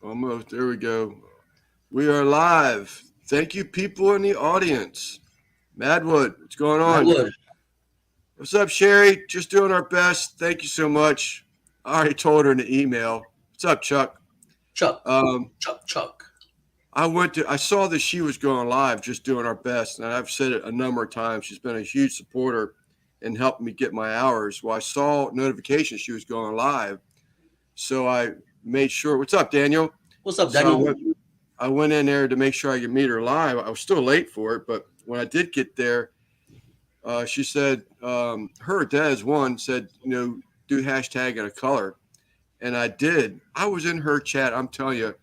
Almost. There we go. We are live. Thank you, people in the audience. Madwood, what's going I on? would. What's up, Sherry? Just doing our best. Thank you so much. I already told her in the email. What's up, Chuck? Chuck. Um, Chuck. I saw that she was going live, just doing our best, and I've said it a number of times. She's been a huge supporter in helping me get my hours. Well, I saw notifications she was going live, so I made sure. What's up, Daniel? What's up, So I Daniel? went, I went in there to make sure I could meet her live. I was still late for it, but when I did get there, she said, her Des one said, do hashtag in a color. And I did. I was in her chat, I'm telling you,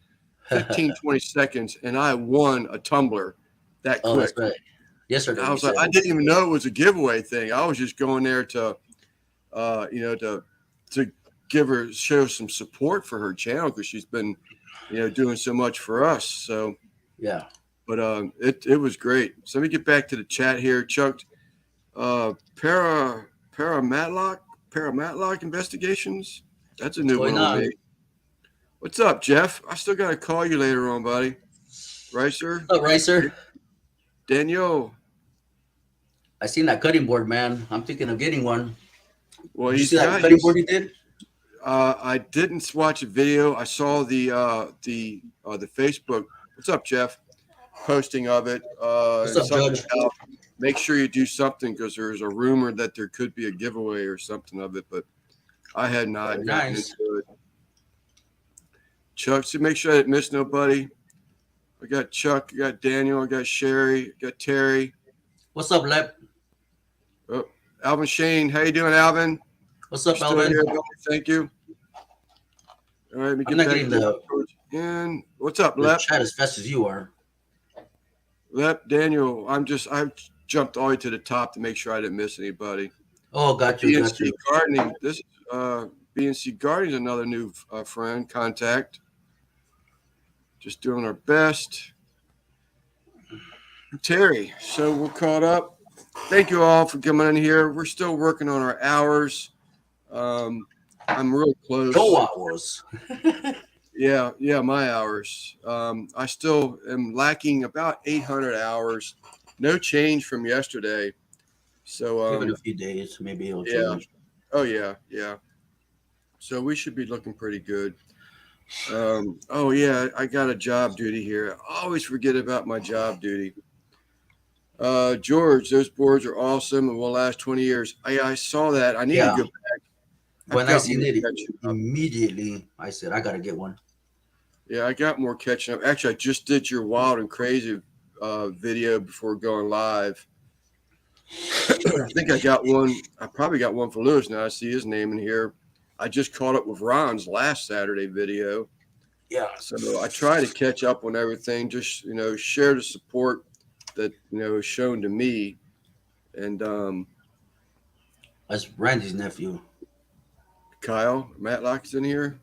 15, 20 seconds, and I won a tumbler that Oh, that's quick. right. Yesterday I you was like, said. I didn't even know it was a giveaway thing. I was just going there to, to give her, show some support for her channel because she's been, doing so much for us. So, Yeah. but it was great. So let me get back to the chat here, Chuck. Uh, para Matlock investigations. That's a What's new one going on on? me. What's up, Jeff? I still got to call you later on, buddy. Right, sir? What's up, Ricer? Daniel. I seen that cutting board, man. I'm thinking of getting one. Well, Did you he's see that got cutting he's. board he did? I didn't watch a video. I saw the Facebook. What's up, Jeff? Posting of it. What's And up, something Judge? about make sure you do something because there's a rumor that there could be a giveaway or something of it, but I had Very not gotten nice. into it. Chuck, so make sure I didn't miss nobody. I got Chuck, I got Daniel, I got Sherry, I got Terry. What's up, Lep? Oh, Alvin Shane, how you doing, Alvin? What's You're up, still Alvin? here, buddy. Thank you. All right, let me I'm get not back getting to and what's up, the Lep? chat as fast as you are. Lep, Daniel. I've jumped all the way to the top to make sure I didn't miss anybody. Oh, got you, got BNC you. Gardening. This BNC Gardening is another new friend contact. Just doing our best. Terry. So we're caught up. Thank you all for coming in here. We're still working on our hours. Um, I'm real Joe close. was. Yeah, my hours. I still am lacking about 800 hours. No change from yesterday. So, Give it a few days, maybe it'll yeah. change. Oh, yeah. So we should be looking pretty good. Oh, yeah, I got a job duty here. I always forget about my job duty. George, those boards are awesome and will last 20 years. I saw that. I need to Yeah. go back. I've When I got seen more it catching up. immediately, I said I gotta get one. Yeah, I got more catching up. Actually, I just did your wild and crazy video before going live. I think I got one. I probably got one for Lewis now. I see his name in here. I just caught up with Ron's last Saturday video. Yeah. So I try to catch up on everything, just, share the support that, is shown to me. And That's Randy's nephew. Kyle, Matlock's in here.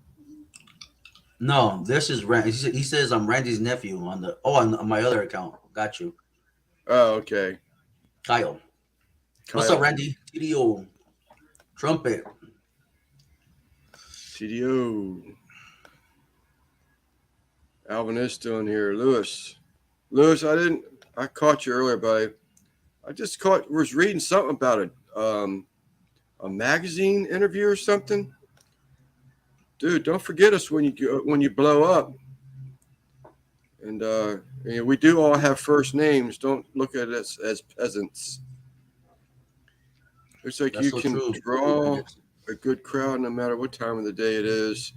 No, this is Rand. He says I'm Randy's nephew on my other account. Got you, Oh, okay. Kyle. What's up, Kyle, Randy? TDO trumpet. TDO. Alvin is still in here. Lewis, I caught you earlier, buddy. Was reading something about a magazine interview or something. Dude, don't forget us when you blow up. And we do all have first names. Don't look at us as peasants. Looks like That's you so can true. draw a good crowd no matter what time of the day it is.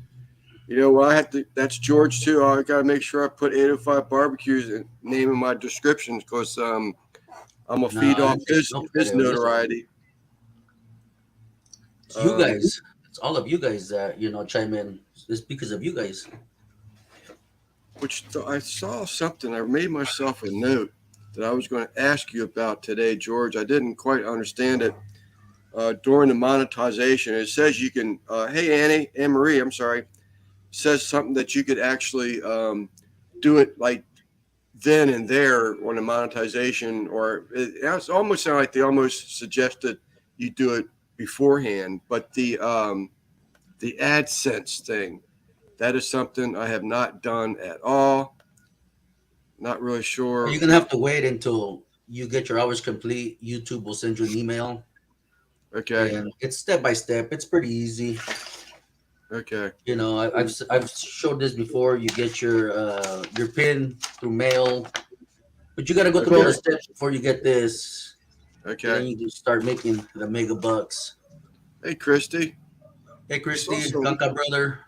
Well, I have to. That's George too. I got to make sure I put 805 barbecues in name in my descriptions because I'm gonna feed Nah, off his notoriety. it's you Um, guys. It's all of you guys that chime in. It's because of you guys. I saw something. I made myself a note that I was going to ask you about today, George. I didn't quite understand it during the monetization. It says you can. Hey, Anne Marie. I'm sorry. Says something that you could actually do it like then and there on the monetization, or it's almost sound like they almost suggested you do it beforehand. But the AdSense thing, That is something I have not done at all. Not really sure. You're gonna have to wait until you get your hours complete. YouTube will send you an email, Okay. and it's step by step. It's pretty easy. Okay. You know, I've showed this before. You get your pin through mail, but you got to go through all the Okay. steps before you get this, and then Okay. you can start making the mega bucks. Hey, Christy. Hey, I saw Christy, some. Kanka brother.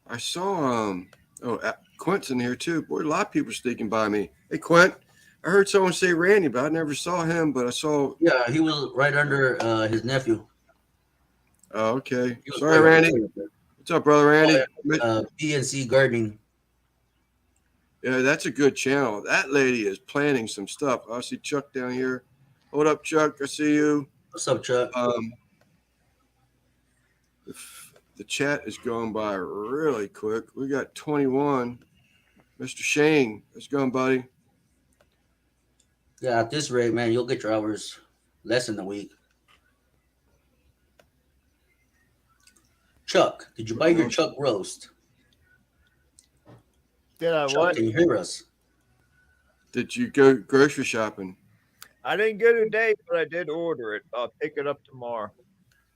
I saw Quint's in here too. Boy, a lot of people sneaking by me. Hey, Quint. I heard someone say Randy, but I never saw him. But I saw. Yeah, he was right under his nephew. Oh, okay. He was Sorry, right Randy. there. What's up, brother Randy? PNC Gardening. Yeah, that's a good channel. That lady is planning some stuff. I see Chuck down here. Hold up, Chuck. I see you. What's up, Chuck? The chat is going by really quick. We got 21. Mr. Shane, how's it going, buddy? Yeah, at this rate, man, you'll get your hours less than a week. Chuck, did you buy your Chuck roast? Did I Chuck, what? can you hear us? Did you go grocery shopping? I didn't go today, but I did order it. I'll pick it up tomorrow.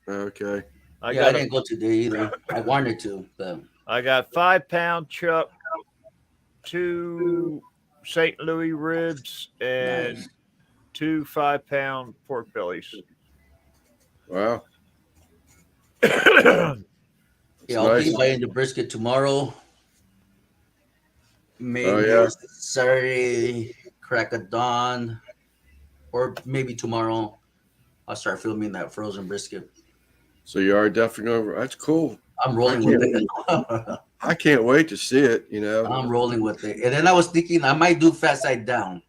Okay. I didn't go today either. I wanted to, but I got 5-pound chuck, 2 St. Louis ribs, and nice. 2 5-pound pork bellies. Wow. Yeah, I'll be buying the brisket tomorrow. Maybe Saturday, crack of dawn, or maybe tomorrow. I'll start filming that frozen brisket. So you are definitely over. That's cool. I'm rolling with it. I can't wait to see it. You know, I'm rolling with it. And then I was thinking I might do fat side down.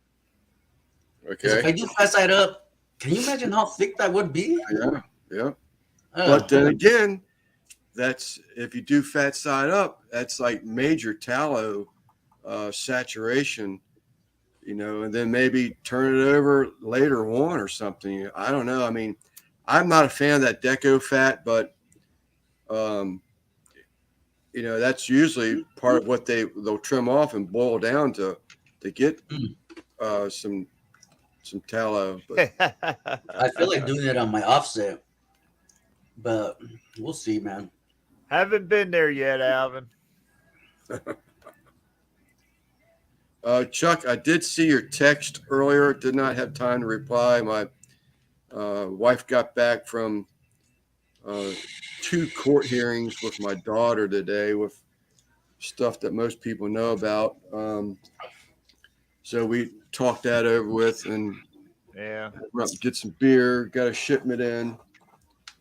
Because if I do fat side up, can you imagine how thick that would be? Yeah. But then again, that's if you do fat side up, that's like major tallow saturation, you know, and then maybe turn it over later on or something. I don't know. I mean, I'm not a fan of that deco fat, but you know, that's usually part of what they'll trim off and boil down to get some tallow. But I feel like doing it on my offset, but we'll see, man. Haven't been there yet, Alvin. Chuck, I did see your text earlier. Did not have time to reply. My wife got back from 2 court hearings with my daughter today with stuff that most people know about. So we talked that over with and get some beer, got a shipment in.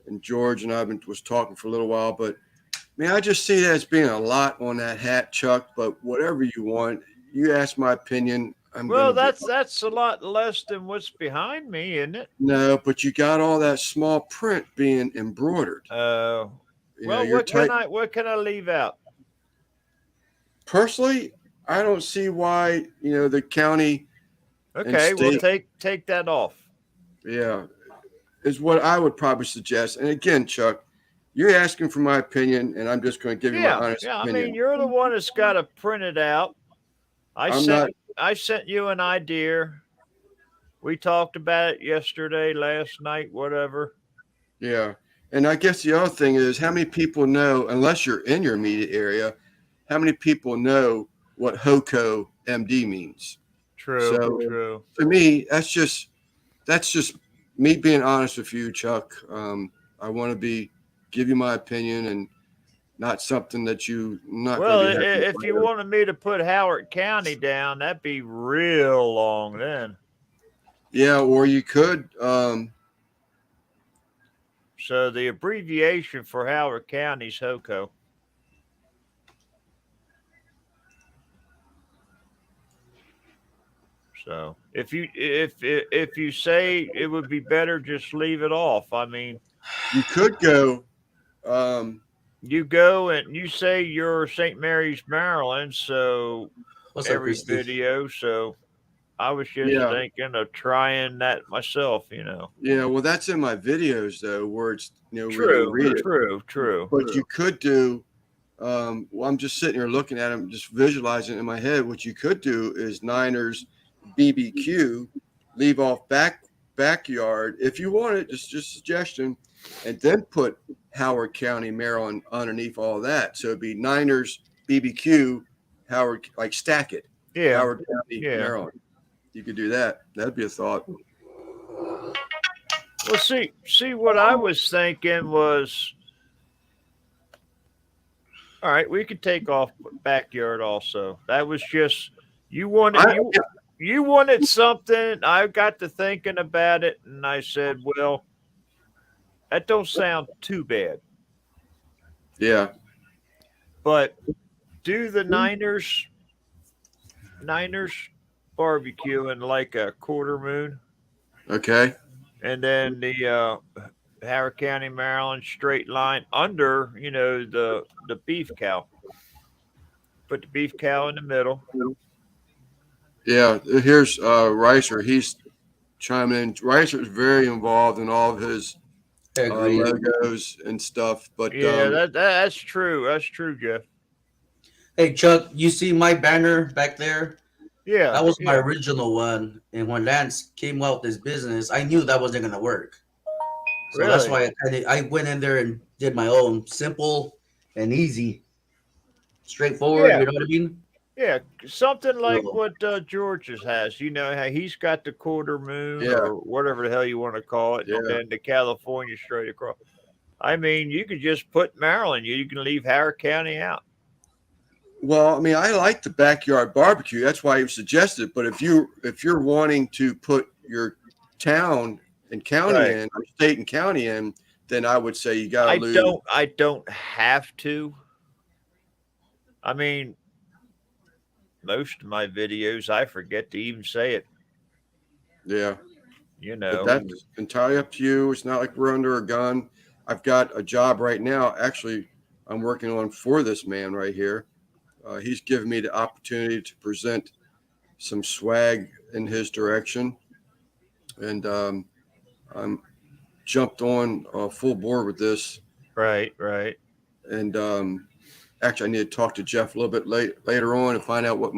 And George and I was talking for a little while, but I mean, I just see that as being a lot on that hat, Chuck, but whatever you want, you ask my opinion. That's a lot less than what's behind me, isn't it? No, but you got all that small print being embroidered. What can I leave out? Personally, I don't see why, you know, the county. Okay, we'll take that off. Yeah, is what I would probably suggest. And again, Chuck, you're asking for my opinion, and I'm just going to give you my honest opinion. I mean, you're the one that's got to print it out. I sent you an idea. We talked about it yesterday, last night, whatever. Yeah. And I guess the other thing is how many people know, unless you're in your immediate area, how many people know what HOCO MD means? True. To me, that's just me being honest with you, Chuck. I want to give you my opinion and not something that you not. Well, if you wanted me to put Howard County down, that'd be real long then. Yeah, or you could. So the abbreviation for Howard County is HOCO. So if you say it would be better, just leave it off. I mean, you could go. You go and you say you're St. Mary's, Maryland. So every video. So I was just Yeah. thinking of trying that myself. Yeah. Well, that's in my videos though, where it's where you True, read it. true. But you could do. Well, I'm just sitting here looking at them, just visualizing it in my head. What you could do is Niners BBQ, leave off backyard if you want it. Just a suggestion, and then put Howard County, Maryland underneath all that. So it'd be Niners BBQ, Howard, like stack it. Yeah, Howard County, yeah. Maryland. You could do that. That'd be a thought. Well, see, what I was thinking was, all right, we could take off backyard also. That was just you wanted you wanted something. I got to thinking about it, and I said, well, that don't sound too bad. Yeah. But do the Niners barbecue in like a quarter moon, Okay. and then the Howard County, Maryland straight line under, the beef cow. Put the beef cow in the middle. Yeah. Here's Ricer. He's chiming in. Ricer's very involved in all of his logos and stuff. But yeah, that's true. That's true, Jeff. Hey Chuck, you see my banner back there? Yeah, that was my original one. And when Lance came out with this business, I knew that wasn't gonna work. So really? that's why I went in there and did my own, simple and easy, straightforward. Yeah. You know what I mean? Yeah, something like So- what George's has. You know how he's got the quarter moon Yeah. or whatever the hell you want to call it, and Yeah. then the California straight across. I mean, you could just put Maryland. You can leave Howard County out. Well, I mean, I like the backyard barbecue. That's why you suggested. But if you're wanting to put your town and county Right. in, or state and county in, then I would say you got I to lose. don't have to. I mean, most of my videos, I forget to even say it. Yeah, You but know, that's entirely up to you. It's not like we're under a gun. I've got a job right now. Actually, I'm working on for this man right here. He's given me the opportunity to present some swag in his direction, and I'm jumped on full board with this. right. And actually, I need to talk to Jeff a little bit later on and find out what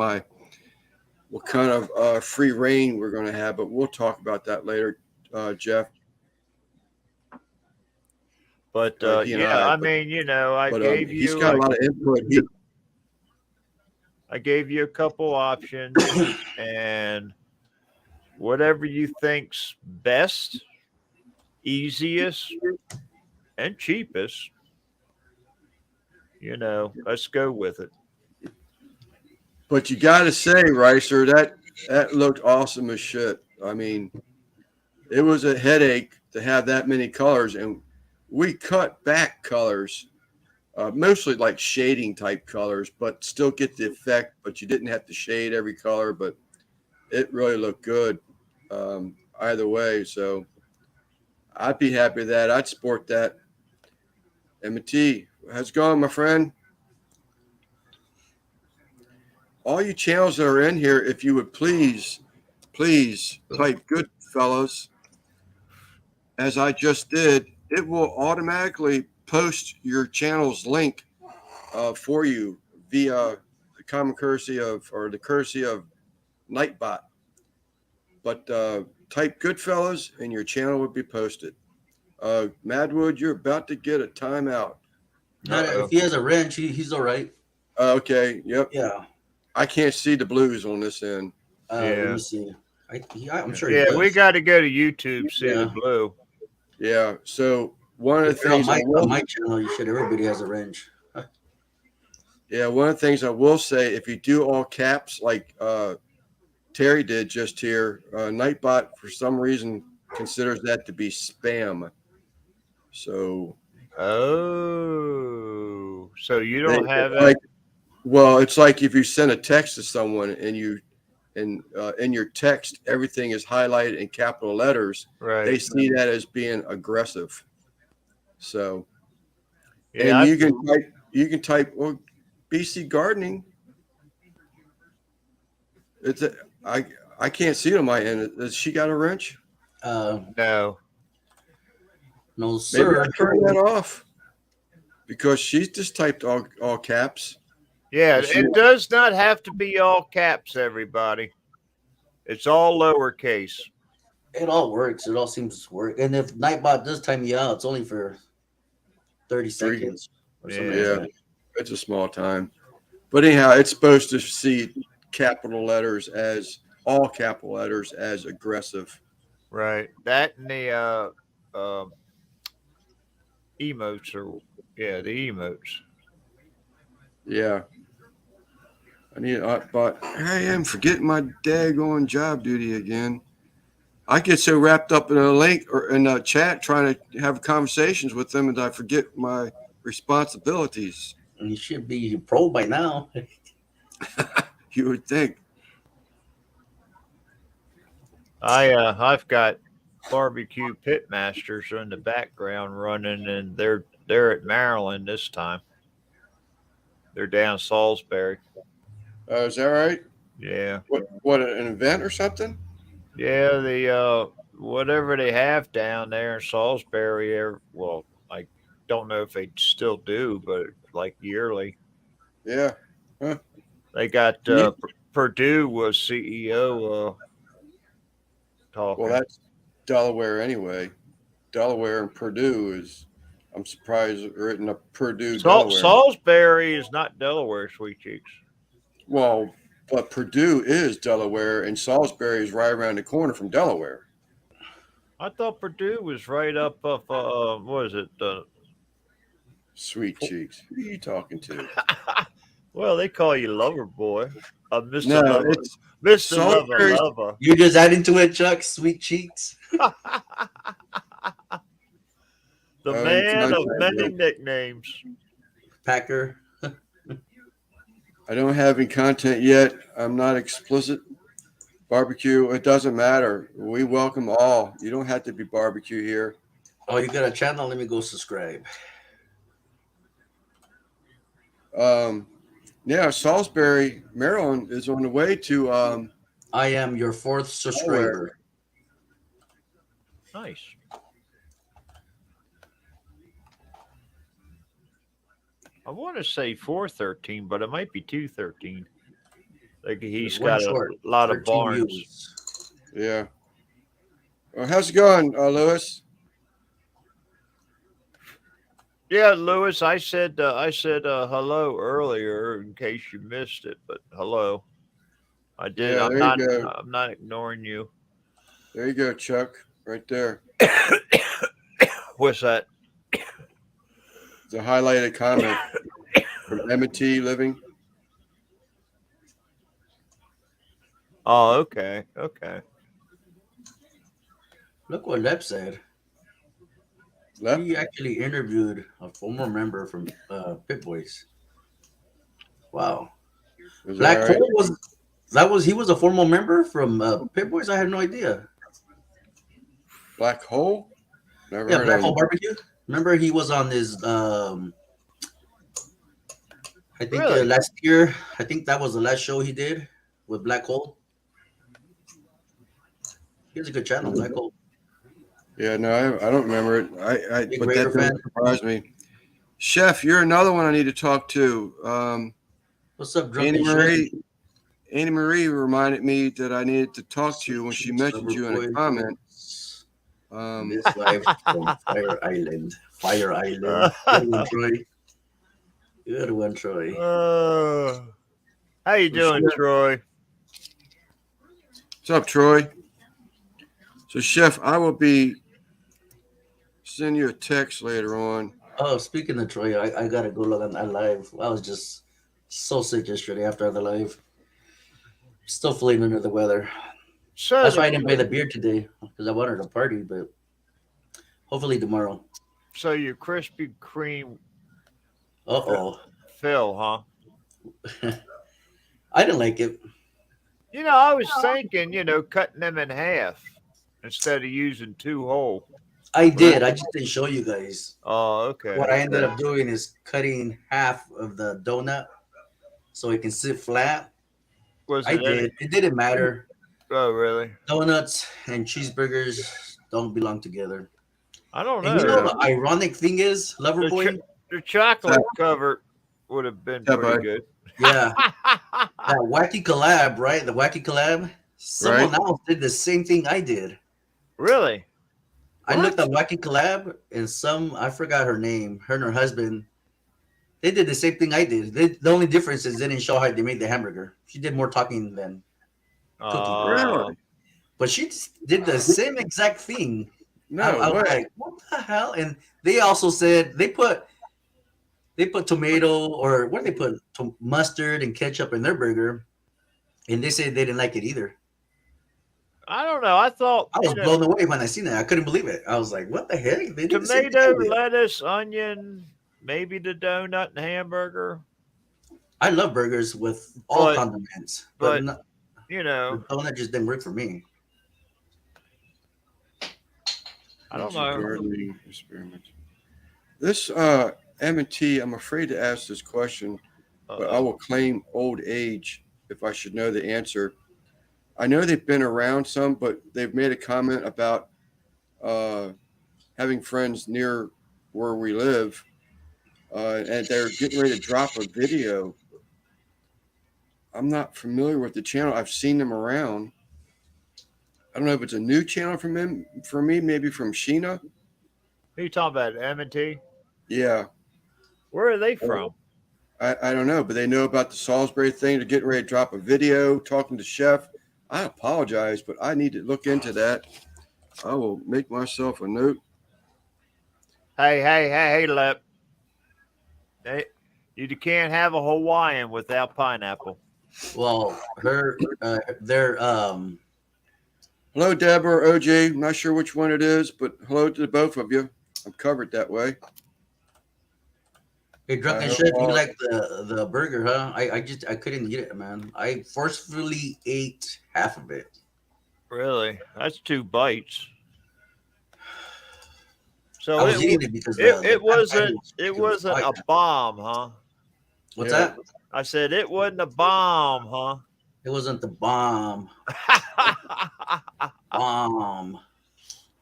kind of free reign we're going to have. But we'll talk about that later, Jeff. But he and yeah, I, I but- mean, I gave he's you got a lot of input. I gave you a couple options, and whatever you think's best, easiest, and cheapest, let's go with it. But you got to say, Ricer, that looked awesome as shit. I mean, it was a headache to have that many colors, and we cut back colors, mostly like shading type colors, but still get the effect. But you didn't have to shade every color, but it really looked good either way. So I'd be happy with that. I'd sport that. M&T, how's it going, my friend? All you channels that are in here, if you would please type good fellows, as I just did, it will automatically post your channel's link for you via the common courtesy of Nightbot. But type good fellows and your channel would be posted. Madwood, you're about to get a timeout. If he has a wrench, he's all right. Okay, yep. Yeah. I can't see the blues on this end. Let me see. I'm sure. Yeah, he does. we got to go to YouTube, see the Yeah. blue. Yeah. So one of the If you're on things on my channel, you should. Everybody has a wrench. one of the things I will say, if you do all caps like Terry did just here, Nightbot for some reason considers that to be spam. So So you don't have that? like, well, it's like if you send a text to someone and in your text everything is highlighted in capital letters, Right. they see that as being aggressive. So Yeah, and you can type BC gardening. I can't see it on my end. Has she got a wrench? No. No, Maybe sir. I turn that off because she's just typed all caps. Yeah, Is she- it does not have to be all caps, everybody. It's all lowercase. It all works. It all seems to work. And if Nightbot does time you out, it's only for 30 seconds or something Yeah. like that. It's a small time. But anyhow, it's supposed to see capital letters as all capital letters as aggressive. Right. That and the emotes are the emotes. Yeah. But I am forgetting my daggone job duty again. I get so wrapped up in a link or in a chat trying to have conversations with them that I forget my responsibilities. And you should be pro by now. You would think. I've got barbecue pitmasters in the background running, and they're at Maryland this time. They're down Salisbury. Is that right? Yeah. What an event or something? Yeah, the whatever they have down there in Salisbury, well, I don't know if they still do, but like yearly. Yeah. They got Yeah. Purdue was CEO talking. Well, that's Delaware anyway. Delaware and Purdue is. I'm surprised it's written up Purdue, Delaware. Salisbury is not Delaware, Sweet Cheeks. Well, but Purdue is Delaware, and Salisbury is right around the corner from Delaware. I thought Purdue was right up of what is it? Sweet cheeks. Who are you talking to? Well, they call you Lover Boy, Mr. No, Lover, it's Mr. Salisbury's- Lover. You just adding to it, Chuck. Sweet cheeks. The it's man not of that many good. nicknames. Packer. I don't have any content yet. I'm not explicit. Barbecue, it doesn't matter. We welcome all. You don't have to be barbecue here. Oh, you got a channel? Let me go subscribe. Yeah, Salisbury, Maryland is on the way to I am your 4th subscriber. Nice. I want to say 413, but it might be 213. Like he's One got short, a lot of 13 barns. views. Yeah. Well, how's it going, Lewis? Yeah, Lewis, I said hello earlier in case you missed it, but hello. I did. Yeah, there you go. I'm not ignoring you. There you go, Chuck. Right there. What's that? It's a highlighted comment from M&T Living. Oh, okay. Okay. Look what Lep said. Left? He actually interviewed a former member from Pit Boys. Wow. Is Black that right? Hole he was a former member from Pit Boys? I had no idea. Black Hole? Never Yeah, heard Black of Hole him. Barbecue. Remember he was on his I think Really? last year. I think that was the last show he did with Black Hole. He has a good channel, Black Hole. Yeah, no, I don't remember it. Big But Raider that doesn't surprise me. Chef, you're another one I need to talk to. What's up, Annie Drunken Marie reminded me that I needed to talk to you when she mentioned you in a comment. This live from Fire Island. Fire Island. Good one, Troy. Good one, Troy. How you doing, Troy? What's up, Troy? So, Chef, I will be sending you a text later on. Oh, speaking of Troy, I gotta go look on that live. I was just so sick yesterday after the live. Still feeling under the weather. So That's why I didn't pay the beer today because I wanted to party, but hopefully tomorrow. So your Krispy Kreme Uh-oh. Phil, huh? I didn't like it. You know, I was thinking, cutting them in half instead of using 2 whole. I did. I just didn't show you guys. Oh, okay. What I ended up doing is cutting half of the donut so it can sit flat. Was I it did. It didn't matter. Oh, really? Donuts and cheeseburgers don't belong together. I don't And you know. know Yeah. the ironic thing is, The, Loverboy, the chocolate cover would have been Yeah, pretty bud. good. yeah, that wacky collab, right? The wacky collab. Right? Someone else did the same thing I did. Really? I looked What? at wacky collab, and I forgot her name. Her and her husband, they did the same thing I did. The only difference is they didn't show how they made the hamburger. She did more talking than cooking, Uh, Really? but she just did the same exact thing. No I was way. like, what the hell? And they also said they put tomato or what did they put mustard and ketchup in their burger, and they said they didn't like it either. I don't know. I thought, I was blown away when I seen that. I couldn't believe it. I was like, what the heck? They did the same thing I tomato, did. lettuce, onion, maybe the donut and hamburger. I love burgers with all But, condiments, but but you the know, donut just didn't work for me. I don't Veggie know. gardening experiment. This M&T, I'm afraid to ask this question, but I Uh-oh. will claim old age if I should know the answer. I know they've been around some, but they've made a comment about uh, having friends near where we live, and they're getting ready to drop a video. I'm not familiar with the channel. I've seen them around. I don't know if it's a new channel from him, for me, maybe from Sheena. Who you talking about? M&T? Yeah, Where are they from? I don't know, but they know about the Salisbury thing. They're getting ready to drop a video talking to Chef. I apologize, but I need to look into that. I will make myself a note. Hey, Lep. Hey, you can't have a Hawaiian without pineapple. Well, their Hello, Deborah, OJ. I'm not sure which one it is, but hello to the both of you. I'm covered that way. hey, I drunken hope chef, you all, like the burger, huh? I couldn't eat it, man. I forcefully ate half of it. Really? That's 2 bites. I So was eating it because the it patty wasn't was it it was wasn't fire. a bomb, huh? What's yeah. that? I said it wasn't a bomb, It wasn't the bomb. huh? Bomb.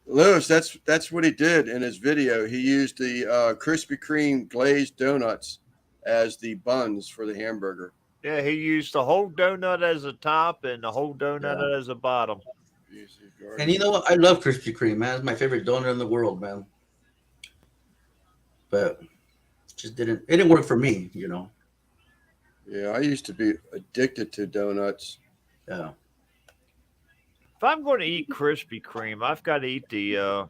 Lewis, that's what he did in his video. He used the Krispy Kreme glazed donuts as the buns for the hamburger. Yeah, he used the whole donut as a top and the whole donut Yeah. as a bottom. And you know what? I love Krispy Kreme, man. It's my favorite donut in the world, man. But it didn't work for me, you know. Yeah, I used to be addicted to donuts. Yeah. If I'm going to eat Krispy Kreme, I've got to eat the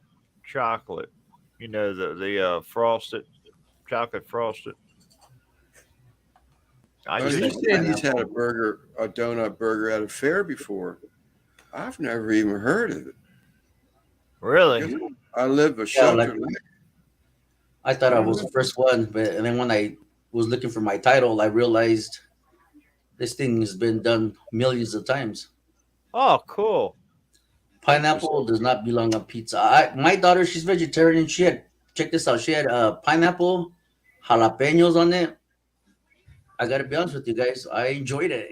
chocolate. You know, the frosted chocolate frosted. I Just He's like just the saying he's had pineapple. a donut burger at a fair before. I've never even heard of it. really. Because I live a Yeah, like sheltered life. I thought I I don't was know. the first one, but and then when I was looking for my title, I realized this thing has been done millions of times. Oh, cool. Pineapple Interesting. does not belong on pizza. My daughter, she's vegetarian. She had check this out. She had pineapple, jalapenos on it. I gotta be honest with you guys, I enjoyed it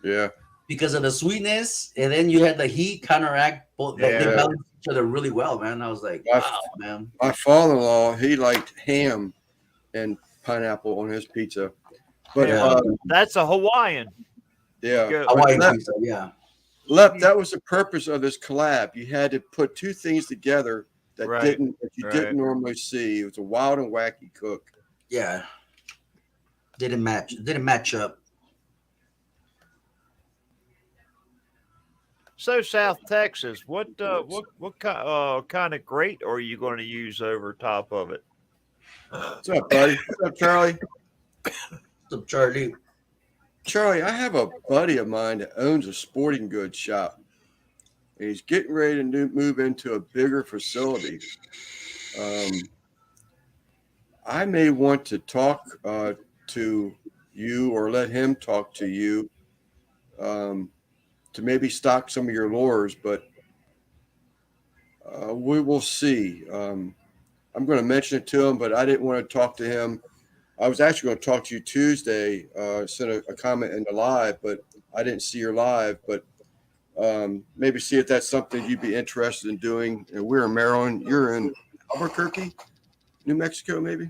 Yeah. because of the sweetness, and then you had the heat counteract both. They Yeah. Yeah. balance each other really well, man. I was like, My, wow, man. my father-in-law, he liked ham and pineapple on his pizza. But Yeah, Yeah, that's a Hawaiian. yeah. Go, But Hawaiian pizza. Yeah, Lep, that was the purpose of this collab. You had to put two things together right, that you right. didn't normally see. It was a wild and wacky cook. yeah. Didn't match. Didn't match up. So South Texas, what kind of grate are you going to use over top of it? What's up, buddy? What's up, Charlie? So Charlie, Charlie, I have a buddy of mine that owns a sporting goods shop, and he's getting ready to move into a bigger facility. I may want to talk to you or let him talk to you um, to maybe stock some of your lures, but we will see. I'm going to mention it to him, but I didn't want to talk to him. I was actually going to talk to you Tuesday, send a comment in the live, but I didn't see your live. But maybe see if that's something you'd be interested in doing. We're in Maryland. You're in Albuquerque, New Mexico, maybe.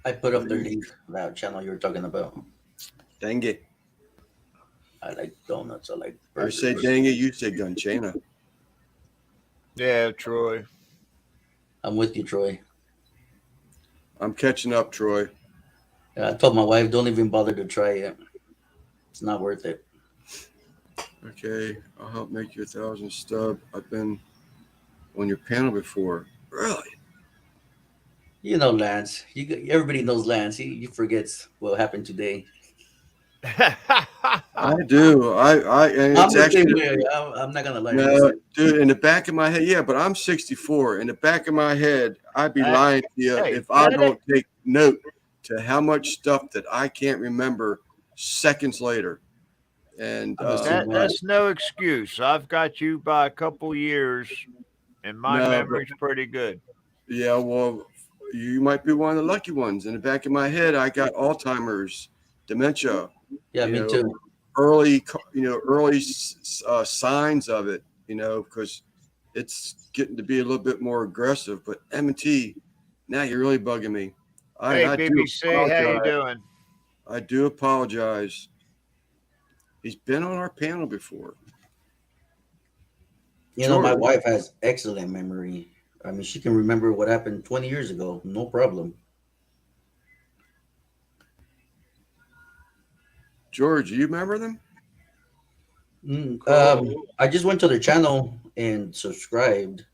I put up the link that channel you were talking about. Dang it. I like donuts. I like I burgers. say dang it. You say Gunchana. Yeah, Troy. I'm with you, Troy. I'm catching up, Troy. Yeah, I told my wife, don't even bother to try it. It's not worth it. Okay, I'll help make you 1,000 stub. I've been on your panel before. Really? You know, Lance. Everybody knows Lance. He forgets what happened today. I do. And I'm it's the same actually way. I'm not gonna lie. no, dude. In the back of my head, yeah, but I'm 64. In the back of my head, I'd be Hey, lying to you hey, if I get don't take note to how much stuff that I can't remember seconds later. And I'm the same way. that's no excuse. I've got you by a couple years, and my no, but memory's pretty good. yeah, well, you might be one of the lucky ones. In the back of my head, I got Alzheimer's, dementia. Yeah, You me know, too. early signs of it. Because it's getting to be a little bit more aggressive. But M&T, now you're really bugging me. Hey, I do BBC, how you apologize. doing? I do apologize. He's been on our panel before. You know, my George, wife has excellent memory. I mean, she can remember what happened 20 years ago. No problem. George, you remember them? I just went to the channel and subscribed,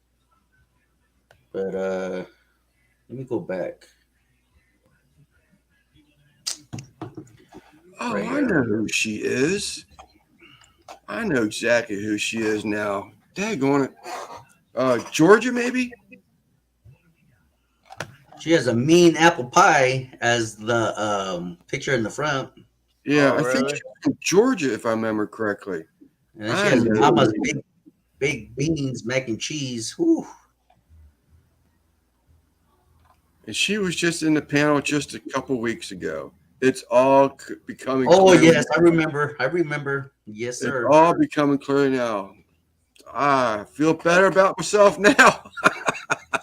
but let me go back Oh, right I here. know who she is. I know exactly who she is now. Daggone it. Georgia, maybe? She has a mean apple pie as the picture in the front, Yeah, Oh, I think really? she's from Georgia, if I remember correctly. and then she I has know. Mama's big beans, mac and cheese. Whew. And she was just in the panel just a couple weeks ago. It's all becoming Oh clear. yes, I remember. I remember. Yes, It's sir. all becoming clear now. I feel better about myself now.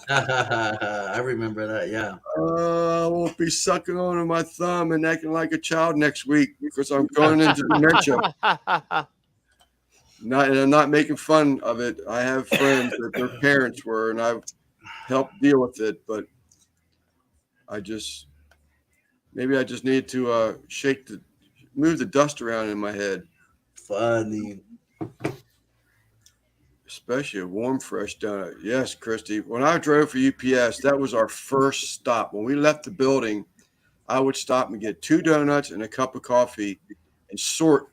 I remember that. Yeah. I won't be sucking on my thumb and acting like a child next week because I'm going into dementia. And I'm not making fun of it. I have friends that their parents were, and I've helped deal with it. But maybe I just need to move the dust around in my head, Funny. especially a warm, fresh donut. Yes, Christy. When I drove for UPS, that was our first stop. When we left the building, I would stop and get 2 donuts and a cup of coffee and sort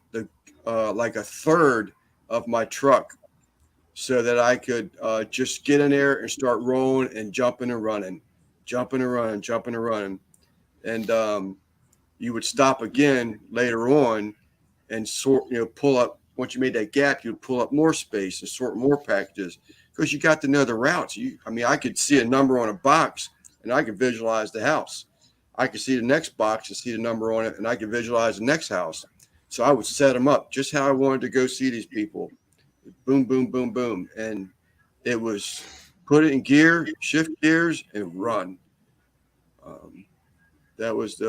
like a third of my truck so that I could just get in there and start rolling and jumping and running. And you would stop again later on and pull up. Once you made that gap, you'd pull up more space and sort more packages because you got to know the routes. I could see a number on a box and I could visualize the house. I could see the next box and see the number on it, and I could visualize the next house. So I would set them up just how I wanted to go see these people. Boom, boom, boom, boom. And it was put it in gear, shift gears, and run. Um, that was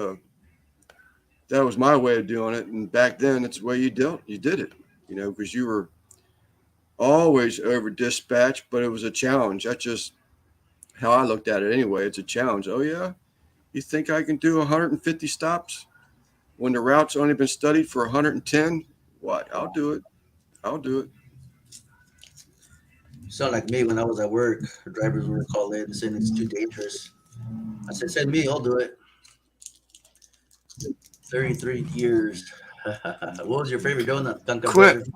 my way of doing it. And back then, that's the way you did it, because you were always over dispatched, but it was a challenge. That's just how I looked at it anyway. It's a challenge. Oh, yeah? You think I can do 150 stops when the route's only been studied for 110? What? I'll do it. Sound like me when I was at work. The drivers would call in saying it's too dangerous. I said, send me, I'll do it. 33 years. What was your favorite donut, Duncan? Quit.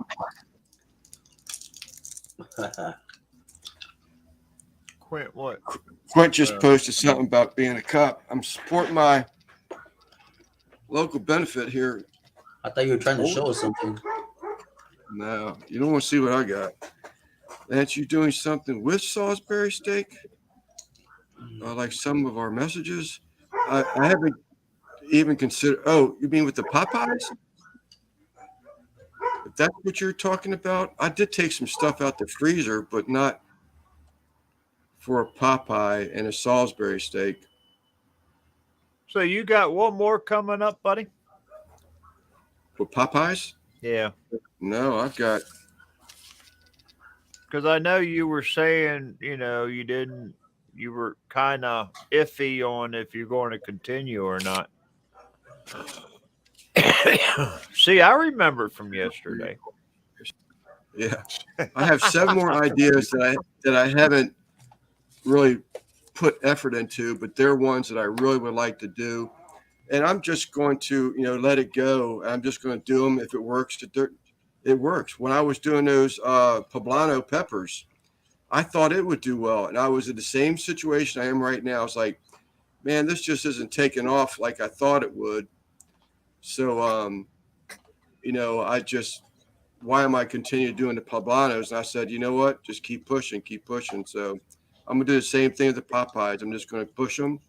Quit what? Quint just posted something about being a cop. I'm supporting my local benefit here. I thought you were trying to show us something. No, you don't want to see what I got. Lance, you doing something with Salisbury steak? Like some of our messages? I haven't. even consider. Oh, you mean with the Popeyes? If that's what you're talking about, I did take some stuff out the freezer, but not for a Popeye and a Salisbury steak. So you got one more coming up, buddy? With Popeyes? Yeah. No, I've got. Because I know you were saying, you were kind of iffy on if you're going to continue or not. See, I remember from yesterday. Yeah, I have 7 more ideas that I haven't really put effort into, but they're ones that I really would like to do. And I'm just going to, let it go. I'm just going to do them. If it works, it works. When I was doing those poblano peppers, I thought it would do well. And I was in the same situation I am right now. It's like, man, this just isn't taking off like I thought it would. So, I just, why am I continuing doing the poblanos? And I said, you know what? Just keep pushing. So I'm going to do the same thing with the Popeyes. I'm just going to push them.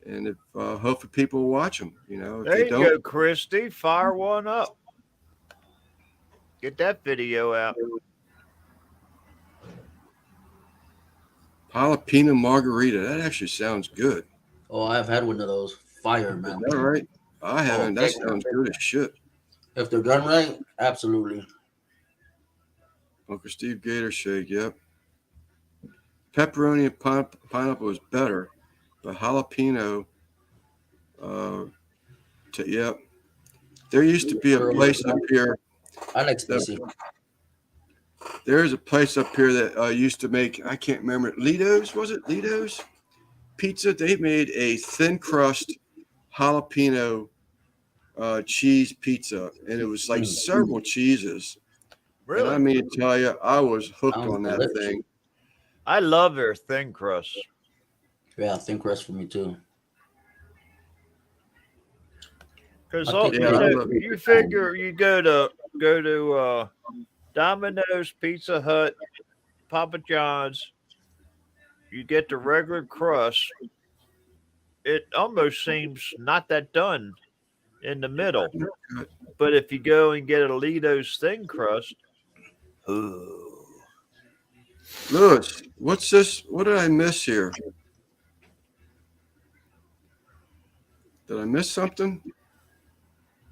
And if hopefully people will watch them, if There they you don't, go, Christy. Fire one up. Get that video out. jalapeno margarita. That actually sounds good. Oh, I've had one of those. Fire, man. All right. I haven't. That sounds good as shit. If they're done right, absolutely. Uncle Steve Gator Shake, yep. Pepperoni and pineapple is better, but jalapeno, yep. There used to be a place up here. I like spicy. There's a place up here that used to make, I can't remember, Lido's, was it Lido's? Pizza. They made a thin crust jalapeno cheese pizza, and it was like several cheeses. Really? And I mean to tell you, I was hooked on that thing. I love their thin crust. Yeah, thin crust for me too. Because you figure you go to Domino's, Pizza Hut, Papa John's, you get the regular crust. It almost seems not that done in the middle. But if you go and get a Lido's thin crust, Lewis, what's this? What did I miss here? Did I miss something?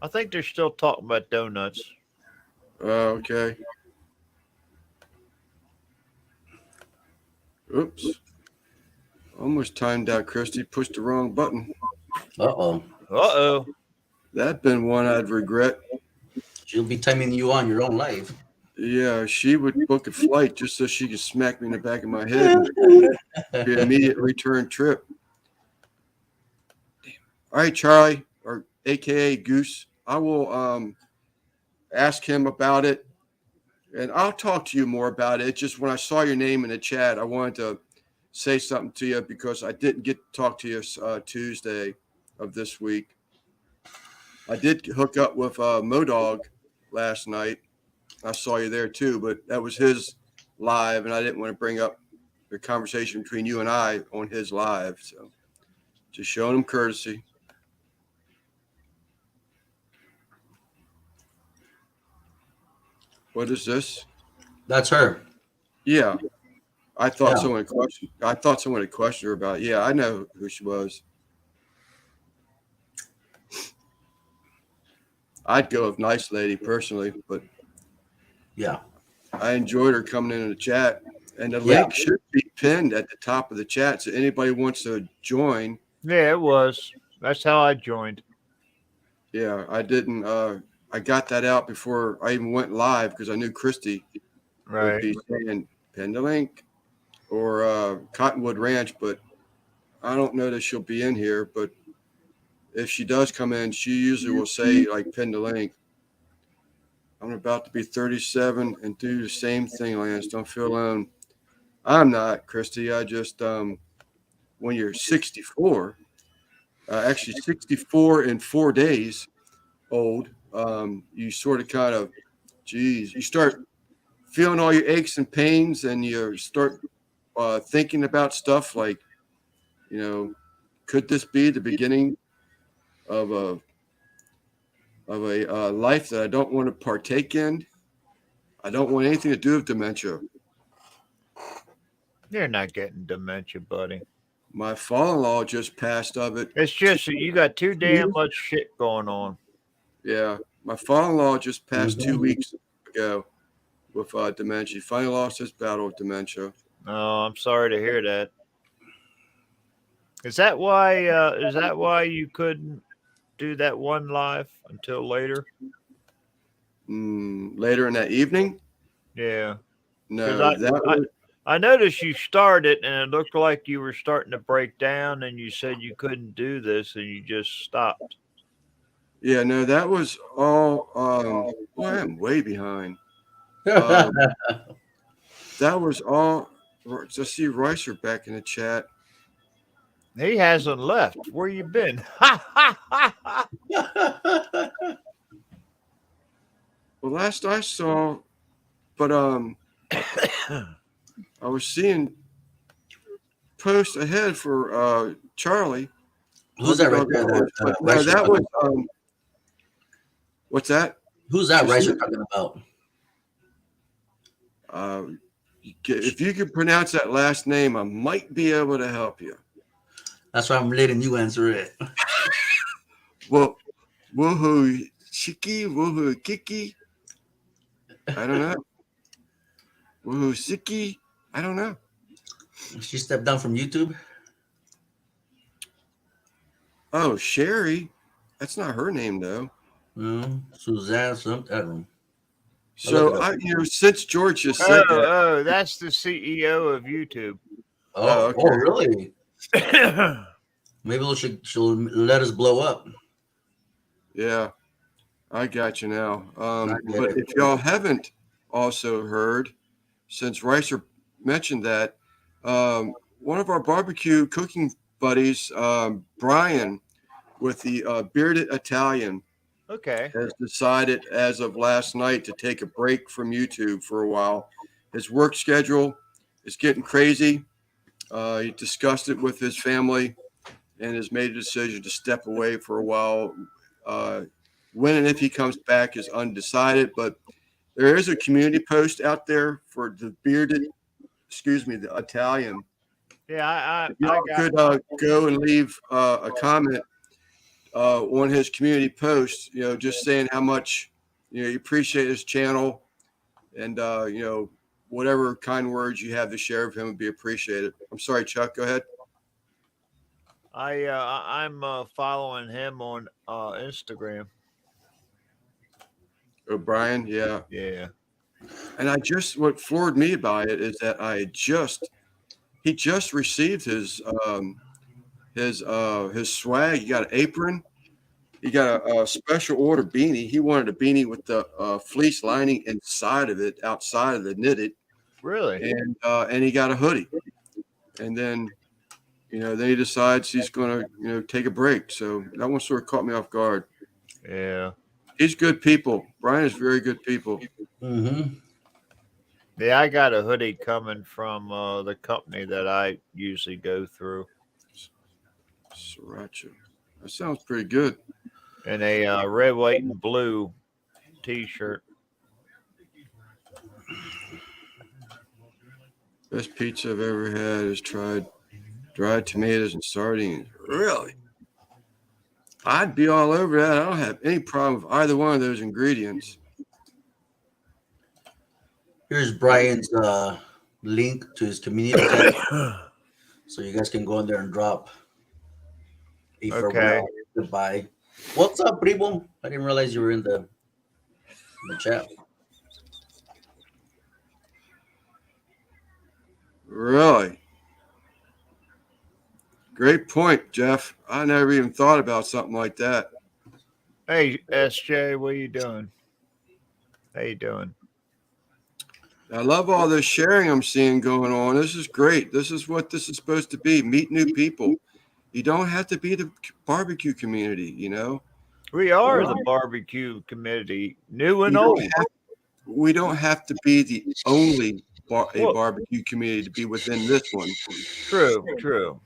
I think they're still talking about donuts. Okay. Oops. Almost timed out, Christy. Pushed the wrong button. Uh-oh. That'd been one I'd regret. She'll be timing you on your own life. Yeah, she would book a flight just so she could smack me in the back of my head and be an immediate return trip. All right, Charlie, or AKA Goose, I will ask him about it, and I'll talk to you more about it. Just when I saw your name in the chat, I wanted to say something to you because I didn't get to talk to you Tuesday of this week. I did hook up with Modog last night. I saw you there too, but that was his live, and I didn't want to bring up the conversation between you and I on his live. So just showing him courtesy. What is this? That's her. Yeah. I thought someone had questioned her about it. Yeah, I know who she was. I'd go with Nice Lady personally, but yeah, I enjoyed her coming in the chat. And the link should be pinned at the top of the chat. So anybody wants to join. Yeah, it was. That's how I joined. Yeah, I didn't. I got that out before I even went live because I knew Christy would be saying pin the link or Cottonwood Ranch, but I don't know that she'll be in here. But if she does come in, she usually will say like pin the link. I'm about to be 37 and do the same thing, Lance. Don't feel alone. I'm not, Christy. I just when you're 64, actually 64 in 4 days old, you sort of kind of, you start feeling all your aches and pains, and you start thinking about stuff like, could this be the beginning of a life that I don't want to partake in. I don't want anything to do with dementia. You're not getting dementia, buddy. My father-in-law just passed of it. It's just that you got too damn much shit going on. Yeah, my father-in-law just passed 2 Mhm. weeks ago with dementia. He finally lost his battle with dementia. Oh, I'm sorry to hear that. Is that why? Is that why you couldn't do that one live until later? Later in that evening, Yeah, because no, that was I noticed you started and it looked like you were starting to break down, and you said you couldn't do this, and you just stopped. yeah, no, that was all. Boy, I'm way behind. Um, that was all. Just see Ricer back in the chat. He hasn't left. Where you been? Ha ha ha ha! Well, last I saw, but I was seeing posts ahead for Charlie. Who's that right there? But no, Rice that was what's that? Who's that You Rice see you're it? talking about? If you can pronounce that last name, I might be able to help you. That's why I'm letting you answer it. Well, woohoo chiki, woohoo kiki. I don't know. Woohoo siki. I don't know. She stepped down from YouTube. Oh, Sherry. That's not her name though. Suzanne something. I don't know. So since George just said that. Oh, that's the CEO of YouTube. Oh, okay. Really? Maybe she'll let us blow up. Yeah, I got you now. I get But it. if y'all haven't also heard, since Ricer mentioned that, one of our barbecue cooking buddies, Brian, with the Bearded Italian, Okay. has decided as of last night to take a break from YouTube for a while. His work schedule is getting crazy. He discussed it with his family and has made a decision to step away for a while. When and if he comes back is undecided, but there is a community post out there for the the Italian. Yeah, If y'all could go and leave a comment on his community post, just saying how much you appreciate his channel, and whatever kind words you have to share with him would be appreciated. I'm sorry, Chuck. Go ahead. I'm following him on Instagram. O'Brien, yeah. Yeah. And what floored me about it is that he just received his swag. He got an apron. He got a special order beanie. He wanted a beanie with the fleece lining inside of it, outside of the knitted. Really? And he got a hoodie. And then, then he decides he's going to, take a break. So that one sort of caught me off guard. Yeah. He's good people. Brian is very good people. Mm-hmm. Yeah, I got a hoodie coming from the company that I usually go through. Sriracha. That sounds pretty good. And a red, white, and blue T-shirt. Best pizza I've ever had is dried tomatoes and sardines. Really? I'd be all over that. I don't have any problem with either one of those ingredients. Here's Brian's link to his community tab, so you guys can go in there and drop a farewell goodbye. What's up, Primo? I didn't realize you were in the chat. Really? Great point, Jeff. I never even thought about something like that. Hey, SJ, what are you doing? How you doing? I love all this sharing I'm seeing going on. This is great. This is what this is supposed to be. Meet new people. You don't have to be the barbecue community, We are the barbecue community, new and old. We don't have to be the only barbecue community to be within this one. True.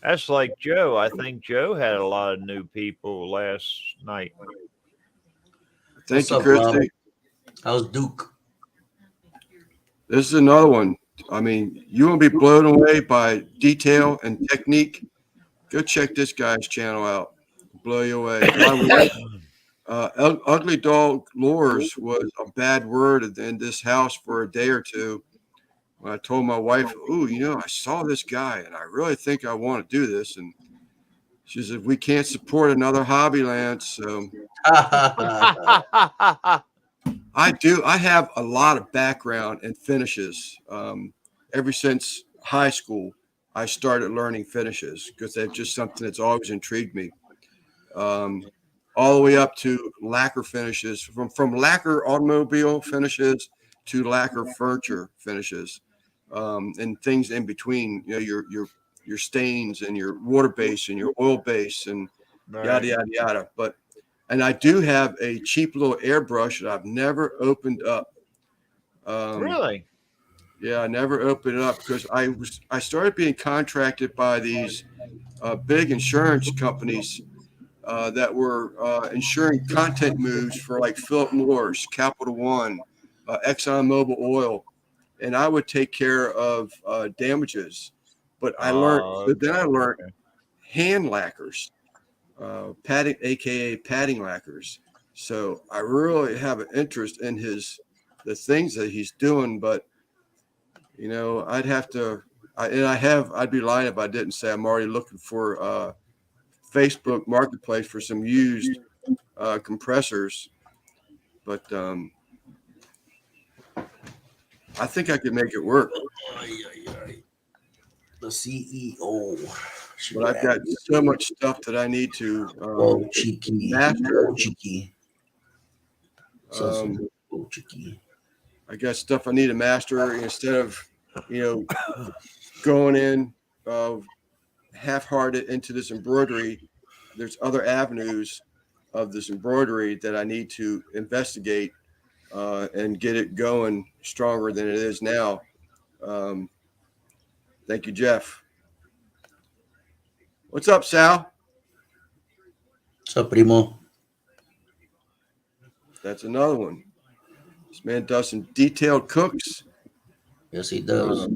That's like Joe. I think Joe had a lot of new people last night. Thank What's you, up, Rob? Christy. How's Duke? This is another one. I mean, you won't be blown away by detail and technique. Go check this guy's channel out. Blow you away. My wife, ugly dog lures was a bad word in this house for a day or two. When I told my wife, "Oh, I saw this guy, and I really think I want to do this," and she said, "We can't support another Hobbyland." So I do. I have a lot of background in finishes. Ever since high school, I started learning finishes because they're just something that's always intrigued me. Um, all the way up to lacquer finishes, from lacquer automobile finishes to lacquer furniture finishes, and things in between. Your stains and your water base and your oil base and yada yada yada. And I do have a cheap little airbrush that I've never opened up. Really? Yeah, I never opened it up because I started being contracted by these big insurance companies that were insuring content moves for like Philip Morris, Capital One, ExxonMobil Oil, and I would take care of damages. But I learned, but then I learned hand lacquers, padding, aka padding lacquers. So I really have an interest in the things that he's doing, but I'd have to, I'd be lying if I didn't say I'm already looking for Facebook Marketplace for some used compressors, but I think I could make it work. The CEO. But I've got so much stuff that I need to cheeky. master. Cheeky. Cheeky. I got stuff I need to master instead of, going in half-hearted into this embroidery. There's other avenues of this embroidery that I need to investigate and get it going stronger than it is now. Thank you, Jeff. What's up, Sal? What's up, primo? That's another one. This man does some detailed cooks. Yes, he does.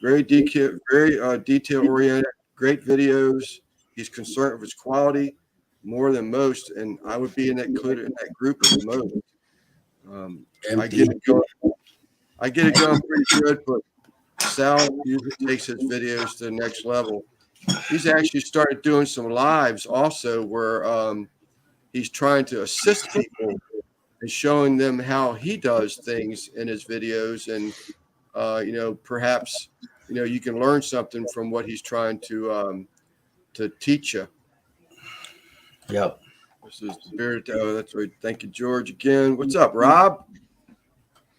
Very detail oriented. Great videos. He's concerned with his quality more than most, and I would be included in that group at the most. I get it going pretty good, but Sal usually takes his videos to the next level. He's actually started doing some lives also where he's trying to assist people and showing them how he does things in his videos, and perhaps you can learn something from what he's trying to teach you. Yep. This is Spirit. Oh, that's right. Thank you, George, again. What's up, Rob?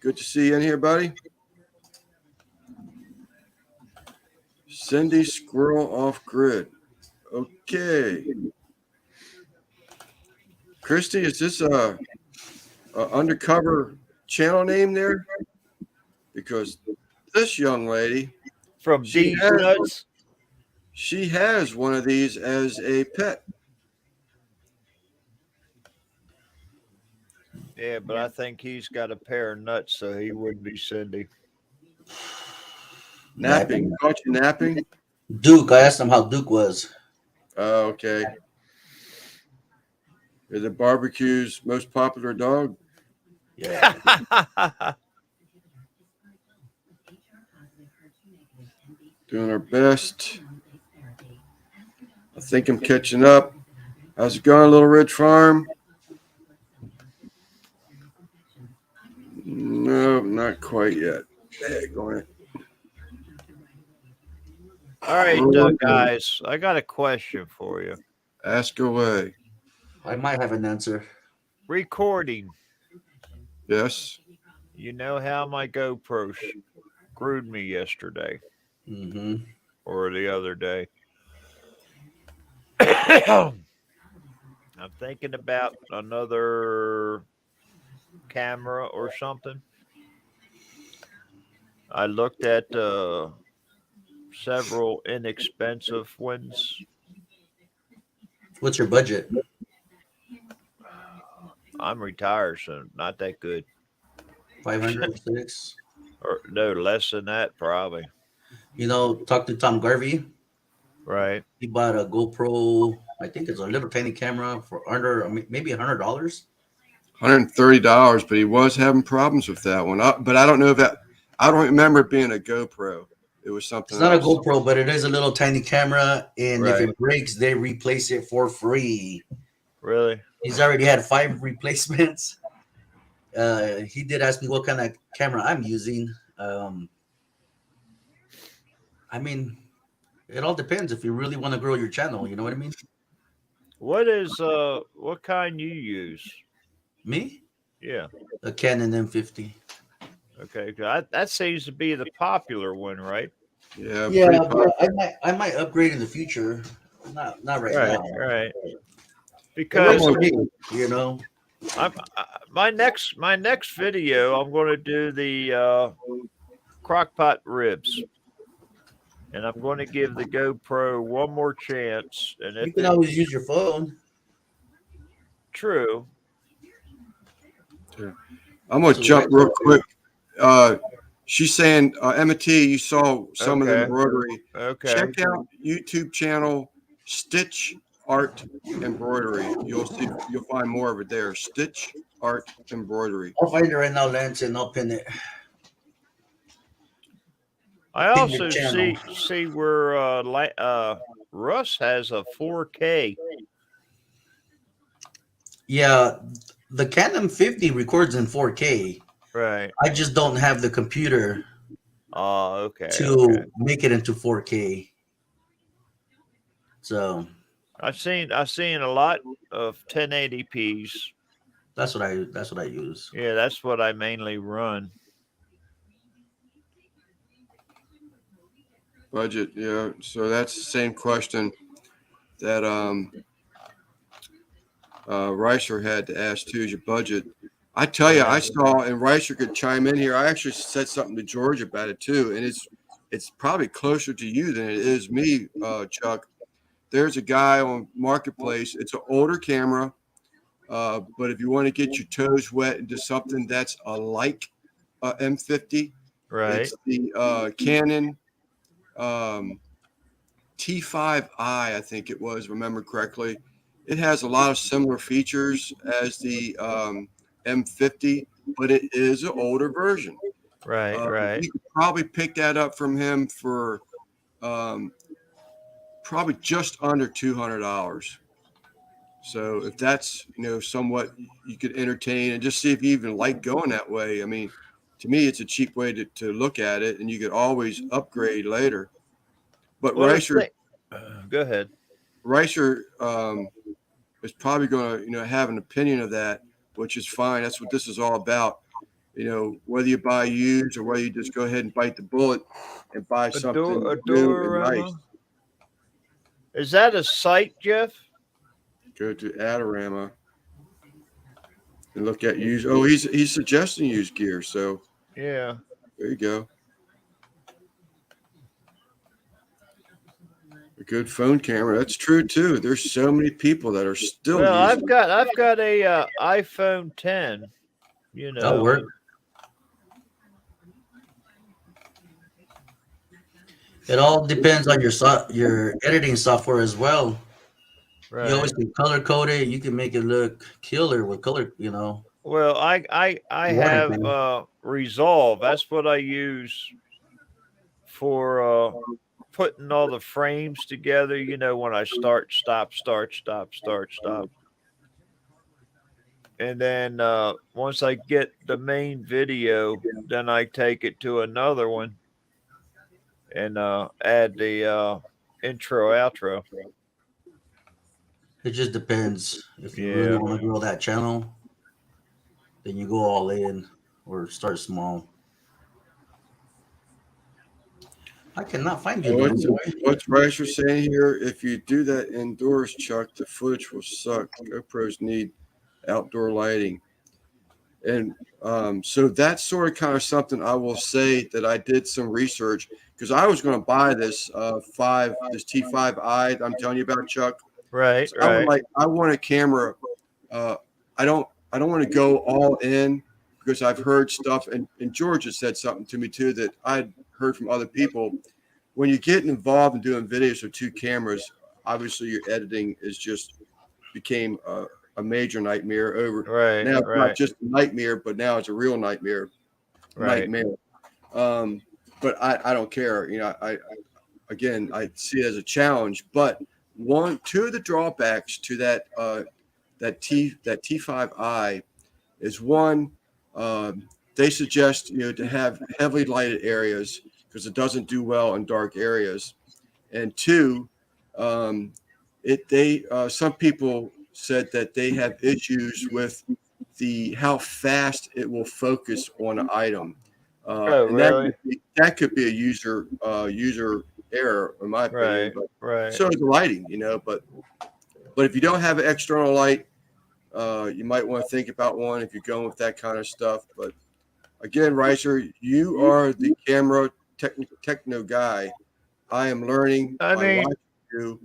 Good to see you in here, buddy. Cindy Squirrel Off Grid. Okay. Christy, is this a undercover channel name there? Because this young lady from D Nuts. She has one of these as a pet. Yeah, but I think he's got a pair of nuts, so he wouldn't be Cindy. Napping. Caught you napping? Duke. I asked him how Duke was. Oh, okay. Is it barbecue's most popular dog? Yeah. Doing our best. I think I'm catching up. How's it going, Little Ridge Farm? No, not quite yet. Going it. All right, guys, I got a question for you. Ask away. I might have an answer. Recording. Yes. You know how my GoPro screwed me yesterday or the other day. I'm thinking about another camera or something. I looked at several inexpensive ones. What's your budget? I'm retired, so not that good. 500, 6? Or no, less than that, probably. You know, talk to Tom Garvey. Right. He bought a GoPro. I think it's a little tiny camera for under maybe $100. $130, but he was having problems with that one. But I don't know if that. I don't remember it being a GoPro. It was something It's not a else. GoPro, but it is a little tiny camera, and if Right. it breaks, they replace it for free. Really? He's already had 5 replacements. He did ask me what kind of camera I'm using. I mean, it all depends if you really want to grow your channel. You know what I mean? What kind you use? Me? Yeah. A Canon M50. Okay. That seems to be the popular one, right? Yeah. Yeah, Pretty but popular. I might upgrade in the future. Not right Right. now. Right. It Because works for me, you know. my next video, I'm going to do the crockpot ribs, and I'm going to give the GoPro one more chance. And You if can it always use your phone. true, I'm gonna So jump real quick. She's saying, Emma T, you saw some of the okay, embroidery. okay, Check out YouTube channel Stitch Art Embroidery. You'll find more of it there. Stitch Art Embroidery. I'll find it right now, Lance, and I'll pin it. I Pin your also channel. see where Russ has a 4K. Yeah, the Canon 50 records in 4K. Right. I just don't have the computer Oh, okay. to Okay. make it into 4K. So I've seen a lot of 1080p's. that's what I use. Yeah, that's what I mainly run. Budget, yeah. So that's the same question that Reicher had to ask too. Is your budget? I tell you, I saw, and Reicher could chime in here. I actually said something to George about it too, and it's probably closer to you than it is me, Chuck. There's a guy on Marketplace. It's an older camera, but if you want to get your toes wet into something that's like M50, Right. it's the Canon T5i, I think it was, remember correctly. It has a lot of similar features as the M50, but it is an older version. Right. Right. You could probably pick that up from him for probably just under $200. So if that's somewhat you could entertain and just see if you even like going that way. I mean, to me, it's a cheap way to look at it, and you could always upgrade later. But Well, Reicher go ahead. is probably going to have an opinion of that, which is fine. That's what this is all about. Whether you buy used or whether you just go ahead and bite the bullet and buy something new and nice. Is that a site, Jeff? Go to Adorama and look at used. Oh, he's suggesting used gear. So yeah, there you go. A good phone camera. That's true too. There's so many people that are still using. I've got a iPhone 10. That'll work. It all depends on your editing software as well. Right. You always can color code it. You can make it look killer with color. Well, I have Resolve. That's what I use for putting all the frames together. When I start, stop, start, stop, start, stop. And then once I get the main video, then I take it to another one and add the intro, outro. It just depends. If you really want to grow that channel, then you go all in or start small. I cannot find you. What's Reicher saying here? If you do that indoors, Chuck, the footage will suck. GoPros need outdoor lighting. And so that's sort of kind of something I will say that I did some research because I was going to buy this this T5i I'm telling you about, Chuck. Right, So right. I want a camera. Uh, I don't want to go all in because I've heard stuff, and George has said something to me too that I'd heard from other people. When you get involved in doing videos with two cameras, obviously your editing is just became a major nightmare over. Right, Now it's not right, just a nightmare, but now it's a real nightmare. right. Um, but I don't care. You know, again, I see it as a challenge. But two of the drawbacks to that T5i is one, they suggest to have heavily lighted areas because it doesn't do well in dark areas, and two, um, some people said that they have issues with the how fast it will focus on an item, Oh, and really? that could be a user error in my opinion. Right, But right. so is the lighting, but if you don't have an external light, you might want to think about one if you're going with that kind of stuff. But again, Ricer, you are the camera techno guy. I am learning I by mean, watching you.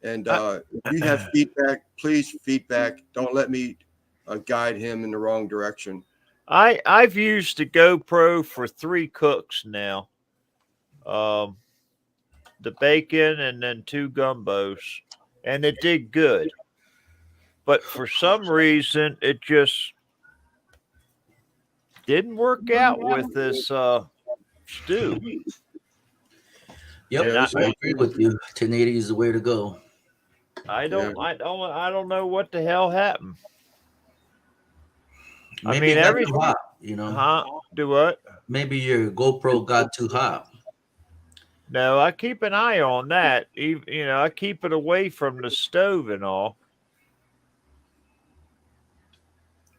And I, if you have feedback, please feedback. Don't let me guide him in the wrong direction. I've used the GoPro for 3 cooks now. Um, the bacon and then 2 gumbos, and it did good. But for some reason, it just didn't work out with this stew. Yep, And Yeah, I, this I is agree with you. 1080 is the way to go. yeah. I don't know what the hell happened. I Maybe mean, it got too hot, huh? Do what? Maybe your GoPro got too hot. No, I keep an eye on that. Even, I keep it away from the stove and all.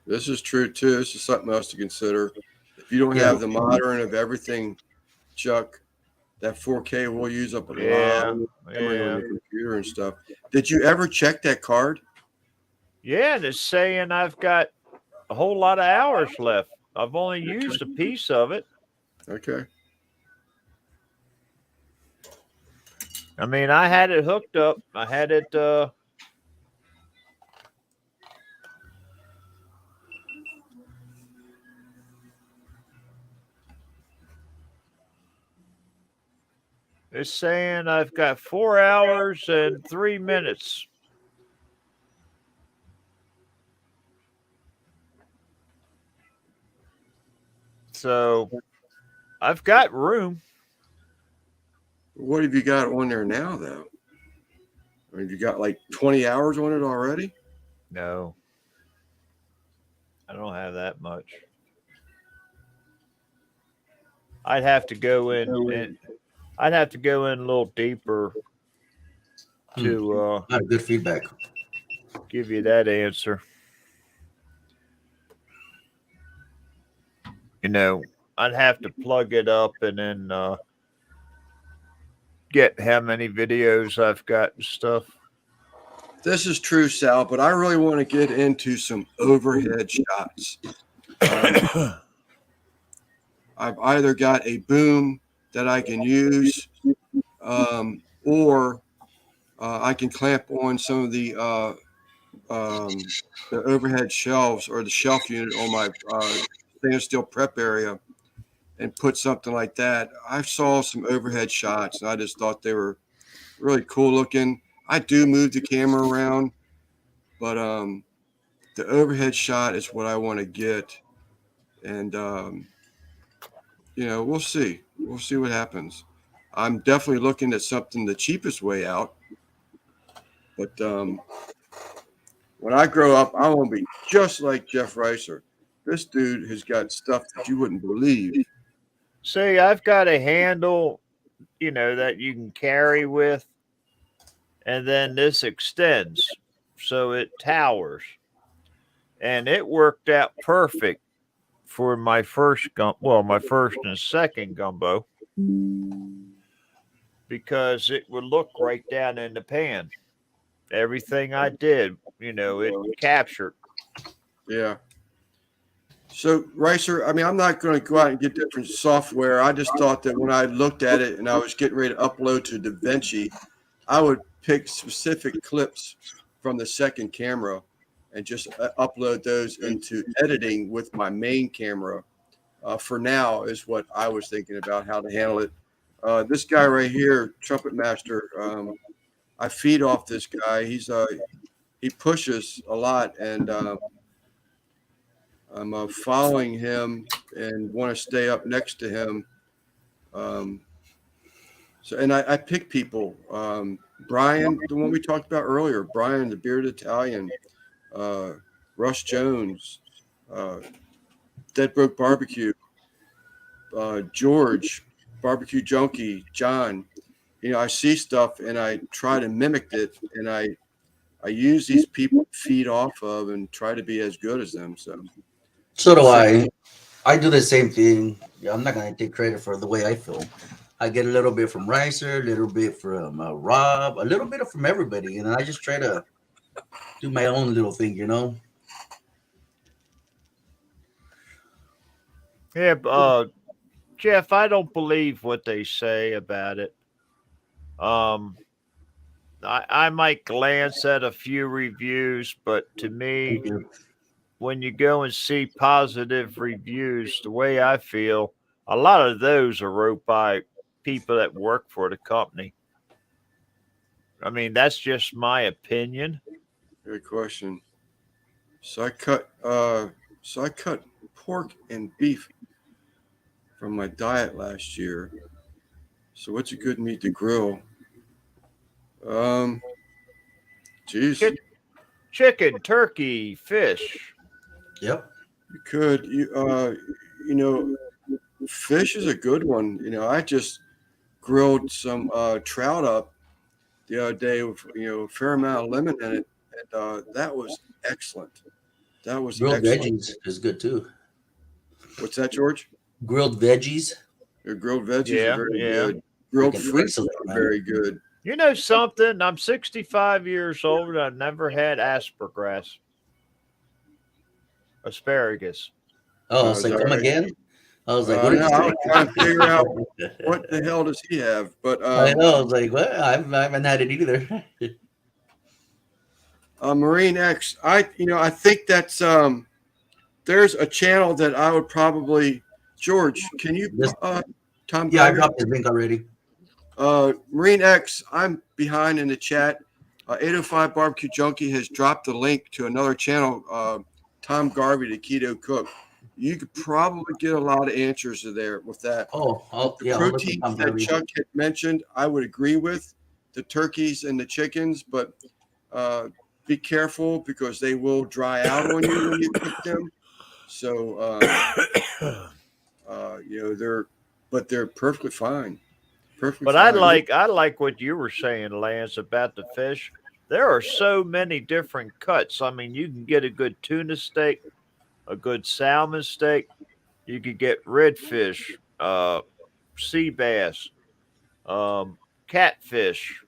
This is true too. This is something else to consider. If you don't Yeah, have the modern of everything, Chuck, that 4K will use up a lot Yeah, of memory on yeah, your computer and stuff. Did you ever check that card? yeah. And it's saying I've got a whole lot of hours left. I've only used a piece of it. Okay. I mean, I had it hooked up. I had it. It's saying I've got 4 hours and 3 minutes. So I've got room. What have you got on there now, though? I mean, you got like 20 hours on it already? No, I don't have that much. I'd have to go in and I'd have to go in a little deeper to good feedback. give you that answer. You know, I'd have to plug it up and then get how many videos I've got and stuff. This is true, Sal, but I really want to get into some overhead shots. I've either got a boom that I can use, or I can clamp on some of the overhead shelves or the shelf unit on my stainless steel prep area and put something like that. I saw some overhead shots and I just thought they were really cool looking. I do move the camera around, but the overhead shot is what I want to get. And, we'll see. We'll see what happens. I'm definitely looking at something the cheapest way out. But when I grow up, I want to be just like Jeff Reiser. This dude has got stuff that you wouldn't believe. See, I've got a handle, that you can carry with, and then this extends so it towers. And it worked out perfect for my my first and second gumbo because it would look right down in the pan. Everything I did, it captured. Yeah. So, Ricer, I mean, I'm not going to go out and get different software. I just thought that when I looked at it and I was getting ready to upload to DaVinci, I would pick specific clips from the second camera and just upload those into editing with my main camera. For now, is what I was thinking about how to handle it. This guy right here, Trumpet Master, I feed off this guy. He pushes a lot, and I'm following him and want to stay up next to him. Um, and I pick people. Brian, the one we talked about earlier, Brian, the bearded Italian, uh, Russ Jones, uh, Dead Broke Barbecue, George, BBQ Junkie, John. You know, I see stuff and I try to mimic it, and I use these people to feed off of and try to be as good as them. So do I. I do the same thing. Yeah, I'm not gonna take credit for the way I feel. I get a little bit from Ricer, a little bit from Rob, a little bit from everybody, and I just try to do my own little thing, you know. Yeah, Jeff, I don't believe what they say about it. Um, I might glance at a few reviews, but to me, Thank you. when you go and see positive reviews, the way I feel, a lot of those are wrote by people that work for the company. I mean, that's just my opinion. Good question. So I cut pork and beef from my diet last year. So what's a good meat to grill? Um, geez, Chi- Chicken, turkey, fish. Yep. you could you know, fish is a good one. You know, I just grilled some trout up the other day with a fair amount of lemon in it, and that was excellent. That was Grilled excellent. veggies is good too. What's that, George? Grilled veggies, Your grilled veggies are Yeah, very yeah. good. Grilled freaking fruit excellent, are man. very good. You know something? I'm 65 years old. And I've never had aspergrass, asparagus. Oh, it's Is like that come right? again. I was like, what did No, you I was trying to figure out say? what the hell does he have. But I know. I was like, what? I haven't had it either. Marine X, I think that's there's a channel that I would probably George. Can you This, Tom yeah, I Garvey? dropped his link already. Marine X, I'm behind in the chat. 805 BBQ Junkie has dropped the link to another channel, Tom Garvey, the Keto Cook. You could probably get a lot of answers there with that. Oh, The yeah, I'll look at proteins Tom that Harvey. Chuck had mentioned, I would agree with the turkeys and the chickens, but uh, be careful because they will dry out on you when you cook them. So, they're perfectly fine. Perfectly But I fine. like I like what you were saying, Lance, about the fish. There are so many different cuts. I mean, you can get a good tuna steak, a good salmon steak. You could get redfish, sea bass, um, catfish.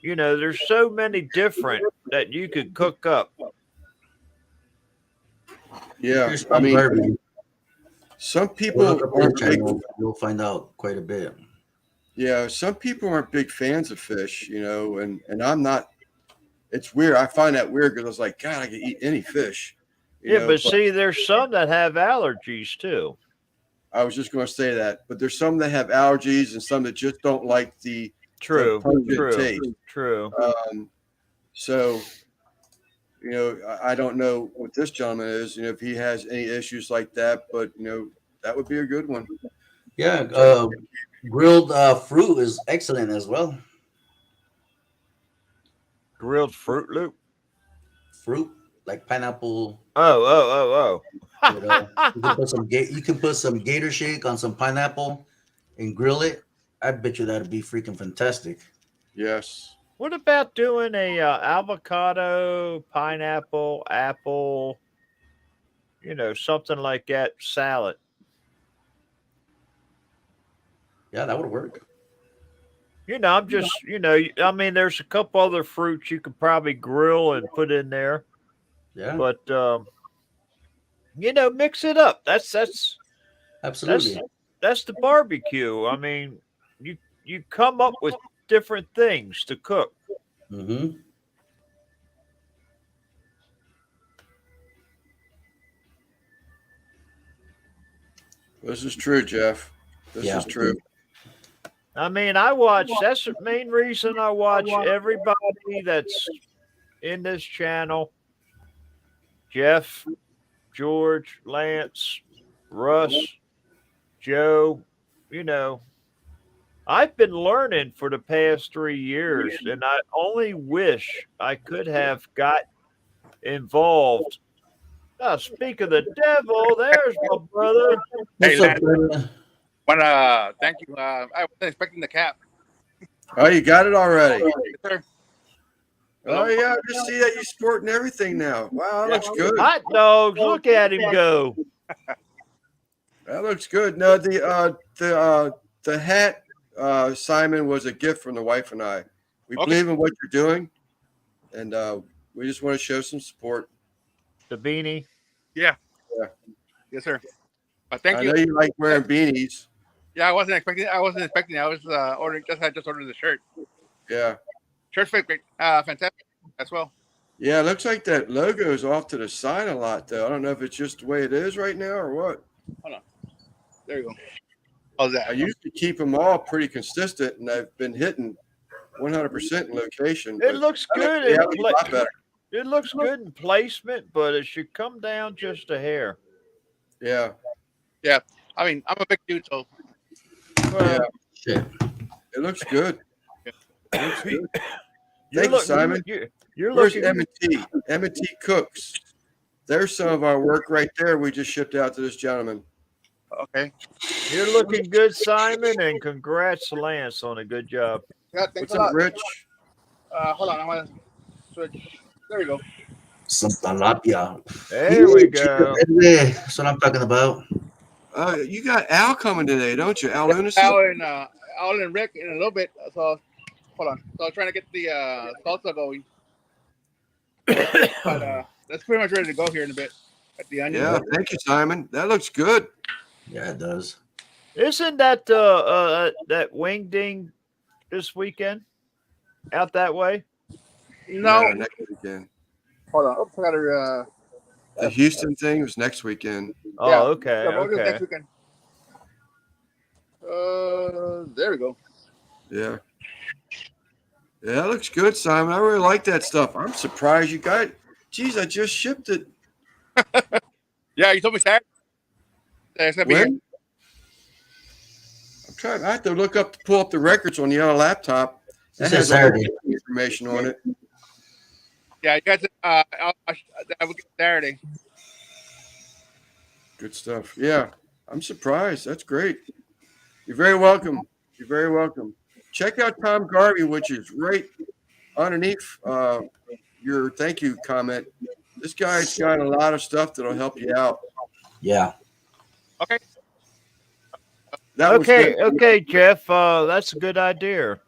You know, there's so many different that you could cook up. Yeah. Here's I Tom mean, Garvey. some Go look people up his aren't big. channel. You'll find out quite a bit. Yeah. Some people aren't big fans of fish, and I'm not. It's weird. I find that weird because I was like, God, I can eat any fish, Yeah, but but see, there's some that have allergies too. I was just going to say that. But there's some that have allergies and some that just don't like the True, pungent true, taste. true. Um, so, I don't know what this gentleman is, if he has any issues like that, but, that would be a good one. Yeah, Try to, grilled fruit is excellent as well. Grilled Fruit Loop. Fruit like pineapple. You know, Oh. you can put some gator shake on some pineapple and grill it. I bet you that'd be freaking fantastic. yes. What about doing a avocado, pineapple, apple, something like that salad? Yeah, that would work. I'm just, I mean, there's a couple other fruits you could probably grill and put in there, Yeah. but mix it up. That's Absolutely. that's the barbecue. I mean, you come up with different things to cook. Mm-hmm. This is true, Jeff. This Yeah. is true. I mean, that's the main reason I watch everybody that's in this channel. Jeff, George, Lance, Russ, Joe, you know, I've been learning for the past 3 years, and I only wish I could have got involved. Now, speak of the devil, there's my brother. What's Hey, up, Lance, brother? thank you. I wasn't expecting the cap. Oh, you got it already. Yes, sir. Oh yeah, I just see that you're sporting everything now. Wow, that looks good. Hot dogs, look at him go. That looks good. No, the hat, Simon, was a gift from the wife and I. We Okay. believe in what you're doing, and we just want to show some support. The beanie. Yes, sir. Thank I you. know you like wearing beanies. Yeah, I wasn't expecting. I was ordering. I just ordered the shirt. Yeah, Shirt's great. Fantastic as well. yeah. It looks like that logo is off to the side a lot, though. I don't know if it's just the way it is right now or what. There you go. How's I that? usually keep them all pretty consistent, and I've been hitting 100% in location. It but looks I think good. they have a lot better. It looks good in placement, but it should come down just a hair. Yeah, I mean, I'm a big dude, so yeah. Shit. It looks good. It looks good. You're Thank you, Simon. You're Where's looking. M&T? M&T Cooks. There's some of our work right there. We just shipped out to this gentleman. okay. You're looking good, Simon, and congrats, Lance, on a good job. Yeah, thanks What's a lot. up, Rich? Hold on, I want to switch. There we go. Some tilapia. There we go. That's what I'm talking about. You got Al coming today, don't you? Al Lunacy? Al and Rick in a little bit. So hold on. So I was trying to get the salsa going. But that's pretty much ready to go here in a bit. At the onion. Yeah, thank you, Simon. That looks good. Yeah, it does. Isn't that that wing ding this weekend out that way? No. Yeah, next weekend. Hold on. Oops, I got to. The Houston thing was next weekend. Oh, Yeah. okay, We'll do it okay. next weekend. There we go. Yeah. Yeah, that looks good, Simon. I really like that stuff. I'm surprised you got it. Geez, I just shipped it. Yeah, you told me Saturday. It's gonna be here. When? I'm trying. I have to pull up the records on the other laptop. It That says has all the Saturday. information on it. Yeah, you guys. I will get Saturday. Good stuff. Yeah, I'm surprised. That's great. You're very welcome. You're very welcome. Check out Tom Garvey, which is right underneath your thank you comment. This guy's got a lot of stuff that'll help you out. Yeah. Okay. That was Okay, good. okay, Jeff. That's a good idea.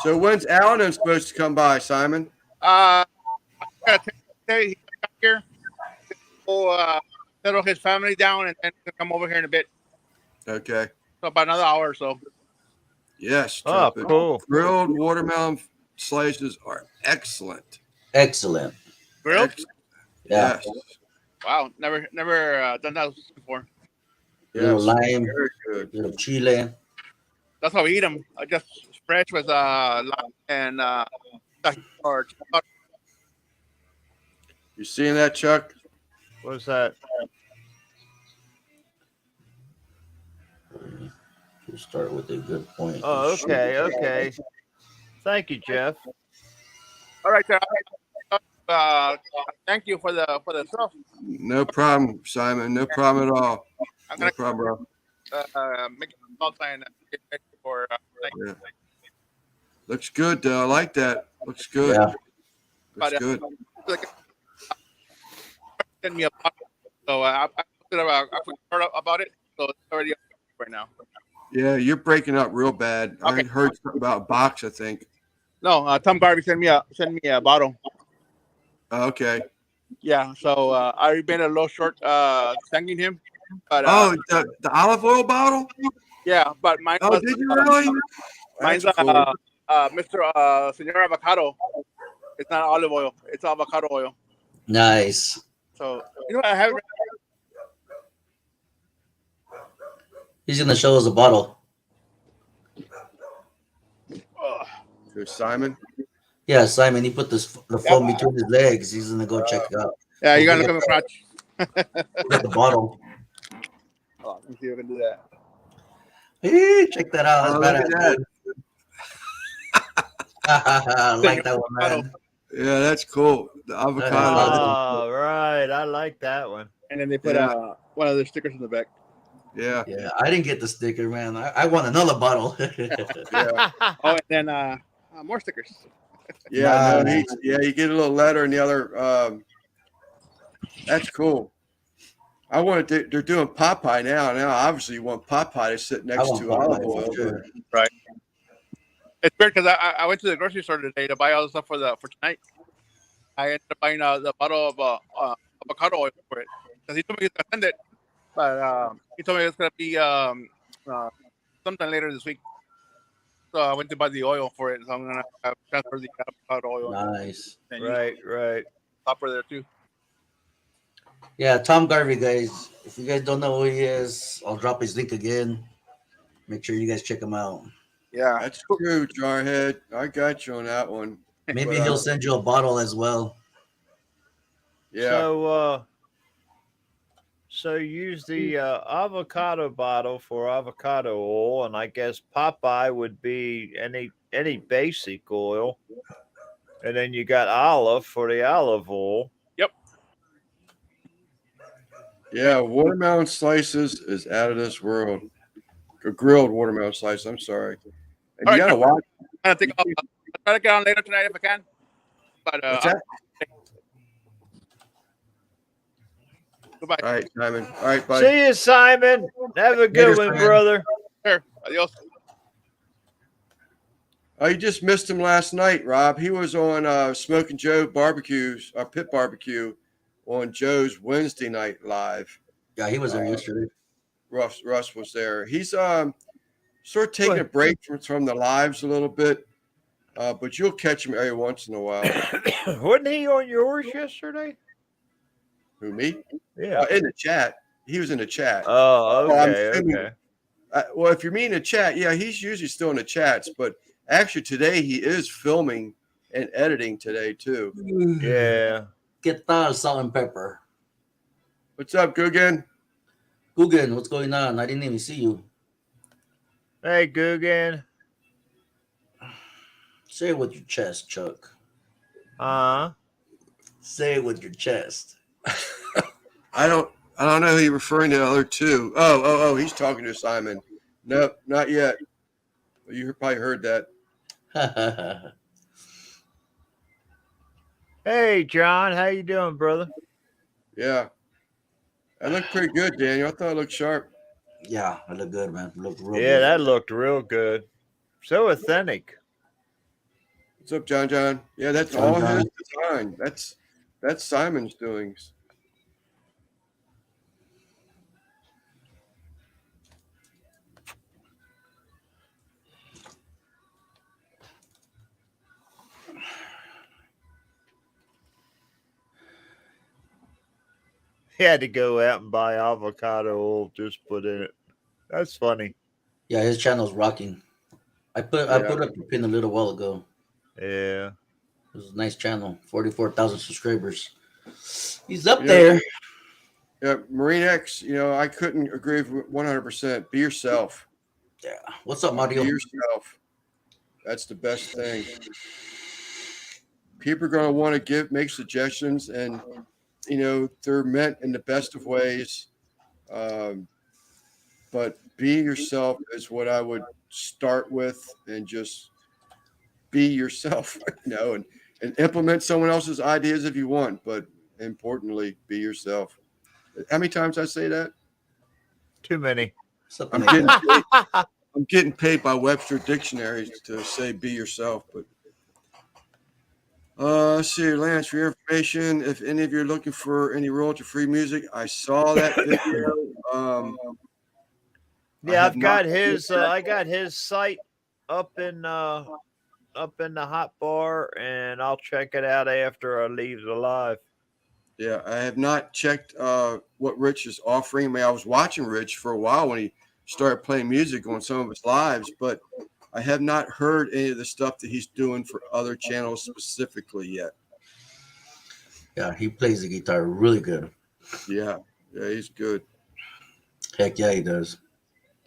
So when's Alan supposed to come by, Simon? I gotta tell he got here. We'll settle his family down and then he'll come over here in a bit. Okay. So about another hour or so. Yes. Oh, Trumpet. cool. Grilled watermelon slices are excellent. Excellent. Grilled? Excellent. Yeah. Yes. Wow, never done that before. Little Yes. lime, Very good. little chile. That's how we eat them. Just fresh with lime and or You seeing that, Chuck? What's that? We'll start with a good point. Oh, okay, okay. Thank you, Jeff. all right, sir. Thank you for the stuff. No problem, Simon. No problem at all. I'm No gonna problem, bro. make a call sign and get ready for Yeah. Looks good, though. I like that. Looks good. Yeah. Looks good. send me a box. So I heard about it. So it's already up right now. Yeah, you're breaking up real bad. I Okay. heard something about a box, I think. No, Tom Garvey sent me a bottle. Okay. Yeah, so I made a little short thanking him, but Oh, the olive oil bottle? yeah, but mine Oh, was did you really? mine's That's cool. Mr. Senor Avocado. It's not olive oil; it's avocado oil. Nice. So you know what, I haven't. He's gonna show us a bottle. To Simon. Yeah, Simon. He put the Yep. phone between his legs. He's gonna go check it out. Yeah, you We'll gotta look get at my crotch. the bottle. Oh, let me see if I can do that. Hey, check that out. Oh, That's look at badass. that. Dude. I like that one, man. Yeah, that's cool. The avocado. Oh, right. I like that one. And then they put Yeah. one of their stickers in the back. Yeah. Yeah, I didn't get the sticker, man. I want another bottle. Yeah. Oh, and then more stickers. Yeah. No, Nice. you get a little letter and the other. That's cool. I wanted to, they're doing Popeye now. Now, obviously, you want Popeye to sit I next want to Popeye olive for oil. sure. Right. It's weird because I went to the grocery store today to buy all the stuff for tonight. I ended up buying the bottle of avocado oil for it because he told me he's gonna send it, but he told me it's gonna be sometime later this week. So I went to buy the oil for it, so I'm gonna transfer the avocado oil Nice. and use right. the topper there too. Yeah, Tom Garvey, guys. If you guys don't know who he is, I'll drop his link again. Make sure you guys check him out. Yeah, That's true, Jarhead. I got you on that one. Maybe But, he'll send you a bottle as well. Yeah. So use the avocado bottle for avocado oil, and I guess Popeye would be any basic oil, and then you got olive for the olive oil. Yeah. Watermelon slices is out of this world. Or grilled watermelon slices. I'm sorry. And All you right, got to watch. I think I'll try to get on later tonight if I can. But What's that? goodbye. All right, Simon. All right, buddy. See you, Simon. Have a good Later, one, Simon. brother. Sure. Adios. Oh, you just missed him last night, Rob. He was on Smoking Joe Barbecues, Pit Barbecue, on Joe's Wednesday night live. Yeah, he was there yesterday. Russ was there. He's sort of taking a break from the lives a little bit, but you'll catch him every once in a while. Wasn't he on yours yesterday? Who, me? Yeah. In the chat. He was in the chat. Oh, Well, I'm okay, assuming- okay. Well, if you mean the chat, yeah, he's usually still in the chats, but actually today he is filming and editing today too. Yeah. Get that salt and pepper. What's up, Guggen? Guggen, what's going on? I didn't even see you. Hey, Guggen. Say it with your chest, Chuck. Say it with your chest. I don't know who you're referring to the other two. Oh, he's talking to Simon. Nope, not yet. You probably heard that. Hey, John. How you doing, brother? Yeah. That looked pretty good, Daniel. I thought it looked sharp. Yeah, it looked good, man. It looked real Yeah, good. that looked real good. So authentic. What's up, John? Yeah, that's John, all John. his design. That's Simon's doings. He had to go out and buy avocado oil just put in it. That's funny. Yeah, his channel's rocking. I put up the pin a little while ago. Yeah. It was a nice channel. 44,000 subscribers. He's up Yeah. there. Yeah, Marine X, I couldn't agree with 100%. Be yourself. Yeah. What's up, Mario? Be yourself. That's the best thing. People are going to want to make suggestions, and they're meant in the best of ways. But be yourself is what I would start with, and just be yourself, and implement someone else's ideas if you want. But importantly, be yourself. How many times I say that? Too many. Something I'm like getting that. paid, I'm getting paid by Webster dictionaries to say be yourself, but Let's see, Lance, for your information, if any of you are looking for any royalty-free music, I saw that video. I Yeah, have I've got not. his. I got his site up in the hot bar, and I'll check it out after I leave the live. Yeah, I have not checked what Rich is offering. I mean, I was watching Rich for a while when he started playing music on some of his lives, but I have not heard any of the stuff that he's doing for other channels specifically yet. Yeah, he plays the guitar really good. Yeah, he's good. Heck yeah, he does.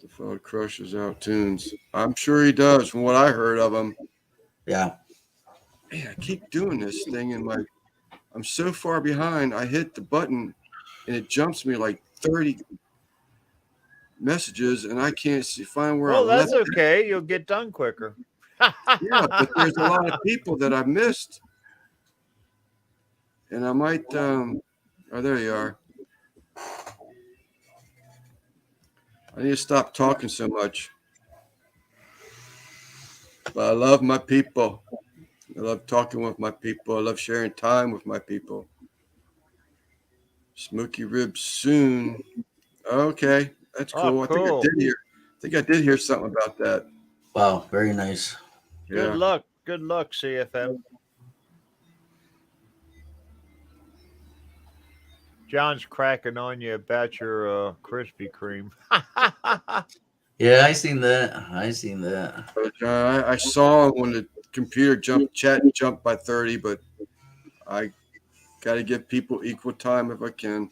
The fellow crushes out tunes. I'm sure he does from what I heard of him. Yeah. Man, I keep doing this thing in my. I'm so far behind. I hit the button and it jumps me like 30 messages, and I can't find where I Well, left that's it. okay. You'll get done quicker. Yeah, but there's a lot of people that I missed, and I might. Oh, there you are. I need to stop talking so much. But I love my people. I love talking with my people. I love sharing time with my people. Smoky ribs soon. Okay, that's Oh, cool. I cool. think I did hear something about that. Wow, very nice. Good Yeah. luck. Good luck, CFM. John's cracking on you about your Krispy Kreme. Yeah, I seen that. I saw when the computer chat jumped by 30, but I got to give people equal time if I can.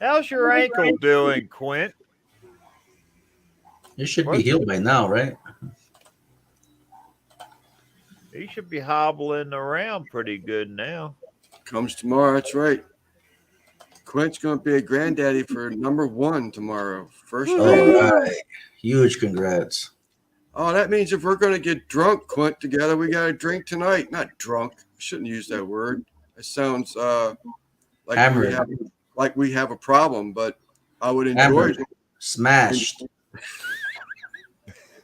How's your ankle doing, Quint? You should be healed by now, right? He should be hobbling around pretty good now. Comes tomorrow. That's right. Quint's going to be a granddaddy for number 1 tomorrow. First All grade. right. Huge congrats. Oh, that means if we're going to get drunk, Quint, together, we got to drink tonight. Not drunk. I shouldn't use that word. It sounds like Hammered. we have a problem, but I would enjoy Hammered. it. Smashed.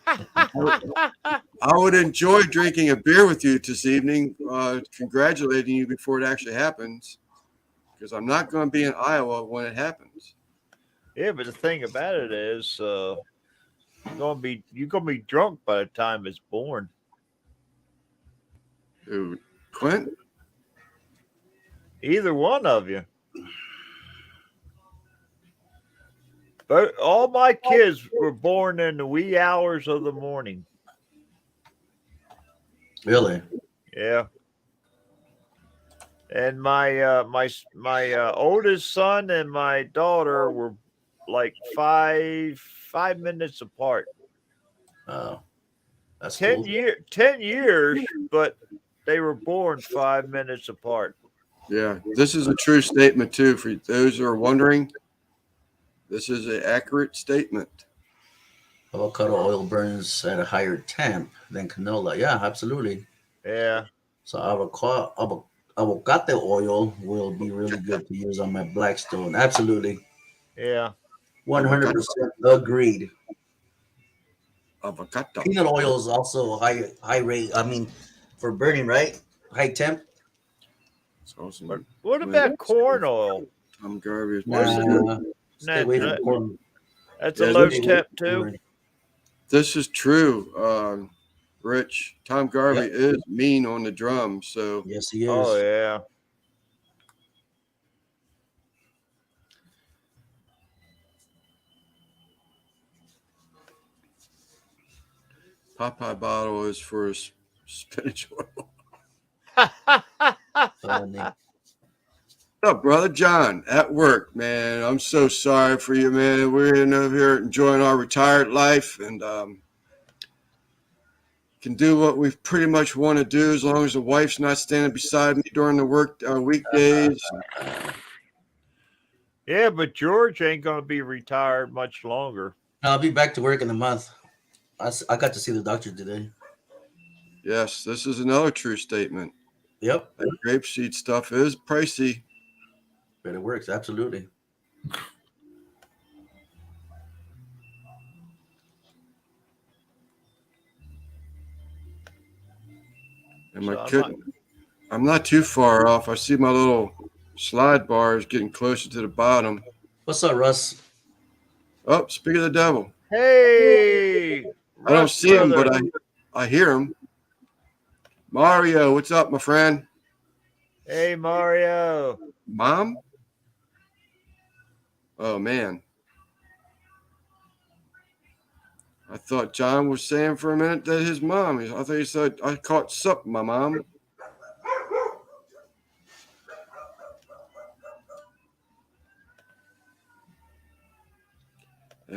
I would enjoy drinking a beer with you this evening, congratulating you before it actually happens, because I'm not going to be in Iowa when it happens. Yeah, but the thing about it is, you're gonna be drunk by the time it's born. Dude, Clint? Either one of you. But all my kids were born in the wee hours of the morning. Really? Yeah. And my oldest son and my daughter were like five minutes apart. That's 10 cool. 10 years, but they were born 5 minutes apart. Yeah, this is a true statement too. For those who are wondering, this is an accurate statement. Avocado oil burns at a higher temp than canola. Yeah, absolutely. Yeah. So avocado oil will be really good to use on my Blackstone. Absolutely. Yeah. 100% agreed. Avocado. Peanut oil is also high rate. I mean, for burning, right? High temp. It's awesome. What about corn oil? Tom Garvey's Stay away from corn. That's a low temp too. This is true, Rich. Tom Garvey is mean on the drums, so yes, he is. Oh yeah. Popeye bottle is for spinach oil. Funny. What's up, brother John? At work, man. I'm so sorry for you, man. We're over here enjoying our retired life and can do what we pretty much want to do as long as the wife's not standing beside me during the weekdays. Yeah, but George ain't gonna be retired much longer. I'll be back to work in a month. I got to see the doctor today. Yes, this is another true statement. Yep. That grapeseed stuff is pricey. But it works, absolutely. And So I'm not too far off. I see my little slide bars getting closer to the bottom. What's up, Russ? Oh, speak of the devil. hey, I don't Russ see him, brother. but I hear him. Mario, what's up, my friend? Hey, Mario. Mom? Oh, man. I thought John was saying for a minute that his mom. I thought he said, I caught sup, my mom.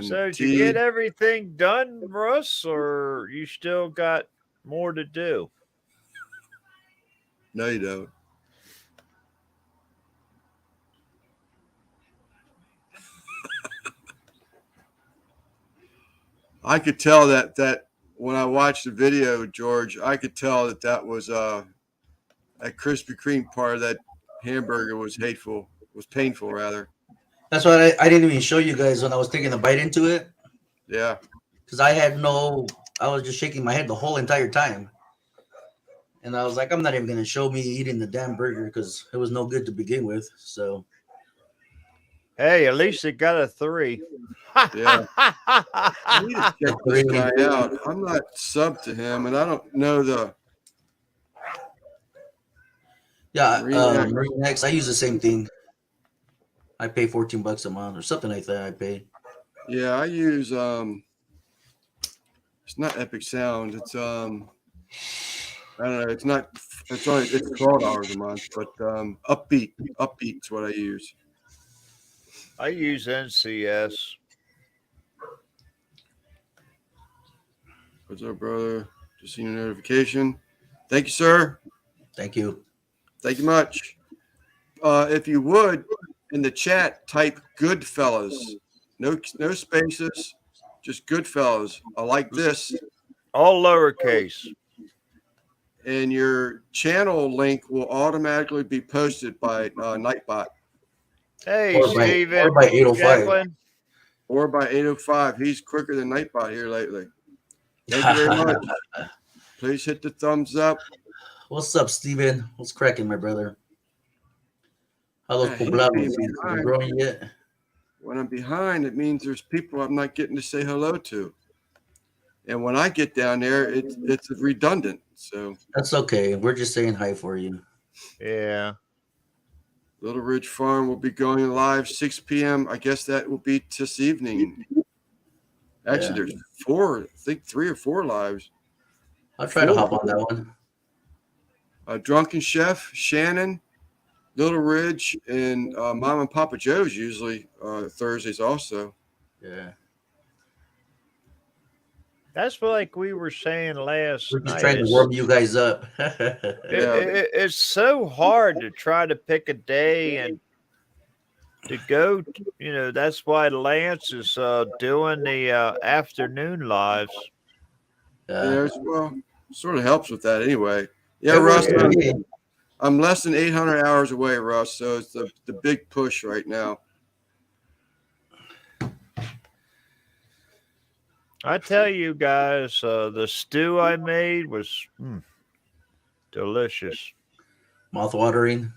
So did you get everything done, Russ, or you still got more to do? No, you don't. I could tell that when I watched the video, George, I could tell that was that Krispy Kreme part of that hamburger was hateful, was painful rather. That's why I didn't even show you guys when I was taking a bite into it. Yeah. Because I was just shaking my head the whole entire time. And I was like, I'm not even going to show me eating the damn burger because it was no good to begin with. So, Hey, at least it got a 3. Yeah. I need to check this guy out. I'm not sub to him, and I don't know the. yeah, Marine Marine X, I use the same thing. I pay $14 a month or something like that. I pay. Yeah, I use it's not Epic Sound. It's I don't know. It's $12 a month, but Upbeat's what I use. I use NCS. What's up, brother? Just seen your notification. Thank you, sir. Thank you. Thank you much. If you would, in the chat, type Goodfellas. No spaces, just Goodfellas. I like this. All lowercase. And your channel link will automatically be posted by Nightbot. Hey, Or Steven. by 805. Jacqueline. Or by 805. He's quicker than Nightbot here lately. Thank you very much. Please hit the thumbs up. What's up, Steven? What's cracking, my brother? How those I hate poblanos? being Been behind. growing yet? When I'm behind, it means there's people I'm not getting to say hello to. And when I get down there, it's redundant. So That's okay. We're just saying hi for you. Yeah. Little Ridge Farm will be going live 6 p.m. I guess that will be this evening. Actually, there's 3 or 4 lives. I'll try to hop on that one. Drunken Chef, Shannon, Little Ridge, and Mom and Papa Joe's usually Thursdays also. Yeah. That's like we were saying last We're just night. trying to warm you guys up. It's so hard to try to pick a day and to go. That's why Lance is doing the afternoon lives. Yeah, well, sort of helps with that anyway. Yeah, It Russ, works for me. I'm less than 800 hours away, Russ. So it's the big push right now. I tell you guys, the stew I made was delicious. Mouth-watering.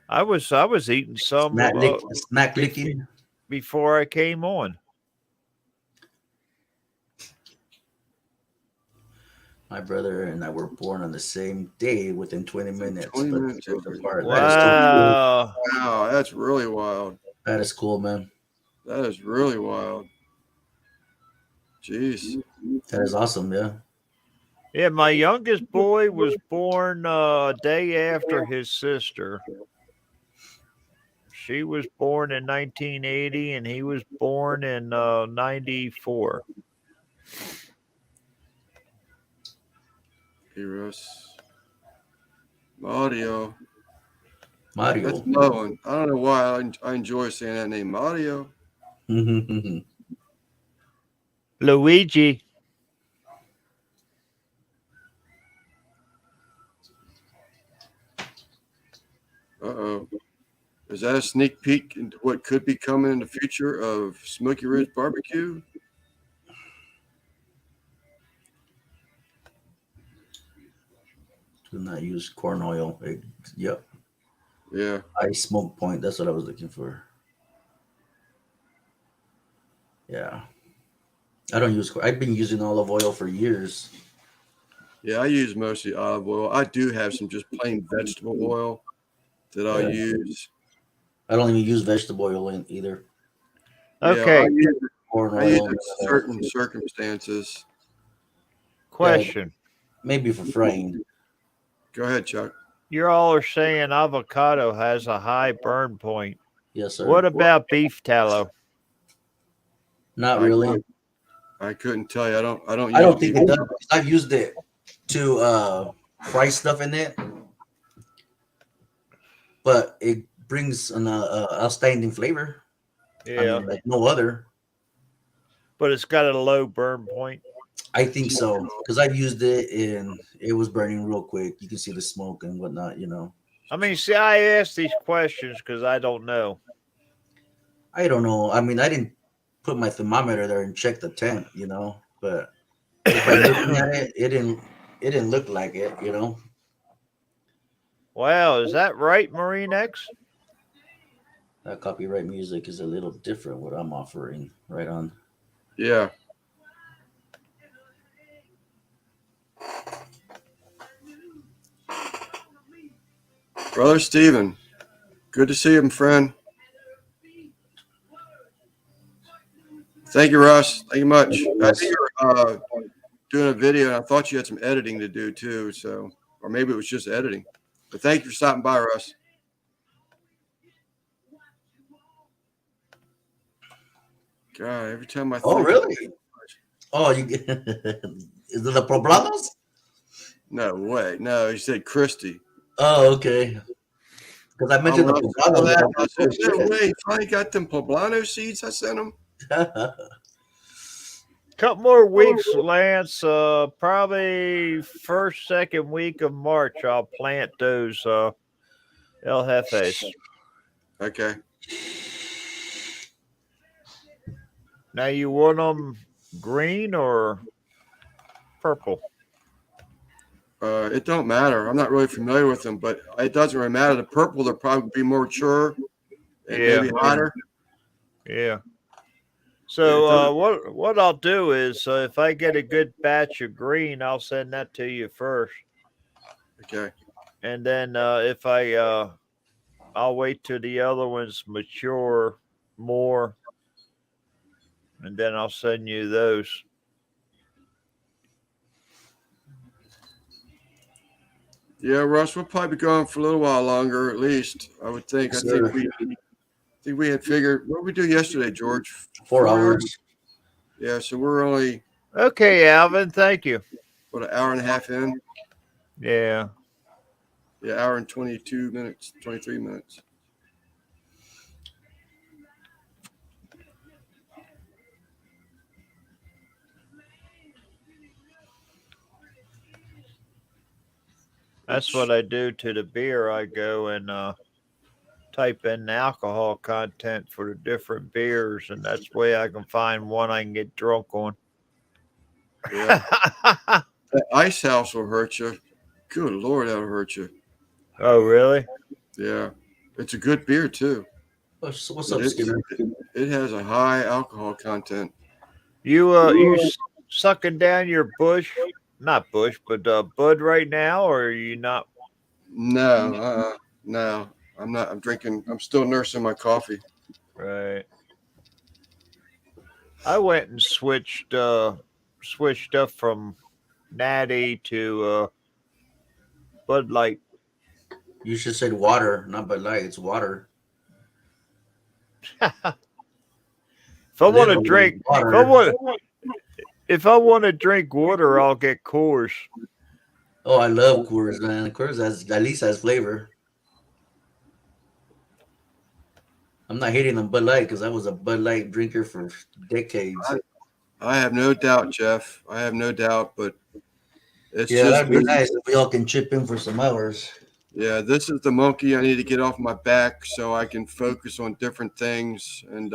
I was eating some Snack licking. before I came on. My brother and I were born on the same day within 20 minutes. 20 minutes apart. Wow. Wow, that's really wild. That is cool, man. That is really wild. Jeez. That is awesome, yeah. Yeah, my youngest boy was born a day after his sister. She was born in 1980, and he was born in 94. Hey, Russ. Mario. Mario. That's Lowen. I don't know why I enjoy saying that name, Mario. Luigi. Uh-oh. Is that a sneak peek into what could be coming in the future of Smoky Ridge Barbecue? Do not use corn oil. Yep. Yeah. High smoke point. That's what I was looking for. Yeah. I don't use. I've been using olive oil for years. Yeah, I use mostly olive oil. I do have some just plain vegetable oil that I'll Yeah. use. I don't even use vegetable oil in either. Yeah, Okay, Corn I use oil. it in certain circumstances. Yeah, question. maybe for frying. Go ahead, Chuck. You all are saying avocado has a high burn point. Yes, sir. What about beef tallow? Not I really. couldn't, I couldn't tell you. I don't I use don't think beef. it does. I've used it to fry stuff in it, but it brings an outstanding flavor. I Yeah, mean, like no other. but it's got a low burn point. I think so because I've used it and it was burning real quick. You can see the smoke and whatnot. I mean, see, I ask these questions because I don't know. I don't know. I mean, I didn't put my thermometer there and check the temp. But just by looking at it, it didn't look like it. Wow, is that right, Marine X? That copyright music is a little different what I'm offering. Right on. Yeah. Brother Stephen, good to see you, friend. Thank you, Russ. Thank you much. I think you're doing a video, and I thought you had some editing to do too. So, or maybe it was just editing. But thank you for stopping by, Russ. God, every time I Oh, think. really? Oh, you get is it the Poblanos? No way. No, he said Christy. Oh, okay. Because I mentioned the Poblanos. I said, no way. He finally got them poblano seeds I sent him. Couple more weeks, Lance. Probably first, second week of March, I'll plant those El Jefes. Okay. Now, you want them green or purple? It don't matter. I'm not really familiar with them, but it doesn't really matter. The purple, they'll probably be more mature and maybe hotter. Yeah. So what I'll do is if I get a good batch of green, I'll send that to you first, Okay. and then if I'll wait till the other ones mature more, and then I'll send you those. Yeah, Russ, we'll probably be going for a little while longer, at least. I would think. I think we had figured. What did we do yesterday, George? 4 hours. Yeah, so we're only Okay, Alvin. Thank you. what, an hour and a half in? Yeah. Yeah, hour and 22 minutes, 23 minutes. That's what I do to the beer. I go and type in the alcohol content for the different beers, and that's the way I can find one I can get drunk on. Yeah. That ice house will hurt you. Good Lord, that'll hurt you. Oh, really? Yeah. It's a good beer, too. What's up, Skinner? It has a high alcohol content. You sucking down your not bush, but bud right now, or are you not? No, no. I'm not. I'm drinking. I'm still nursing my coffee. Right. I went and switched up from Natty to Bud Light. You should say water, not Bud Light. It's water. If I want to drink, if I want to drink water, I'll get Coors. Oh, I love Coors, man. Coors at least has flavor. I'm not hating on Bud Light because I was a Bud Light drinker for decades. I have no doubt, Jeff. I have no doubt, but it's Yeah, just that'd be nice if we all can chip in for some hours. Yeah, this is the monkey I need to get off my back so I can focus on different things and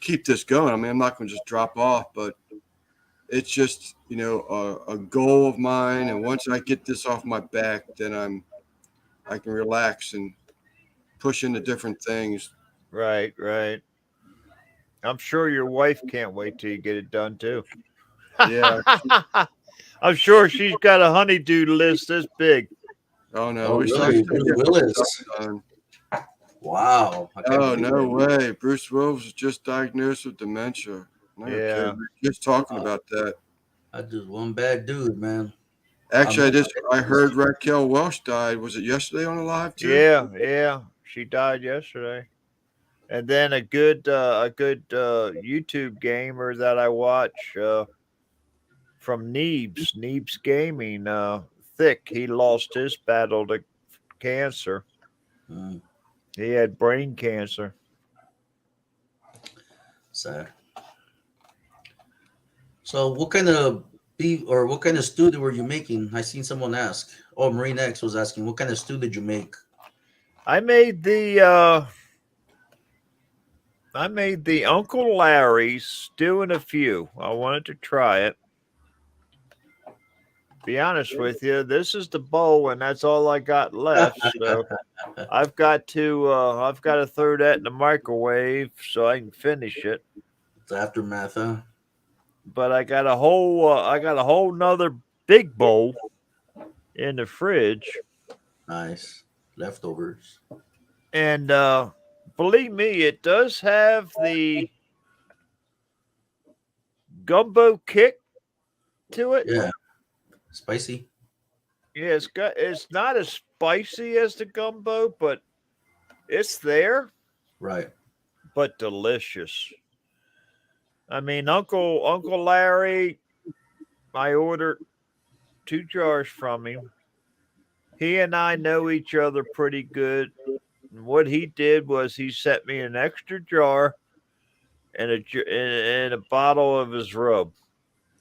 keep this going. I mean, I'm not going to just drop off, but it's just a goal of mine, and once I get this off my back, then I can relax and push into different things. Right, right. I'm sure your wife can't wait till you get it done too. Yeah. I'm sure she's got a honeydew list this big. Oh no, Oh, we still really? got Bruce some Willis. stuff done. Wow. I can't Oh believe no it. way! Bruce Willis was just diagnosed with dementia. No kidding. Yeah. We were just talking Wow. about that. I just one bad dude, man. Actually, I'm I heard Raquel Welch died. Was it yesterday on the live too? Yeah, yeah. She died yesterday. And then a good YouTube gamer that I watch from Neebs Gaming, Thick, he lost his battle to cancer. mm, He had brain cancer. sad. So what kind of stew were you making? I seen someone ask. Oh, Marine X was asking, what kind of stew did you make? I made the Uncle Larry's stew and a few. I wanted to try it. Be honest with you, this is the bowl, and that's all I got left. So I've got to throw that in the microwave so I can finish it. It's aftermath, huh? But I got a whole nother big bowl in the fridge, Nice. Leftovers. and believe me, it does have the gumbo kick to it. Yeah. Spicy. Yeah, it's not as spicy as the gumbo, but it's there, Right. but delicious. I mean, Uncle Larry, I ordered 2 jars from him. He and I know each other pretty good. And what he did was he sent me an extra jar and a bottle of his rub.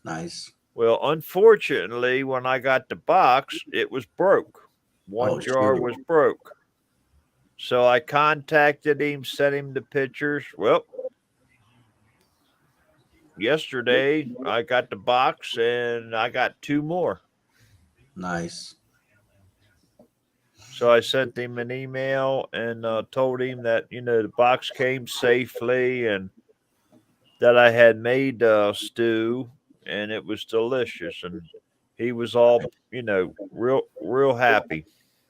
Nice. Well, unfortunately, when I got the box, it was broke. One Oh, jar shoot. was broke. So I contacted him, sent him the pictures. Well, yesterday I got the box and I got 2 more. Nice. So I sent him an email and told him that, the box came safely and that I had made stew and it was delicious. And he was all, real happy.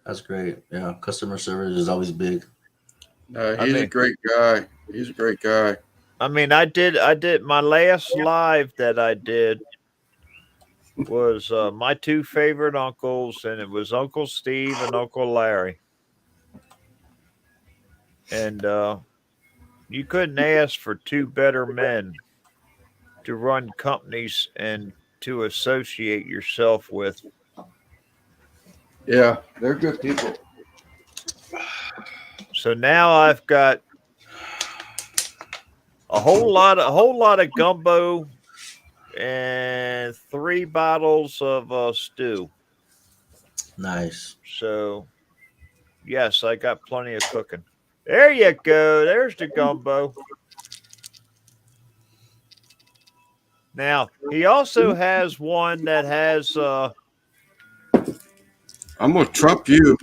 That's great. Yeah. Customer service is always big. I He's a mean, great guy. He's a great guy. I did my last live that I did was my 2 favorite uncles, and it was Uncle Steve and Uncle Larry. And you couldn't ask for 2 better men to run companies and to associate yourself with. Yeah, they're good people. So now I've got a whole lot of gumbo and 3 bottles of stew. Nice. So yes, I got plenty of cooking. There you go. There's the gumbo. Now, he also has one that has I'm gonna trump you.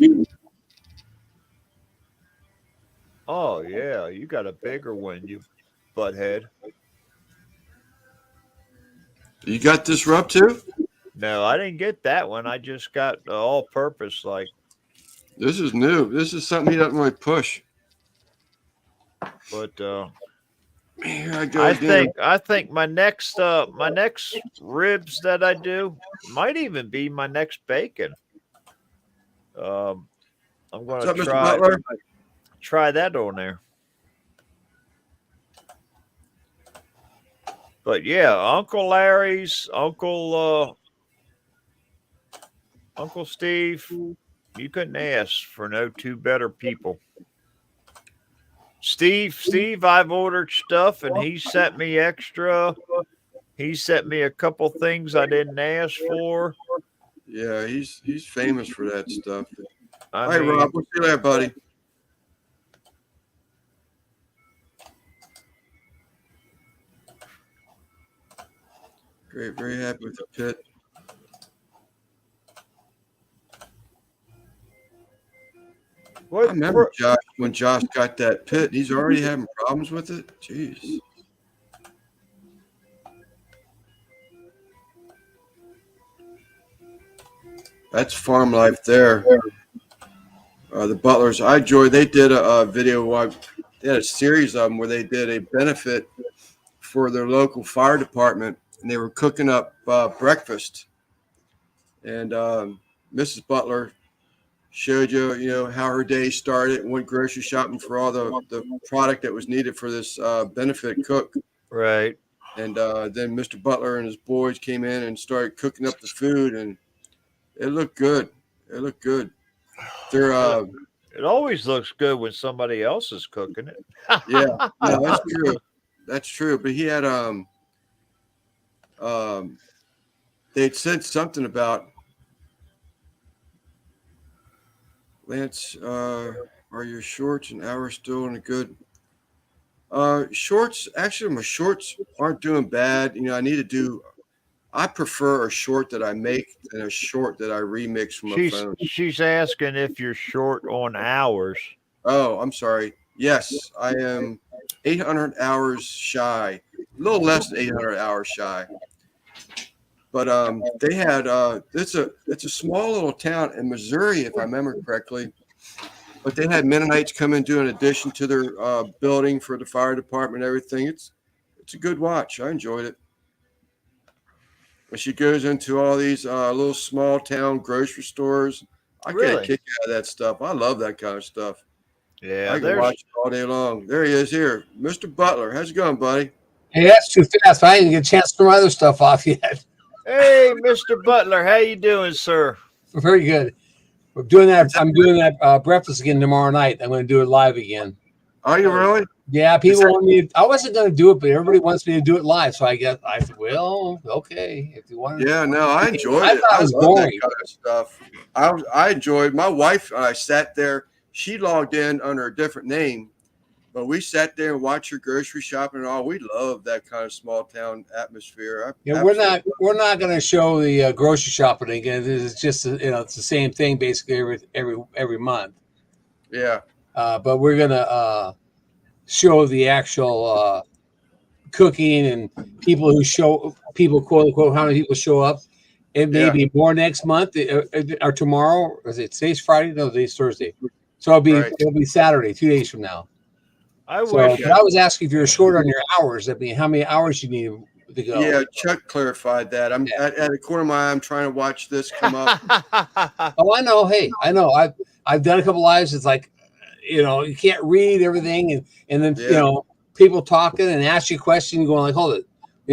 oh yeah, you got a bigger one, you butthead. You got this rub too? No, I didn't get that one. I just got all purpose like, This is new. This is something he doesn't really push. but Here I go again. I think my next ribs that I do might even be my next bacon. I'm What's gonna up, Mr. Butler? try that on there. But yeah, Uncle Larry's, Uncle Steve, you couldn't ask for no 2 better people. Steve, I've ordered stuff and he sent me extra. He sent me a couple things I didn't ask for. Yeah, he's famous for that stuff. I All right, mean, Rob. We'll see you later, buddy. Very, very happy with the pit. I remember Josh when Josh got that pit. He's already having problems with it. Jeez. That's farm life there. The Butlers, I enjoyed. They did a video. They had a series of them where they did a benefit for their local fire department, and they were cooking up breakfast. And Mrs. Butler showed you, how her day started and went grocery shopping for all the product that was needed for this benefit cook. Right. And then Mr. Butler and his boys came in and started cooking up the food, and it looked good. It looked good. They're it always looks good when somebody else is cooking it. Yeah, no, that's true. That's true. But he had they'd said something about Lance, are your shorts and hours still in a good shorts? Actually, my shorts aren't doing bad. I prefer a short that I make than a short that I remix from a phone. She's asking if you're short on hours. Oh, I'm sorry. Yes, I am 800 hours shy, a little less than 800 hours shy. But they had it's a small little town in Missouri, if I remember correctly. But they had Mennonites come and do an addition to their building for the fire department and everything. It's a good watch. I enjoyed it. When she goes into all these little small town grocery stores, I get a kick out of that stuff. I love that kind of stuff. Yeah, I can watch it all day long. There he is here. Mr. Butler. How's it going, buddy? Hey, that's too fast. I didn't get a chance to turn my other stuff off yet. Hey, Mr. Butler. How you doing, sir? Very good. I'm doing that breakfast again tomorrow night. I'm going to do it live again. Are you really? Yeah, people want me to, I wasn't going to do it, but everybody wants me to do it live. So I said, well, okay. If you want to. Yeah, no, I enjoyed it. I was boring. That kind of stuff. I enjoyed. My wife and I sat there. She logged in under a different name, but we sat there and watched her grocery shopping and all. We love that kind of small town atmosphere. Yeah, we're not going to show the grocery shopping again. It's just it's the same thing basically every month. Yeah. But we're going to show the actual cooking and people quote unquote how many people show up. It may be more next month or tomorrow. Is it today's Friday? No, today's Thursday. So it'll be Saturday, 2 days from now. I was asking if you're short on your hours. I mean, how many hours you need to go? Yeah, Chuck clarified that. I'm at the corner of my eye. I'm trying to watch this come up. Oh, I know. Hey, I know. I've done a couple lives. It's like, you can't read everything, and then people talking and ask you a question, going like, hold it,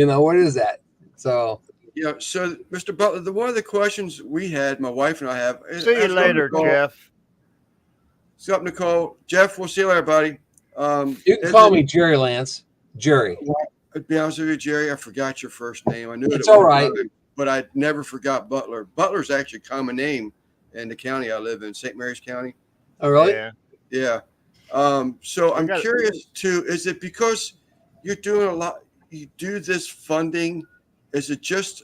what is that? So. Yeah. So, Mr. Butler, one of the questions we had, my wife and I have. See you later, Jeff. What's up, Nicole? Jeff, we'll see you later, buddy. You can call me Jerry Lance. Jerry. To be honest with you, Jerry, I forgot your first name. I knew it's all right, but I never forgot Butler. Butler's actually a common name in the county I live in, St. Mary's County. Oh, really? Yeah. So I'm curious too. Is it because you're doing a lot? You do this funding? Is it just?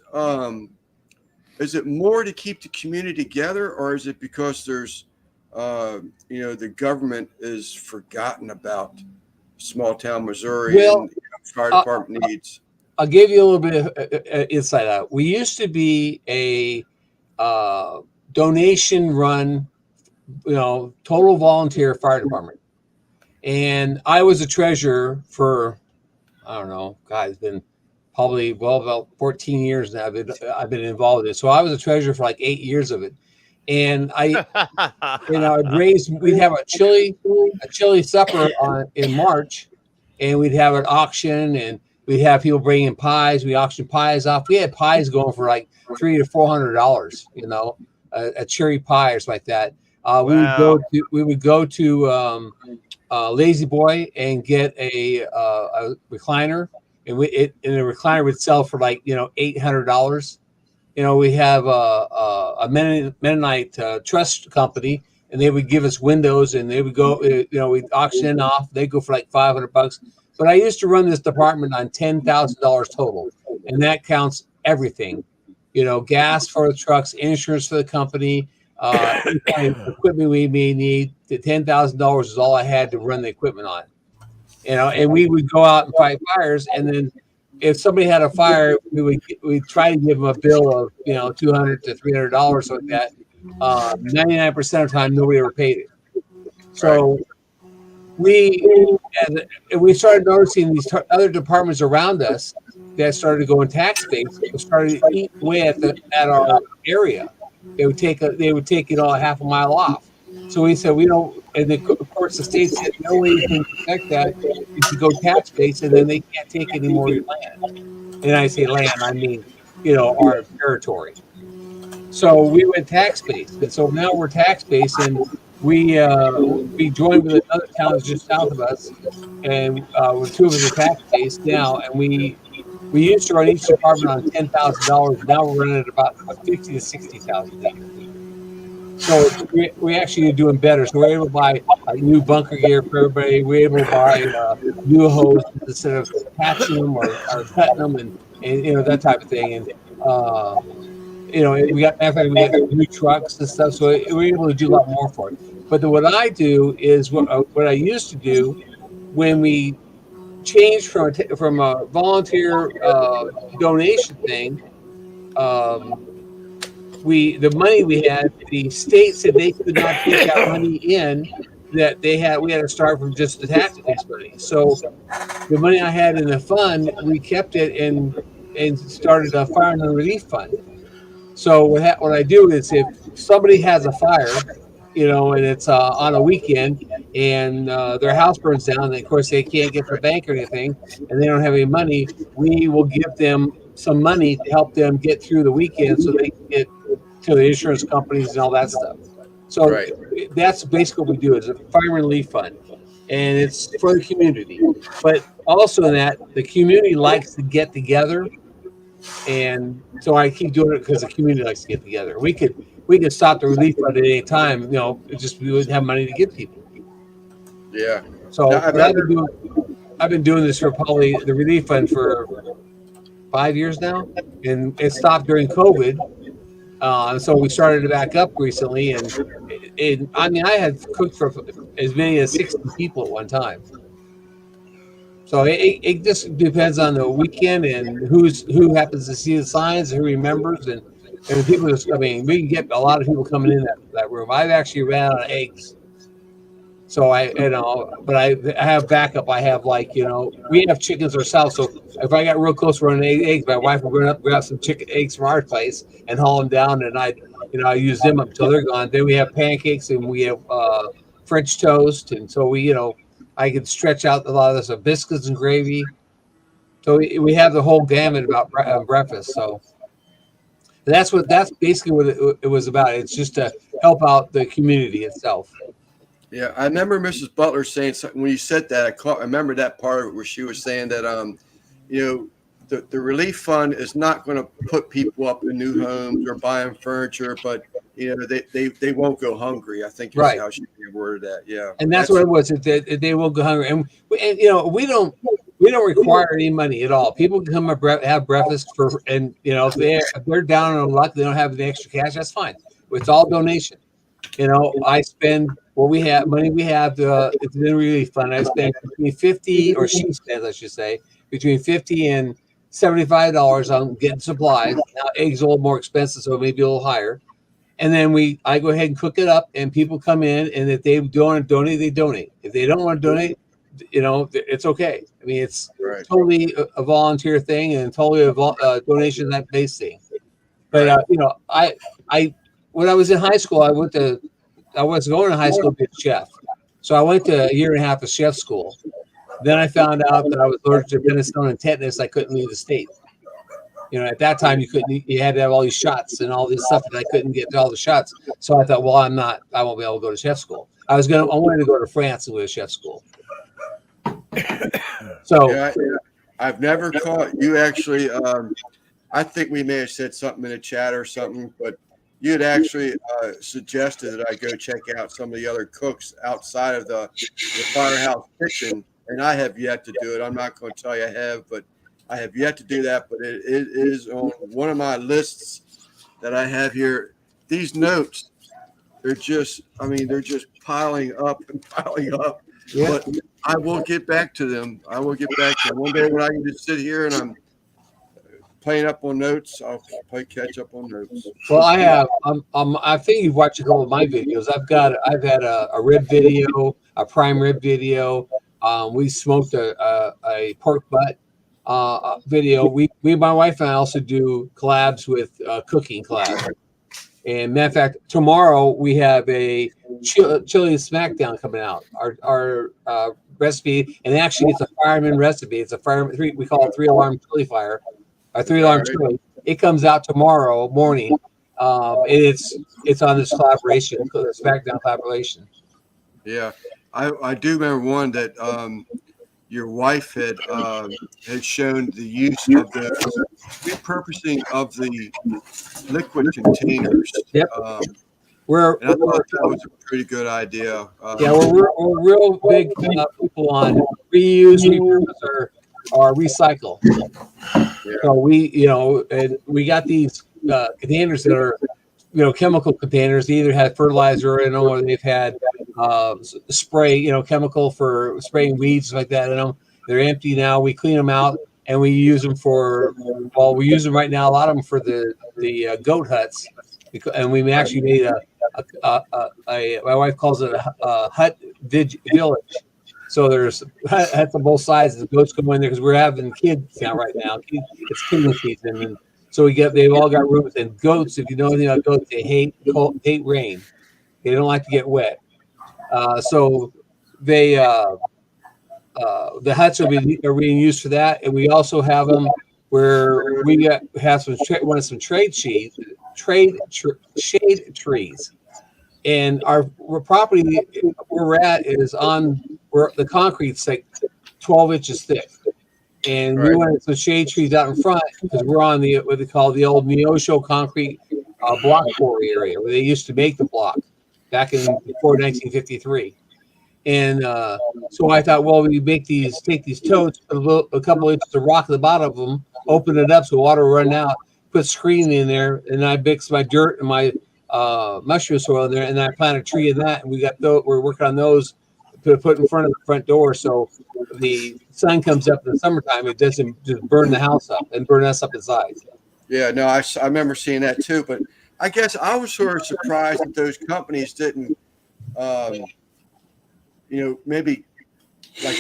Is it more to keep the community together, or is it because there's the government is forgotten about small town Missouri and fire department needs? I'll give you a little bit of insight out. We used to be a donation run, total volunteer fire department. And I was a treasurer for, I don't know, God, it's been probably about 14 years now. I've been involved in it. So I was a treasurer for like 8 years of it. And we'd have a chili supper in March, and we'd have an auction, and we'd have people bring in pies. We auctioned pies off. We had pies going for like $300 to $400, a cherry pie or something like that. We would go to Lazy Boy and get a recliner, and the recliner would sell for like $800. We have a Mennonite trust company, and they would give us windows, and they would go, we'd auction off. They go for like $500. But I used to run this department on $10,000 total, and that counts everything. Gas for the trucks, insurance for the company, any kind of equipment we may need. The $10,000 is all I had to run the equipment on. And we would go out and fight fires, and then if somebody had a fire, we'd try to give them a bill of $200 to $300 like that. 99% of the time, nobody ever paid it. So we started noticing these other departments around us that started going tax based, started eating away at our area. They would take it all half a mile off. So we said we don't, and of course the state said the only way you can protect that is to go tax based, and then they can't take any more land. And I say land, I mean our territory. So we went tax based, and so now we're tax based, and we joined with another town that's just south of us, and with two of us are tax based now, and we used to run each department on $10,000. Now we're running at about $50,000 to $60,000 a year. So we actually are doing better. So we're able to buy new bunker gear for everybody. We're able to buy new hoses instead of patching them or cutting them, and that type of thing. And we got new trucks and stuff. So we're able to do a lot more for it. But what I do is what I used to do when we changed from a volunteer donation thing. The money we had, the state said they could not take that money in that we had to start from just the tax base money. So the money I had in the fund, we kept it and started a fire and relief fund. So what I do is if somebody has a fire, and it's on a weekend, and their house burns down, and of course they can't get to the bank or anything, and they don't have any money, we will give them some money to help them get through the weekend so they can get to the insurance companies and all that stuff. So that's basically what we do, is a fire and relief fund, and it's for the community. But also in that, the community likes to get together, and so I keep doing it because the community likes to get together. We could stop the relief fund at any time. We wouldn't have money to give people. Yeah. So I've been doing this for probably the relief fund for 5 years now, and it stopped during COVID. So we started to back up recently, and I had cooked for as many as 60 people at one time. So it just depends on the weekend and who happens to see the signs, who remembers, and people just. I mean, we can get a lot of people coming in that room. I've actually ran out of eggs, so but I have backup. I have we have chickens ourselves. So if I got real close to running eggs, my wife will run up, grab some chicken eggs from our place and haul them down, and I use them up until they're gone. Then we have pancakes and we have French toast, and so I can stretch out a lot of this biscuits and gravy. So we have the whole gamut about breakfast. So that's basically what it was about. It's just to help out the community itself. Yeah, I remember Mrs. Butler saying something when you said that. I remember that part of it where she was saying that, the relief fund is not going to put people up in new homes or buying furniture, but they won't go hungry. I think is how she worded that. Yeah, and that's what it was. That they will go hungry, and we don't require any money at all. People can come and have breakfast and if they're down on luck, they don't have the extra cash. That's fine. It's all donation. I spend what we have, money we have. It's in the relief fund. I spend between $50, or she spends, I should say, between $50 and $75 on getting supplies. Now eggs are a little more expensive, so maybe a little higher. And then I go ahead and cook it up, and people come in, and if they don't want to donate, they donate. If they don't want to donate, it's okay. I mean, it's totally a volunteer thing and totally a donation that based thing. But I when I was in high school, I was going to high school to be a chef. So I went to a year and a half of chef school. Then I found out that I was allergic to penicillin and tetanus. I couldn't leave the state. At that time you had to have all these shots and all this stuff, and I couldn't get all the shots. So I thought, well, I won't be able to go to chef school. I wanted to go to France and go to chef school. So I've never caught you actually. I think we may have said something in a chat or something, but you had actually suggested that I go check out some of the other cooks outside of the firehouse kitchen, and I have yet to do it. I'm not going to tell you I have, but I have yet to do that, but it is on one of my lists that I have here. These notes, they're just piling up and piling up. Yeah. But I will get back to them. I will get back to them. One day when I can just sit here and I'm playing up on notes, I'll play catch up on notes. Well, I have. I think you've watched a couple of my videos. I've had a rib video, a prime rib video. We smoked a pork butt video. My wife and I also do collabs with cooking collabs. And matter of fact, tomorrow we have a chili smackdown coming out. Our recipe, and actually it's a fireman recipe. It's a fireman. We call it 3-alarm chili fire. A 3-alarm chili. It comes out tomorrow morning. And it's on this collaboration, the Smackdown collaboration. Yeah, I do remember one that your wife had shown the use of the repurposing of the liquid containers. Yep. And I thought that was a pretty good idea. Yeah, we're real big people on reuse, repurpose, or recycle. Yeah. So we got these containers that are, chemical containers. They either had fertilizer in them or they've had spray, chemical for spraying weeds like that in them. They're empty now. We clean them out and we use them we use them right now, a lot of them for the goat huts. And we actually made my wife calls it a hut village. So there's huts on both sides. The goats come in there because we're having kids now right now. It's kidding season, and so they've all got rooms. And goats, if you know anything about goats, they hate rain. They don't like to get wet. So they the huts are being used for that, and we also have them where we have some trade shade trees. And our property where we're at is on where the concrete's like 12 inches thick. And we wanted some shade trees out in front because we're on what they call the old Neosho concrete block quarry area where they used to make the block back before 1953. And so I thought, well, we take these totes, put a couple inches of rock at the bottom of them, open it up so water will run out, put screening in there, and I mix my dirt and my mushroom soil in there, and I plant a tree in that. And we're working on those to put in front of the front door, so the sun comes up in the summertime, it doesn't just burn the house up and burn us up inside. Yeah, no, I remember seeing that too. But I guess I was sort of surprised that those companies didn't, maybe put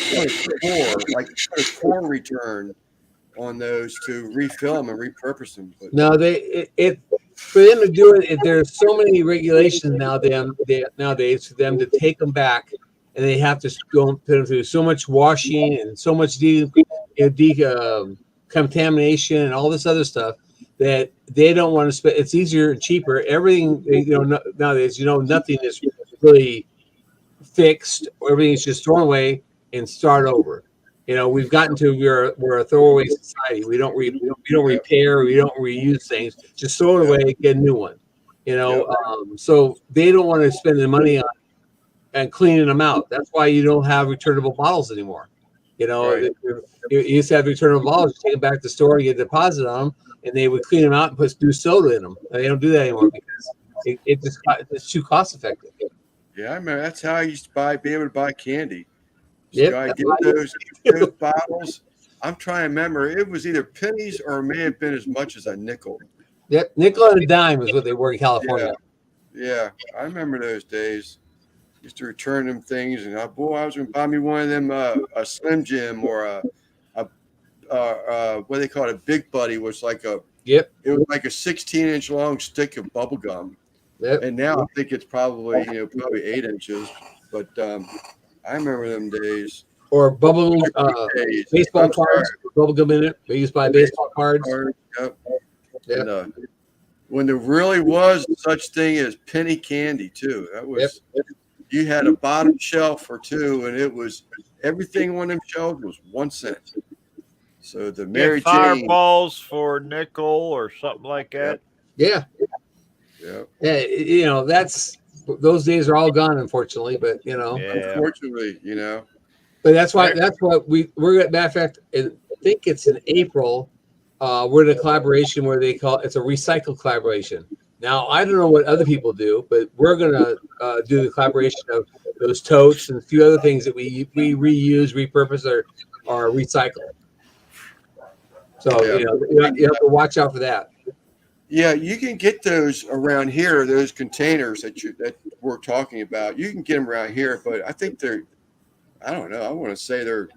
a core return on those to refill them and repurpose them. But no, for them to do it, there's so many regulations nowadays for them to take them back, and they have to go through so much washing and so much contamination and all this other stuff that they don't want to spend. It's easier and cheaper. Everything, nowadays, nothing is really fixed. Everything is just thrown away and start over. We've gotten to we're a throwaway society. We don't repair, we don't reuse things. Just throw it away, get a new one. So they don't want to spend the money on and cleaning them out. That's why you don't have returnable bottles anymore. You used to have returnable bottles. You take them back to the store, you get a deposit on them, and they would clean them out and put new soda in them. And they don't do that anymore because it's too cost effective. yeah, I remember that's how I used to be able to buy candy. Yep. So I get those bottles. I'm trying to remember. It was either pennies or it may have been as much as a nickel. Yep, nickel and a dime is what they were in California. Yeah, I remember those days. Used to return them things, and I was going to buy me one of them, a Slim Jim or what they call it, a Big Buddy, was like it was like a 16-inch long stick of bubble gum. Yep. And now I think it's probably 8 inches, but I remember them days. Or baseball cards, bubble gum in it. They used to buy baseball cards. Yep. Yep. And, when there really was such thing as penny candy too. That was you had a bottom shelf or two, and it was everything on them shelves was 1 cent. So the Mary Get Fireballs for nickel or something like that. Yeah. Yeah. Those days are all gone, unfortunately. But unfortunately, But that's what we're at. Matter of fact, think it's in April. We're in a collaboration where they call it's a recycle collaboration. Now, I don't know what other people do, but we're going to do the collaboration of those totes and a few other things that we reuse, repurpose, or recycle. So, Yeah. you have to watch out for that. Yeah, you can get those around here. Those containers that we're talking about, you can get them around here. But I think I don't know. I want to say they're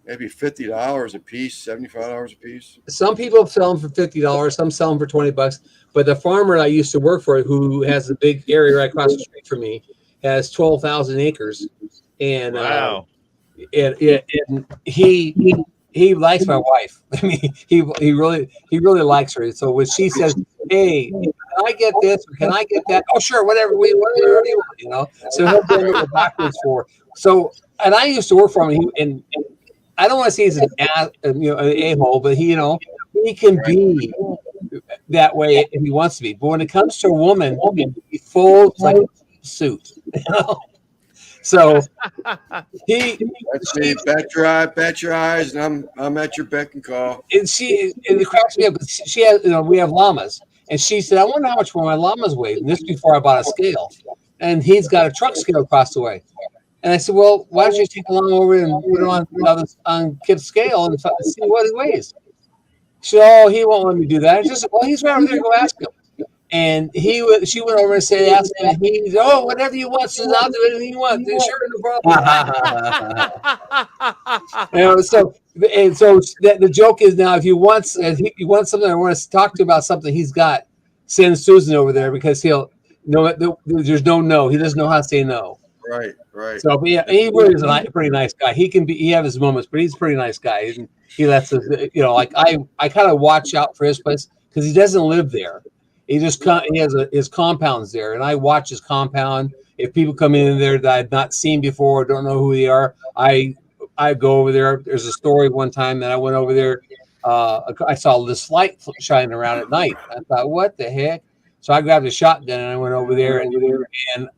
maybe $50 a piece, $75 a piece. Some people sell them for $50. Some sell them for $20. But the farmer I used to work for, who has a big area right across the street from me, has 12,000 acres, and Wow. And he likes my wife. I mean, he really likes her. So when she says, "Hey, can I get this? Or can I get that?" Oh, sure, whatever do you want, So he'll bend over backwards for. So, and I used to work for him, and I don't want to say he's an a-hole, but he can be that way if he wants to be. But when it comes to a woman, he folds like a suit. So That's me. Bet your eyes, and I'm at your beck and call. And it cracks me up. She has, we have llamas, and she said, "I wonder how much my llamas weigh." And this before I bought a scale, and he's got a truck scale across the way. And I said, "Well, why don't you take the llama over and put it on Kip's scale and see what he weighs?" She said, "Oh, he won't let me do that." I just said, "Well, he's right over there. Go ask him." And she went over and said, "Ask him." And he said, "Oh, whatever you want, says I'll do anything you want." Sure, no problem. So the joke is now, if you want something, I want to talk to you about something he's got, send Susan over there, because there's no. He doesn't know how to say no. Right. So, but yeah, he really is a pretty nice guy. He have his moments, but he's a pretty nice guy. And he lets us, like I kind of watch out for his place because he doesn't live there. He has his compounds there, and I watch his compound. If people come in there that I've not seen before, don't know who they are, I go over there. There's a story one time that I went over there. I saw this light shining around at night. I thought, what the heck? So I grabbed a shotgun and I went over there, and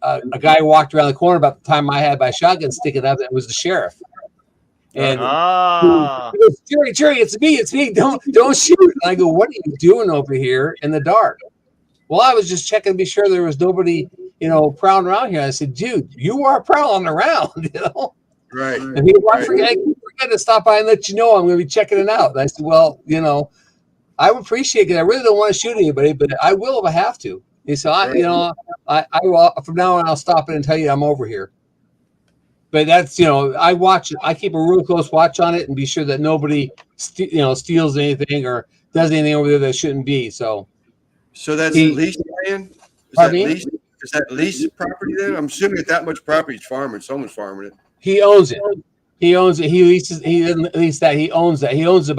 a guy walked around the corner about the time I had my shotgun sticking up. It was the sheriff. And he goes, Jerry, it's me. Don't shoot. And I go, "What are you doing over here in the dark?" "Well, I was just checking to be sure there was nobody, prowling around here." I said, "Dude, you are prowling around, Right. And he goes, I forget to stop by and let you know I'm going to be checking it out." And I said, "Well, I would appreciate it. I really don't want to shoot anybody, but I will if I have to." He said, I will, from now on, I'll stop it and tell you I'm over here. But that's, I watch it. I keep a real close watch on it and be sure that nobody, steals anything or does anything over there that shouldn't be. So that's leased land? Is that leased property then? I'm assuming that much property is farming. Someone's farming it. He owns it. He leases. He doesn't lease that. He owns that. He owns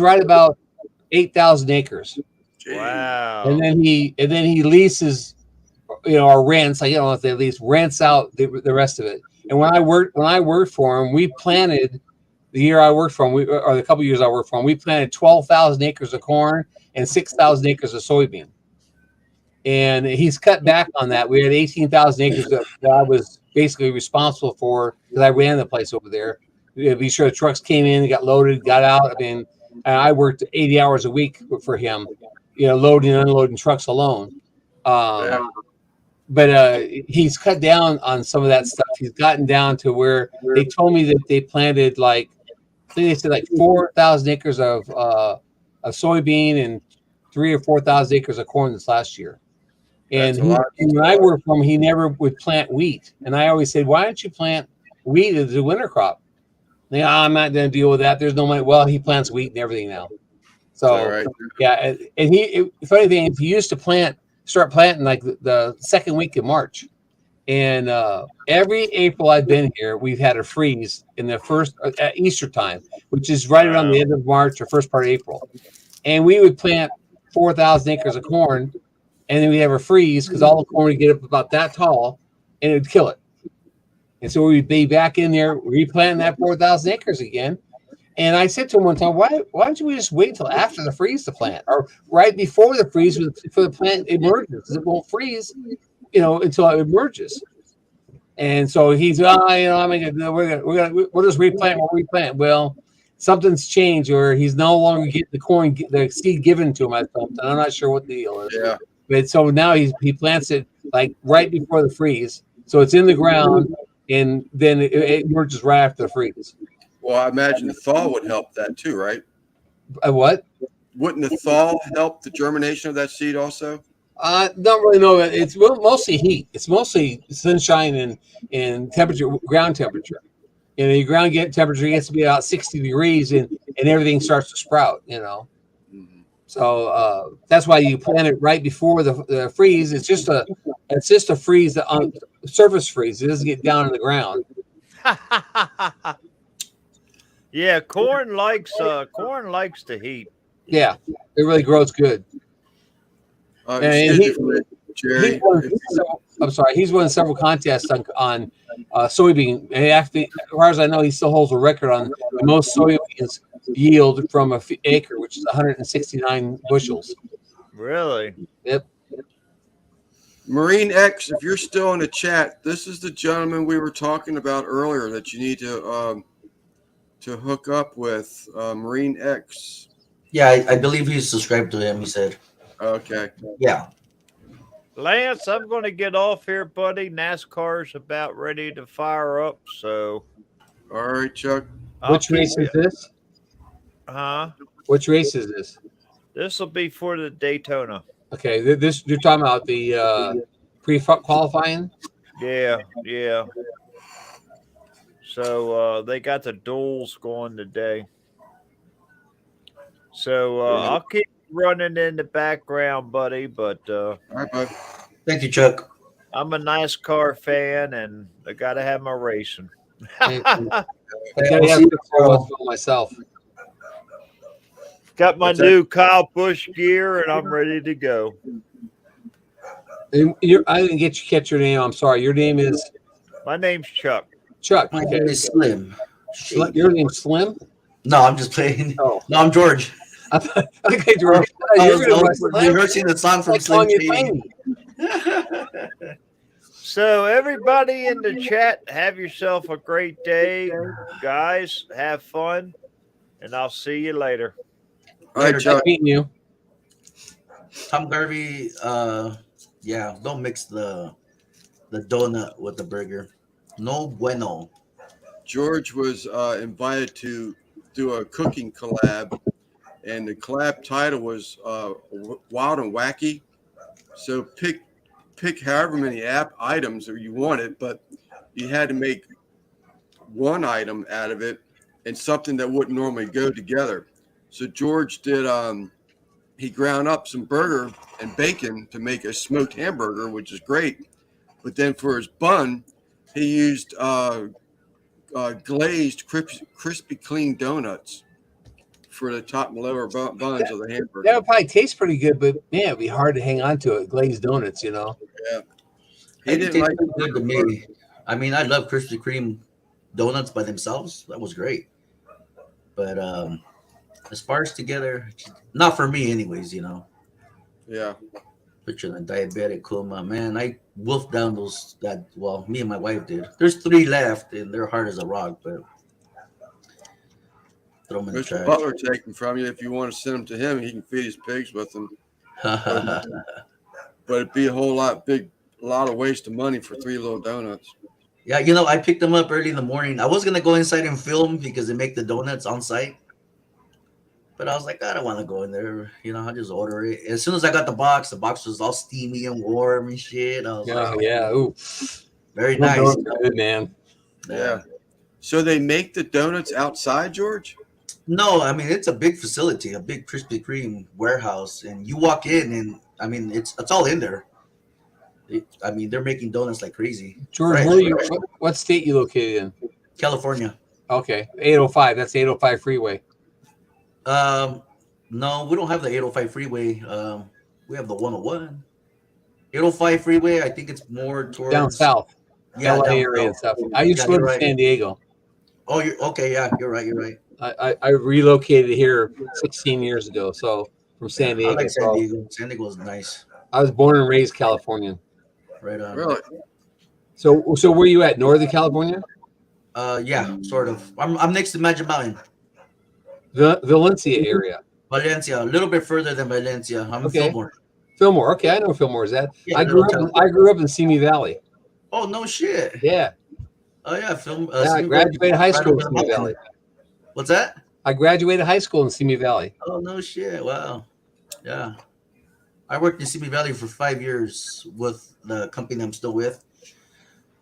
right about 8,000 acres. Wow. And then he leases, or rents. I don't know if they lease, rents out the rest of it. And when I worked for him, we planted the year I worked for him, or the couple years I worked for him, we planted 12,000 acres of corn and 6,000 acres of soybean. And he's cut back on that. We had 18,000 acres that I was basically responsible for because I ran the place over there. Be sure the trucks came in, got loaded, got out. I mean, I worked 80 hours a week for him, loading and unloading trucks alone. But he's cut down on some of that stuff. He's gotten down to where they told me that they planted I think they said 4,000 acres of soybean and 3,000 or 4,000 acres of corn this last year. And when I worked for him, he never would plant wheat. And I always said, "Why don't you plant wheat as a winter crop?" I'm not going to deal with that. There's no money. Well, he plants wheat and everything now. So, yeah. And funny thing, if he used to start planting the second week of March. And every April I've been here, we've had a freeze in the first at Easter time, which is right around the end of March or first part of April. And we would plant 4,000 acres of corn, and then we have a freeze because all the corn would get up about that tall, and it would kill it. And so we'd be back in there replanting that 4,000 acres again. And I said to him one time, why don't we just wait until after the freeze to plant, or right before the freeze for the plant emerges? Because it won't freeze, until it emerges. And so he's, we'll just replant what we plant. Well, something's changed, or he's no longer getting the seed given to him at something. I'm not sure what the deal is. Yeah. But so now he plants it like right before the freeze, so it's in the ground, and then it emerges right after the freeze. Well, I imagine the thaw would help that too, right? What? Wouldn't the thaw help the germination of that seed also? Don't really know. It's mostly heat. It's mostly sunshine and temperature, ground temperature. And the ground temperature gets to be about 60 degrees, and everything starts to sprout. Mhm. So that's why you plant it right before the freeze. It's just a freeze on surface freeze. It doesn't get down in the ground. Yeah, corn likes the heat. Yeah, it really grows good. And Excuse me for a minute, Jerry. I'm sorry. He's won several contests on soybean. And actually, as far as I know, he still holds a record on the most soybeans yield from an acre, which is 169 bushels. Really? Yep. Marine X, if you're still in the chat, this is the gentleman we were talking about earlier that you need to hook up with. Marine X. Yeah, I believe he's subscribed to him. He said. Okay. Yeah. Lance, I'm going to get off here, buddy. NASCAR's about ready to fire up, so. All right, Chuck. Which race is this? Huh? Which race is this? This will be for the Daytona. Okay, this you're talking about the pre-qualifying? Yeah. So they got the duels going today. So I'll keep running in the background, buddy, but All right, bud. Thank you, Chuck. I'm a NASCAR fan, and I got to have my racing. I gotta I'll have see you to tomorrow. for myself. Got my What's that? new Kyle Busch gear, and I'm ready to go. And I didn't catch your name. I'm sorry. Your name is My name's Chuck. Chuck. My name is Slim. Your name's Slim? No, I'm just playing. Oh. No, I'm George. Okay, George. I You're was gonna Slim. Rehearsing the song from like Slim calling you Shady. Tiny. So everybody in the chat, have yourself a great day. Guys, have fun, and I'll see you later. All right, Nice Chuck. meeting you. Tom Garvey, yeah, don't mix the donut with the burger. No bueno. George was invited to do a cooking collab, and the collab title was Wild and Wacky. So pick however many items that you wanted, but you had to make one item out of it and something that wouldn't normally go together. So George did he ground up some burger and bacon to make a smoked hamburger, which is great. But then for his bun, he used glazed crispy clean donuts for the top and lower buns of the hamburger. That would probably taste pretty good, but man, it'd be hard to hang on to it. Glazed donuts, He It didn't tasted like good to me. I mean, I love Krispy Kreme donuts by themselves. That was great. But as far as together, not for me, anyways. Yeah. Picture the diabetic coma, man. I wolfed down well, me and my wife did. There's 3 left, and they're hard as a rock, but throw them in the Mr. trash. Butler take them from you. If you want to send them to him, he can feed his pigs with them. But it'd be a lot of waste of money for 3 little donuts. Yeah, I picked them up early in the morning. I was gonna go inside and film because they make the donuts on site, but I was like, I don't want to go in there. I'll just order it. As soon as I got the box was all steamy and warm and shit. I was like, yeah. Ooh, very nice. good man. Yeah. So they make the donuts outside, George? No, I mean it's a big facility, a big Krispy Kreme warehouse, and you walk in, and I mean it's all in there. They're making donuts like crazy. George, Fresh, where are you? fresh. What state you located in? California. Okay, 805. That's the 805 freeway. No, we don't have the 805 freeway. We have the 101. 805 freeway, I think it's more towards Down south, Yeah, LA down area and south. stuff. I used to Yeah, live you're in San Diego. Oh, you're okay. Yeah, you're right. I relocated here 16 years ago. So from San Diego. I like San So Diego. San Diego is nice. I was born and raised Californian. Right on. Really? So where are you at? Northern California? Yeah, sort of. I'm next to Magic Mountain. Valencia area. Valencia, a little bit further than Valencia. I'm in Okay. Fillmore. Fillmore. Okay, I know where Fillmore is at. Yeah, I grew up in Simi Valley. Oh, no shit. Yeah. Oh, yeah. Yeah, I graduated high school in Simi Valley. Valley. What's that? I graduated high school in Simi Valley. Oh, no shit. Wow. Yeah. I worked in Simi Valley for 5 years with the company I'm still with,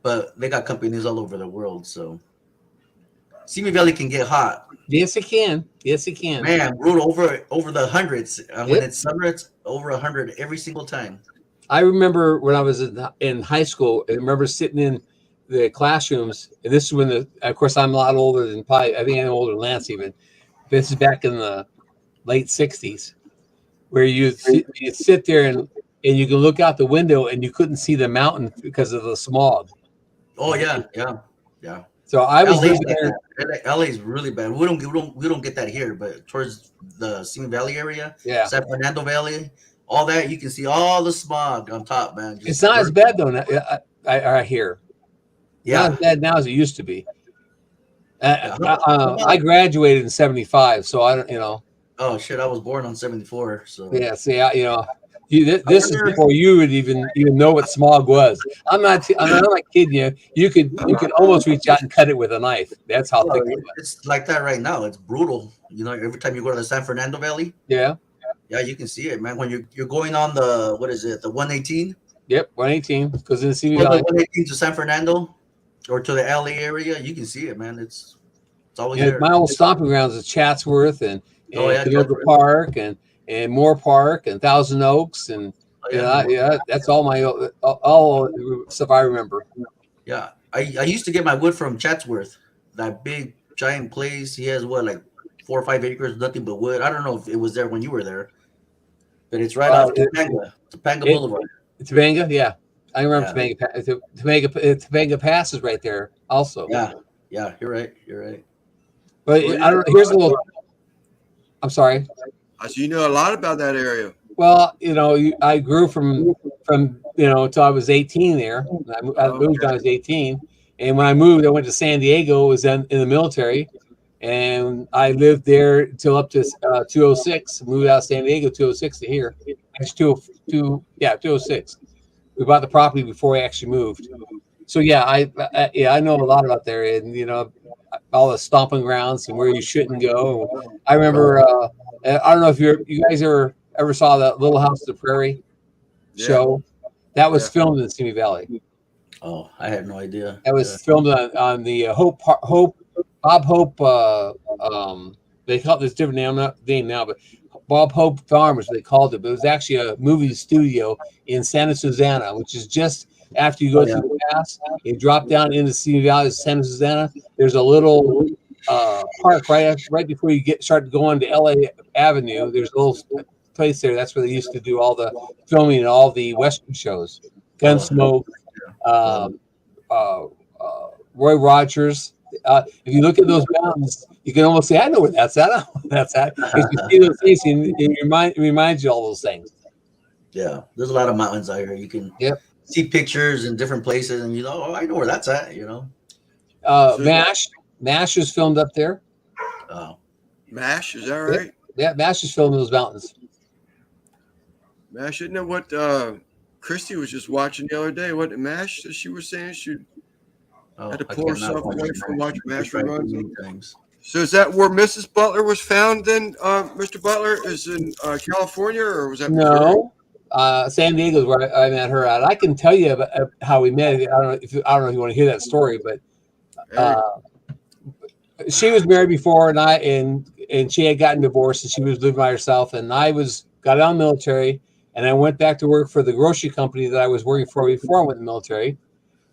but they got companies all over the world. So Simi Valley can get hot. Yes, it can. Yes, it can. Man, brutal over the hundreds. When it's summer, it's over 100 every single time. I remember when I was in high school, I remember sitting in the classrooms, and this is when of course, I'm a lot older than I think I'm older than Lance even. This is back in the late 60s, where you sit there and you can look out the window and you couldn't see the mountain because of the smog. Oh, yeah. So I was LA's living there. LA's really bad. We don't get that here, but towards the Simi Valley area, Yeah. San Fernando Valley, all that, you can see all the smog on top, man. It's not as bad though. I hear. Yeah. Not as bad now as it used to be. I graduated in 75, so I don't, Oh shit! I was born on 74, so yeah. See, this is before you would even know what smog was. I'm not kidding you. You could almost reach out and cut it with a knife. That's how thick it was. it's like that right now. It's brutal. Every time you go to the San Fernando Valley, Yeah, you can see it, man. When you're going on the the 118. Yep, 118 because in the Simi From the Valley. 118 to San Fernando or to the LA area, you can see it, man. It's always there. My old stomping grounds is Chatsworth and Canoga Chatsworth. Park and Moore Park and Thousand Oaks and that's all all stuff I remember. Yeah, I used to get my wood from Chatsworth, that big giant place. He has like 4 or 5 acres, nothing but wood. I don't know if it was there when you were there, but it's right off Topanga Boulevard. Topanga, yeah, I remember Topanga Pass is right there also. Yeah, you're right. But I don't. Here's a little. I'm sorry. So you know a lot about that area. Well, I grew from until I was 18 there. I moved when I was 18, and when I moved, I went to San Diego. Was in the military, and I lived there until up to 206. Moved out of San Diego 206 to here. Actually, 206. We bought the property before I actually moved. So I know a lot about there, and all the stomping grounds and where you shouldn't go. I remember. I don't know if you guys ever saw the Little House on the Prairie show. That was filmed in Simi Valley. Oh, I had no idea. That was filmed on the Bob Hope. They call it this different name now, but Bob Hope Farm is what they called it. But it was actually a movie studio in Santa Susana, which is just after you go through the pass. You drop down into Simi Valley, Santa Susana. There's a little park right before you start going to LA Avenue. There's a little place there. That's where they used to do all the filming and all the Western shows. Gunsmoke, Roy Rogers. If you look at those mountains, you can almost say, "I know where that's at." I know where that's at. If you see those things, it reminds you of all those things. Yeah, there's a lot of mountains out here. You can see pictures in different places, and I know where that's at. MASH is filmed up there. MASH, is that right? Yeah, MASH is filmed in those mountains. MASH, isn't it what Christy was just watching the other day? What MASH that she was saying she had to pull herself away from watching MASH reruns. So is that where Mrs. Butler was found then? Mr. Butler is in California, or was that no? San Diego is where I met her at. I can tell you about how we met. I don't know if you want to hear that story, but she was married before, and she had gotten divorced, and she was living by herself. And I got out of the military, and I went back to work for the grocery company that I was working for before I went in the military.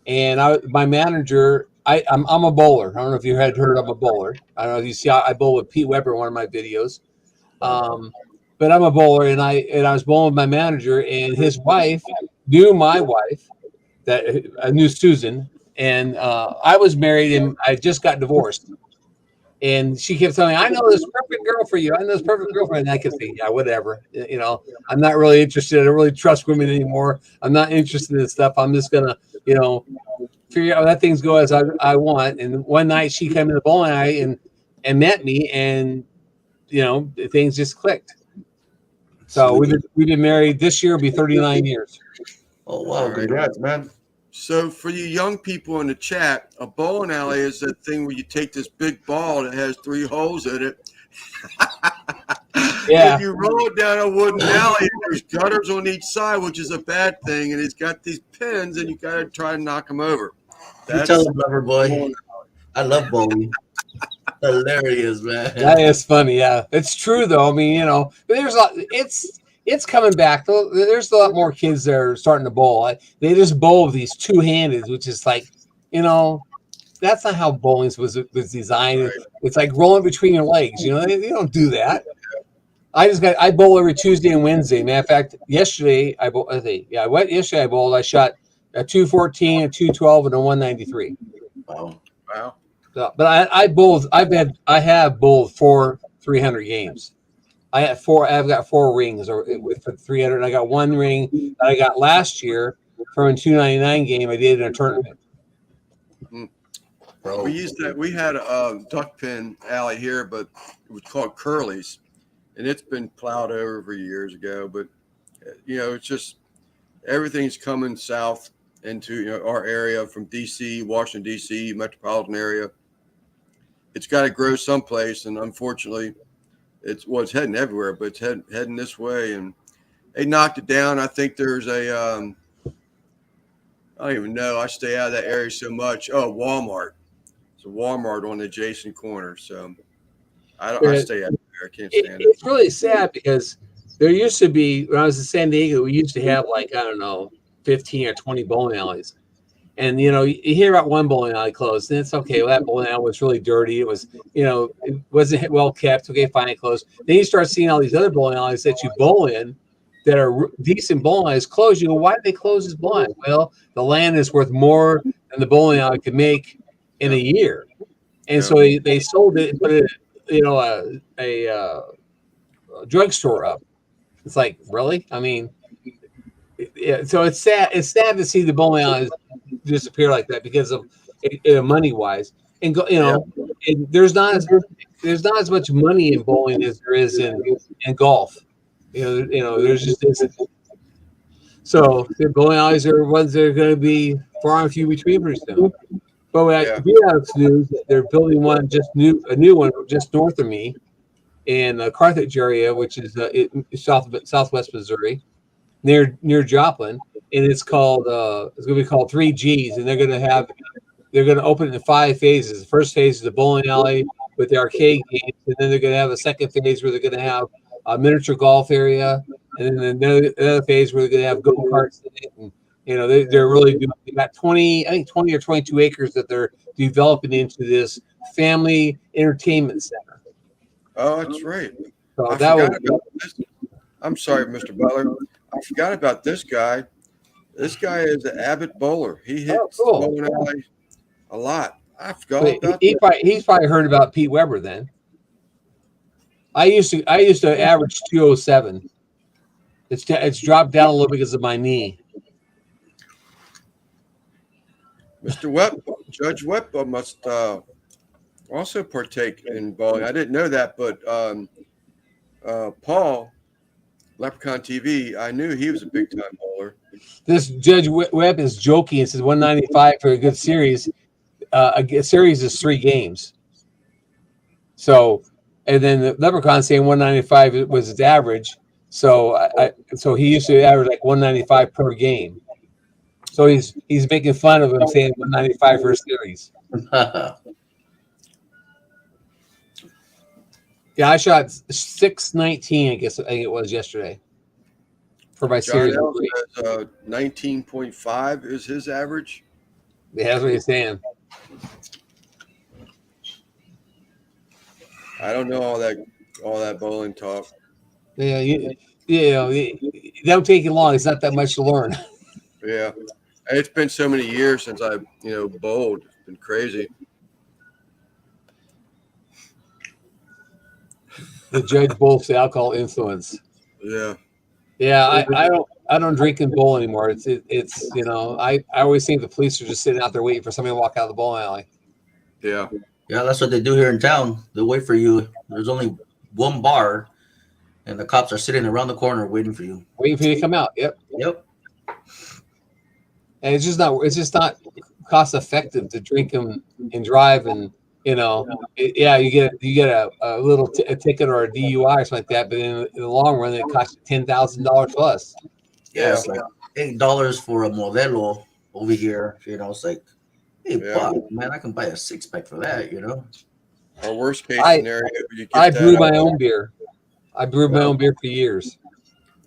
And my manager, I'm a bowler. I don't know if you had heard I'm a bowler. I don't know if you see I bowl with Pete Weber in one of my videos. But I'm a bowler, and I was bowling with my manager, and his wife knew my wife, that I knew Susan, and I was married, and I just got divorced. And she kept telling me, "I know this perfect girl for you. I know this perfect girlfriend." And I could say, "Yeah, whatever. I'm not really interested. I don't really trust women anymore. I'm not interested in stuff. I'm just gonna, figure out let things go as I want." And one night she came to the bowling alley and met me, and things just clicked. So we've been married. This year will be 39 years. Oh wow, congrats, man. So for you young people in the chat, a bowling alley is that thing where you take this big ball that has 3 holes in it. Yeah. And you roll it down a wooden alley, and there's gutters on each side, which is a bad thing. And it's got these pins, and you got to try to knock them over. You tell him, lover boy. I love bowling. Hilarious, man. That is funny. Yeah, it's true though. I mean, but there's a lot. It's coming back. There's a lot more kids that are starting to bowl. They just bowl with these 2-handed, which is like, that's not how bowling was designed. Right. It's like rolling between your legs. They don't do that. I bowl every Tuesday and Wednesday. Matter of fact, yesterday I bowled. Yesterday I bowled. I shot a 214, a 212, and a 193. Wow. So, but I bowled. I have bowled 4 300 games. I've got 4 rings with 300. I got 1 ring that I got last year from a 299 game I did in a tournament. We had a duck pin alley here, but it was called Curly's, and it's been plowed over years ago. But it's just everything's coming south into our area from D.C., Washington D.C. metropolitan area. It's got to grow someplace, and unfortunately, it's heading everywhere, but it's heading this way. And they knocked it down. I think there's a I don't even know. I stay out of that area so much. Oh, Walmart. It's a Walmart on the adjacent corner. So I stay out there. I can't stand it. It's really sad because there used to be, when I was in San Diego, we used to have 15 or 20 bowling alleys. And, you hear about one bowling alley closed, and it's okay. Well, that bowling alley was really dirty. It was, it wasn't well kept. Okay, fine, it closed. Then you start seeing all these other bowling alleys that you bowl in that are decent bowling alleys closed. You go, why did they close this bowling alley? Well, the land is worth more than the bowling alley could make in a year. And so they sold it and put it, a drugstore up. It's like, really? I mean, so it's sad. It's sad to see the bowling alleys disappear like that because of money wise, and and there's not as much money in bowling as there is in golf. There's just isn't. So the bowling alleys are ones that are going to be far and few between pretty soon. But when I do have news, they're building a new one just north of me in the Carthage area, which is southwest Missouri, near Joplin. And it's going to be called 3Gs, and they're going to open it in 5 phases. The first phase is the bowling alley with the arcade games, and then they're going to have a second phase where they're going to have a miniature golf area, and then another phase where they're going to have go-karts in it. And they're really doing. They got 20 or 22 acres that they're developing into this family entertainment center. Oh, that's right. So I'm sorry, Mr. Butler. I forgot about this guy. This guy is an avid bowler. He hits the bowling alley a lot. I forgot about that. He's probably heard about Pete Weber then. I used to average 207. It's dropped down a little because of my knee. Mr. Webb, Judge Webb must also partake in bowling. I didn't know that, but Paul, Leprechaun TV, I knew he was a big time bowler. This Judge Webb is joking. It says 195 for a good series. A series is 3 games. So, and then the Leprechaun saying 195 was his average. So so he used to average like 195 per game. So he's making fun of him saying 195 for a series. Yeah, I shot 619. I think it was yesterday for my John series. 19.5 is his average. Yeah, that's what he's saying. I don't know all that bowling talk. Yeah, it don't take you long. It's not that much to learn. Yeah, it's been so many years since I bowled. It's been crazy. The judge bowls the alcohol influence. Yeah. Yeah, I don't drink and bowl anymore. It's I always think the police are just sitting out there waiting for somebody to walk out of the bowling alley. Yeah. Yeah, that's what they do here in town. They wait for you. There's only one bar, and the cops are sitting around the corner waiting for you. Waiting for you to come out. Yep. Yep. And it's just not cost effective to drink them and drive, and you get a little a ticket or a DUI or something like that, but in the long run it costs you $10,000 plus. Yeah, it's like $8 for a Modelo over here. It's like, hey, fuck, man, I can buy a 6-pack for that. Our worst case scenario, you get I brew my own beer. I brewed my own beer for years.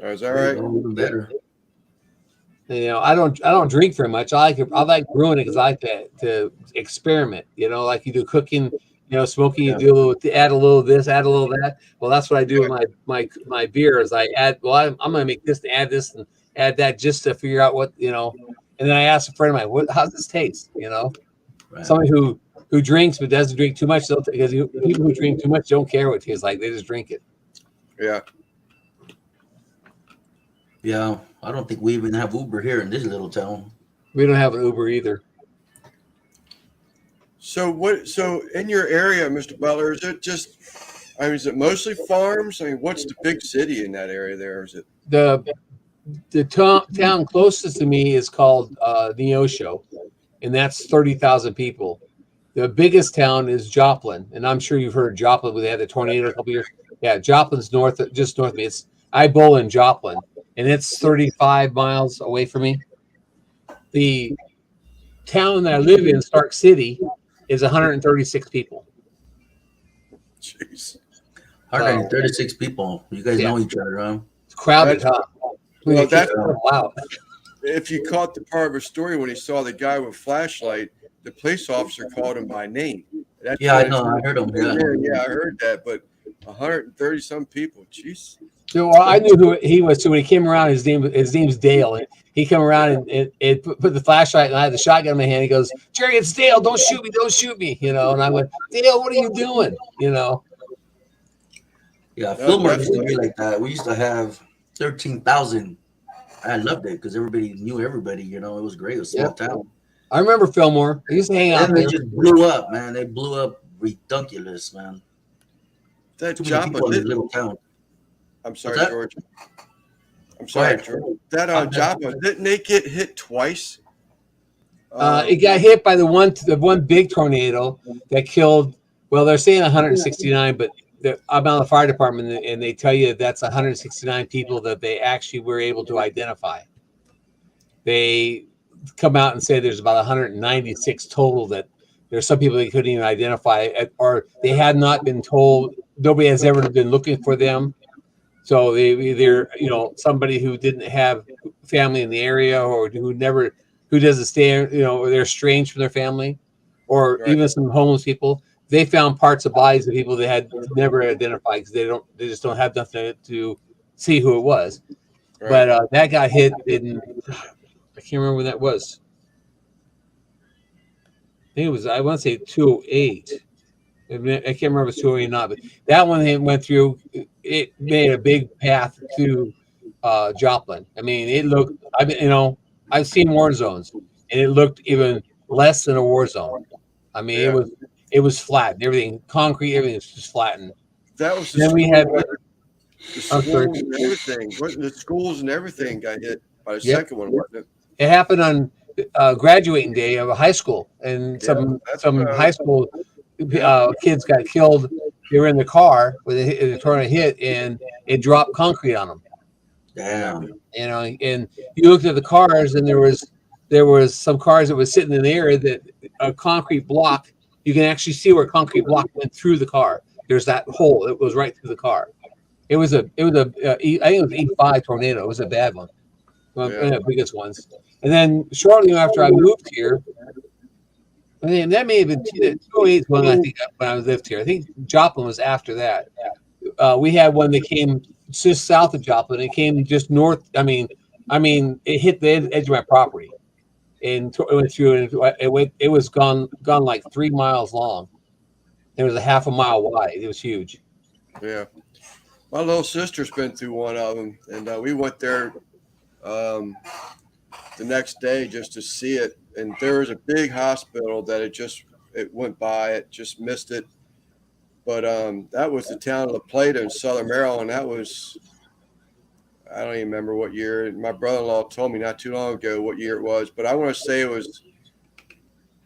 Oh, is that right? Even better. I don't drink very much. I like brewing it because I like to experiment. Like you do cooking, smoking. You do add a little of this, add a little of that. Well, that's what I do with my beer. Is I add. Well, I'm going to make this, add this, and add that just to figure out what. And then I ask a friend of mine, how's this taste? Right. Somebody who drinks but doesn't drink too much, because people who drink too much don't care what it tastes like. They just drink it. Yeah. Yeah, I don't think we even have Uber here in this little town. We don't have an Uber either. So in your area, Mr. Butler, is it just? Is it mostly farms? What's the big city in that area there? Is it the town closest to me is called Neosho, and that's 30,000 people. The biggest town is Joplin, and I'm sure you've heard of Joplin. We had the tornado a couple years. Yeah, Joplin's just north of me. I bowl in Joplin, and it's 35 miles away from me. The town that I live in, Stark City, is 136 people. Jeez. 136 people. You guys know each other, huh? It's crowded, huh? Well, that's wow. If you caught the part of a story when he saw the guy with flashlight, the police officer called him by name. I know. I heard him. Yeah, I heard that. But 130 some people. Jeez. So I knew who he was. So when he came around, his name's Dale. And he came around and put the flashlight, and I had the shotgun in my hand. He goes, "Jerry, it's Dale. Don't shoot me. Don't shoot me." And I went, "Dale, what are you doing?" Yeah, Fillmore used to be like that. We used to have 13,000. I loved it because everybody knew everybody. It was great. It was a small town. I remember Fillmore. I used to hang out and there. They just blew up, man. They blew up ridiculous, man. That Too many people in this little town. I'm sorry, George. I'm sorry, George. That Joppa, didn't they get hit twice? It got hit by the one big tornado that killed. Well, they're saying 169, but I'm on the fire department, and they tell you that's 169 people that they actually were able to identify. They come out and say there's about 196 total that there's some people they couldn't even identify, or they had not been told. Nobody has ever been looking for them. So they either, somebody who didn't have family in the area, or who doesn't stay, or they're estranged from their family, or even some homeless people. They found parts of bodies of people they had never identified because they just don't have nothing to see who it was. Right. But that got hit in, I can't remember when that was. I think it was, I want to say 208. I can't remember if it's 208 or not, but that one went through. It made a big path to Joplin. It looked. I've seen war zones, and it looked even less than a war zone. It was flat. Everything concrete. Everything was just flattened. That was. Then we had the schools and everything. The schools and everything got hit by the second one, wasn't it? It happened on graduating day of a high school, and some high school kids got killed. They were in the car with a tornado hit, and it dropped concrete on them. Damn. And you looked at the cars, and there was some cars that was sitting in the area that a concrete block. You can actually see where a concrete block went through the car. There's that hole. It was right through the car. It was I think it was E5 tornado. It was a bad one. One of the biggest ones. And then shortly after I moved here, that may have been 208 when I lived here. I think Joplin was after that. We had one that came just south of Joplin. It came just north. It hit the edge of my property, and it went through. And it was gone like 3 miles long. It was a half a mile wide. It was huge. Yeah, my little sister's been through one of them, and we went there the next day just to see it. And there was a big hospital that it went by. It just missed it. But that was the town of La Plata in Southern Maryland. That was, I don't even remember what year. My brother-in-law told me not too long ago what year it was, but I want to say it was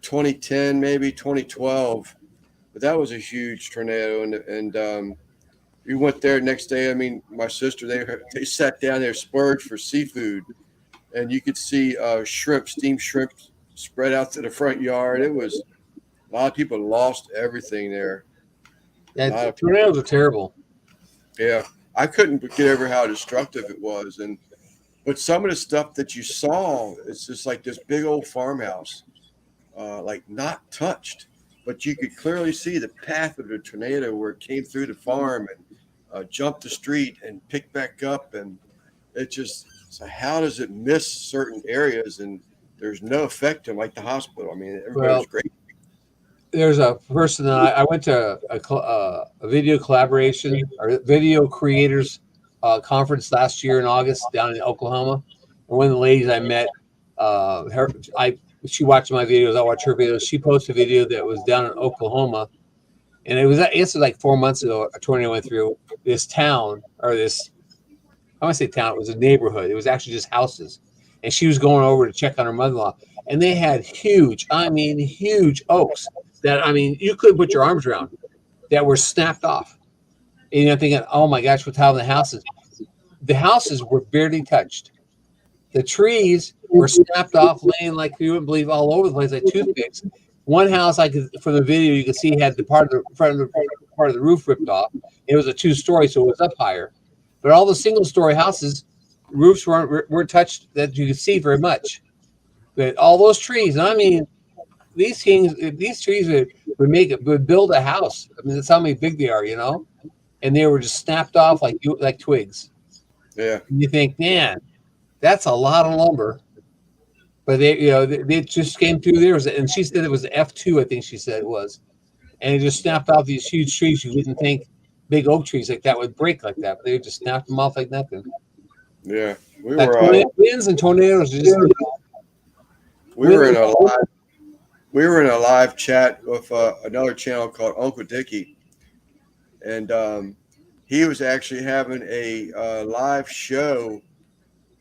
2010, maybe 2012. But that was a huge tornado, and we went there next day. I mean, my sister, they sat down there, splurged for seafood, and you could see shrimp, steamed shrimp, spread out to the front yard. It was a lot of people lost everything there. Yeah, tornadoes are terrible. Yeah, I couldn't get over how destructive it was, but some of the stuff that you saw, it's just like this big old farmhouse, like not touched, but you could clearly see the path of the tornado where it came through the farm and jumped the street and picked back up, and it just, so how does it miss certain areas and there's no effect to like the hospital? I mean, everybody was great. There's a person that I went to a video collaboration or video creators conference last year in August down in Oklahoma. And one of the ladies I met, she watched my videos. I watched her videos. She posted a video that was down in Oklahoma, and it was like 4 months ago. A tornado went through this town, or this, I want to say town. It was a neighborhood. It was actually just houses, and she was going over to check on her mother-in-law, and they had huge oaks that, I mean, you couldn't put your arms around, that were snapped off. And you're thinking, oh my gosh, what's happening to the houses? The houses were barely touched. The trees were snapped off, laying like you wouldn't believe, all over the place, like toothpicks. One house, from the video, you could see had the part of the roof ripped off. It was a 2-story, so it was up higher. But all the single-story houses, roofs weren't touched that you could see very much. But all those trees, I mean, these trees would build a house. I mean, that's how big they are, and they were just snapped off like twigs. Yeah. And you think, man, that's a lot of lumber. But they just came through there. And she said it was F2, I think she said it was. And it just snapped off these huge trees. You wouldn't think big oak trees like that would break like that, but they just snapped them off like nothing. Yeah. Winds and tornadoes. We were in a live chat with another channel called Uncle Dickie, and he was actually having a live show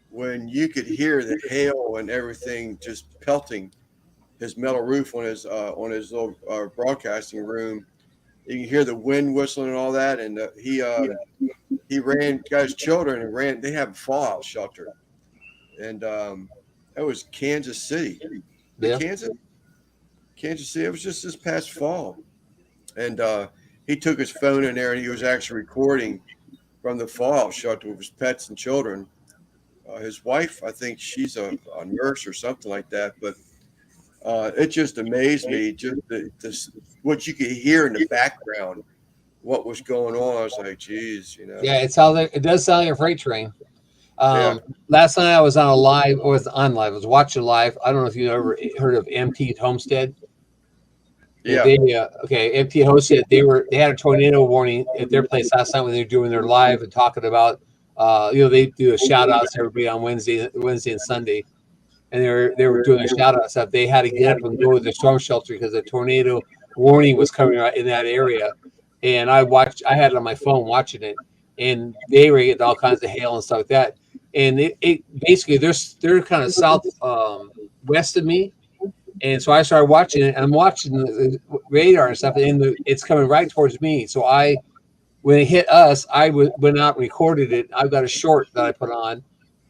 when you could hear the hail and everything just pelting his metal roof on his little broadcasting room. You can hear the wind whistling and all that, and he got his children and ran. They have a fallout shelter, and that was Kansas City. Yeah. Kansas City. It was just this past fall, and he took his phone in there and he was actually recording from the fallout shelter with his pets and children. His wife, I think she's a nurse or something like that, but it just amazed me, just what you could hear in the background, what was going on. I was like, geez, Yeah, it does sound like a freight train. Last night I was on live. I was watching live. I don't know if you ever heard of MT Homestead. Yeah. MT Homestead. They had a tornado warning at their place last night when they were doing their live and talking about. They do a shout out to everybody on Wednesday and Sunday, and they were doing a shout out stuff. They had to get up and go to the storm shelter because the tornado warning was coming right in that area. And I had it on my phone watching it, and they were getting all kinds of hail and stuff like that. And it basically they're kind of south west of me, and so I started watching it. And I'm watching the radar and stuff, and it's coming right towards me. So when it hit us, I went out and recorded it. I've got a short that I put on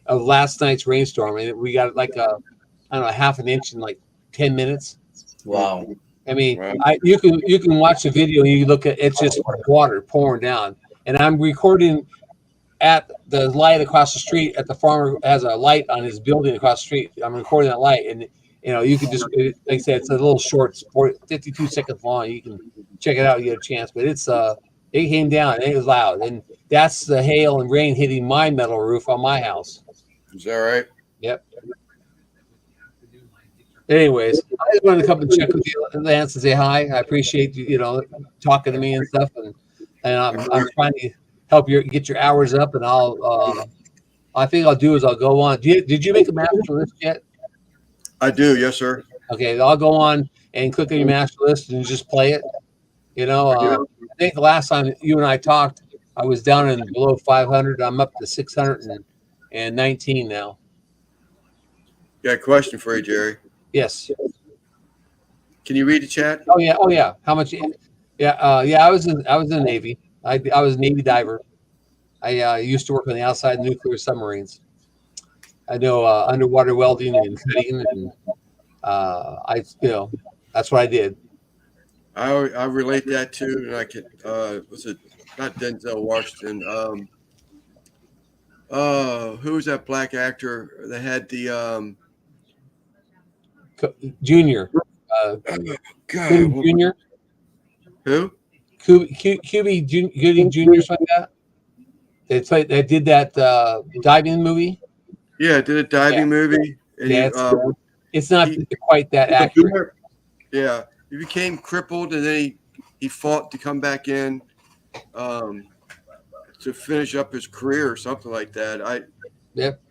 of last night's rainstorm, and we got like a half an inch in like 10 minutes. Wow. I mean, you can watch the video and you look at it's just water pouring down, and I'm recording at the light across the street. At the farmer has a light on his building across the street. I'm recording that light, and you can just, like I said, it's a little short, 52 seconds long. You can check it out. You get a chance, but it's it came down and it was loud, and that's the hail and rain hitting my metal roof on my house. Is that right? Yep. Anyways, I just wanted to come and check with you, Lance, and say hi. I appreciate you, talking to me and stuff, and I'm trying to help get your hours up, and I think I'll do is I'll go on. Did you make a master list yet? I do, yes, sir. Okay, I'll go on and click on your master list and just play it. And think the last time you and I talked, I was down in below 500. I'm up to 619 now. Got a question for you, Jerry. Yes. Can you read the chat? Oh yeah. How much? Yeah. I was in the Navy. I was a Navy diver. I used to work on the outside nuclear submarines. I know underwater welding and cutting, and that's what I did. I relate that to, and I could was it not Denzel Washington? Who was that black actor that had the Junior. God, Junior. who? QB Gooding Junior, something like that. They did that diving movie. Yeah, did a diving movie. And it's not quite that accurate. Yeah, he became crippled, and then he fought to come back in to finish up his career or something like that. Yep.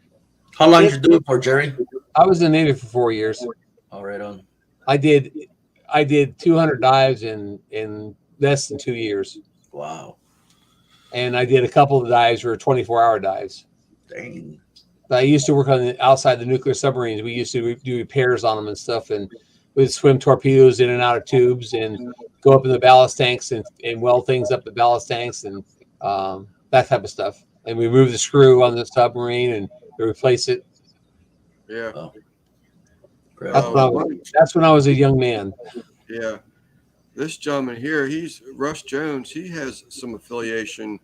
How long did you do it for, Jerry? I was in the Navy for 4 years. All right on. I did 200 dives in less than 2 years. Wow. And I did a couple of dives were 24-hour dives. Dang. I used to work on the outside the nuclear submarines. We used to do repairs on them and stuff, and we'd swim torpedoes in and out of tubes and go up in the ballast tanks and weld things up the ballast tanks and that type of stuff. And we move the screw on the submarine and replace it. Yeah. Oh. That's when I was a young man. Yeah. This gentleman here, he's Russ Jones. He has some affiliation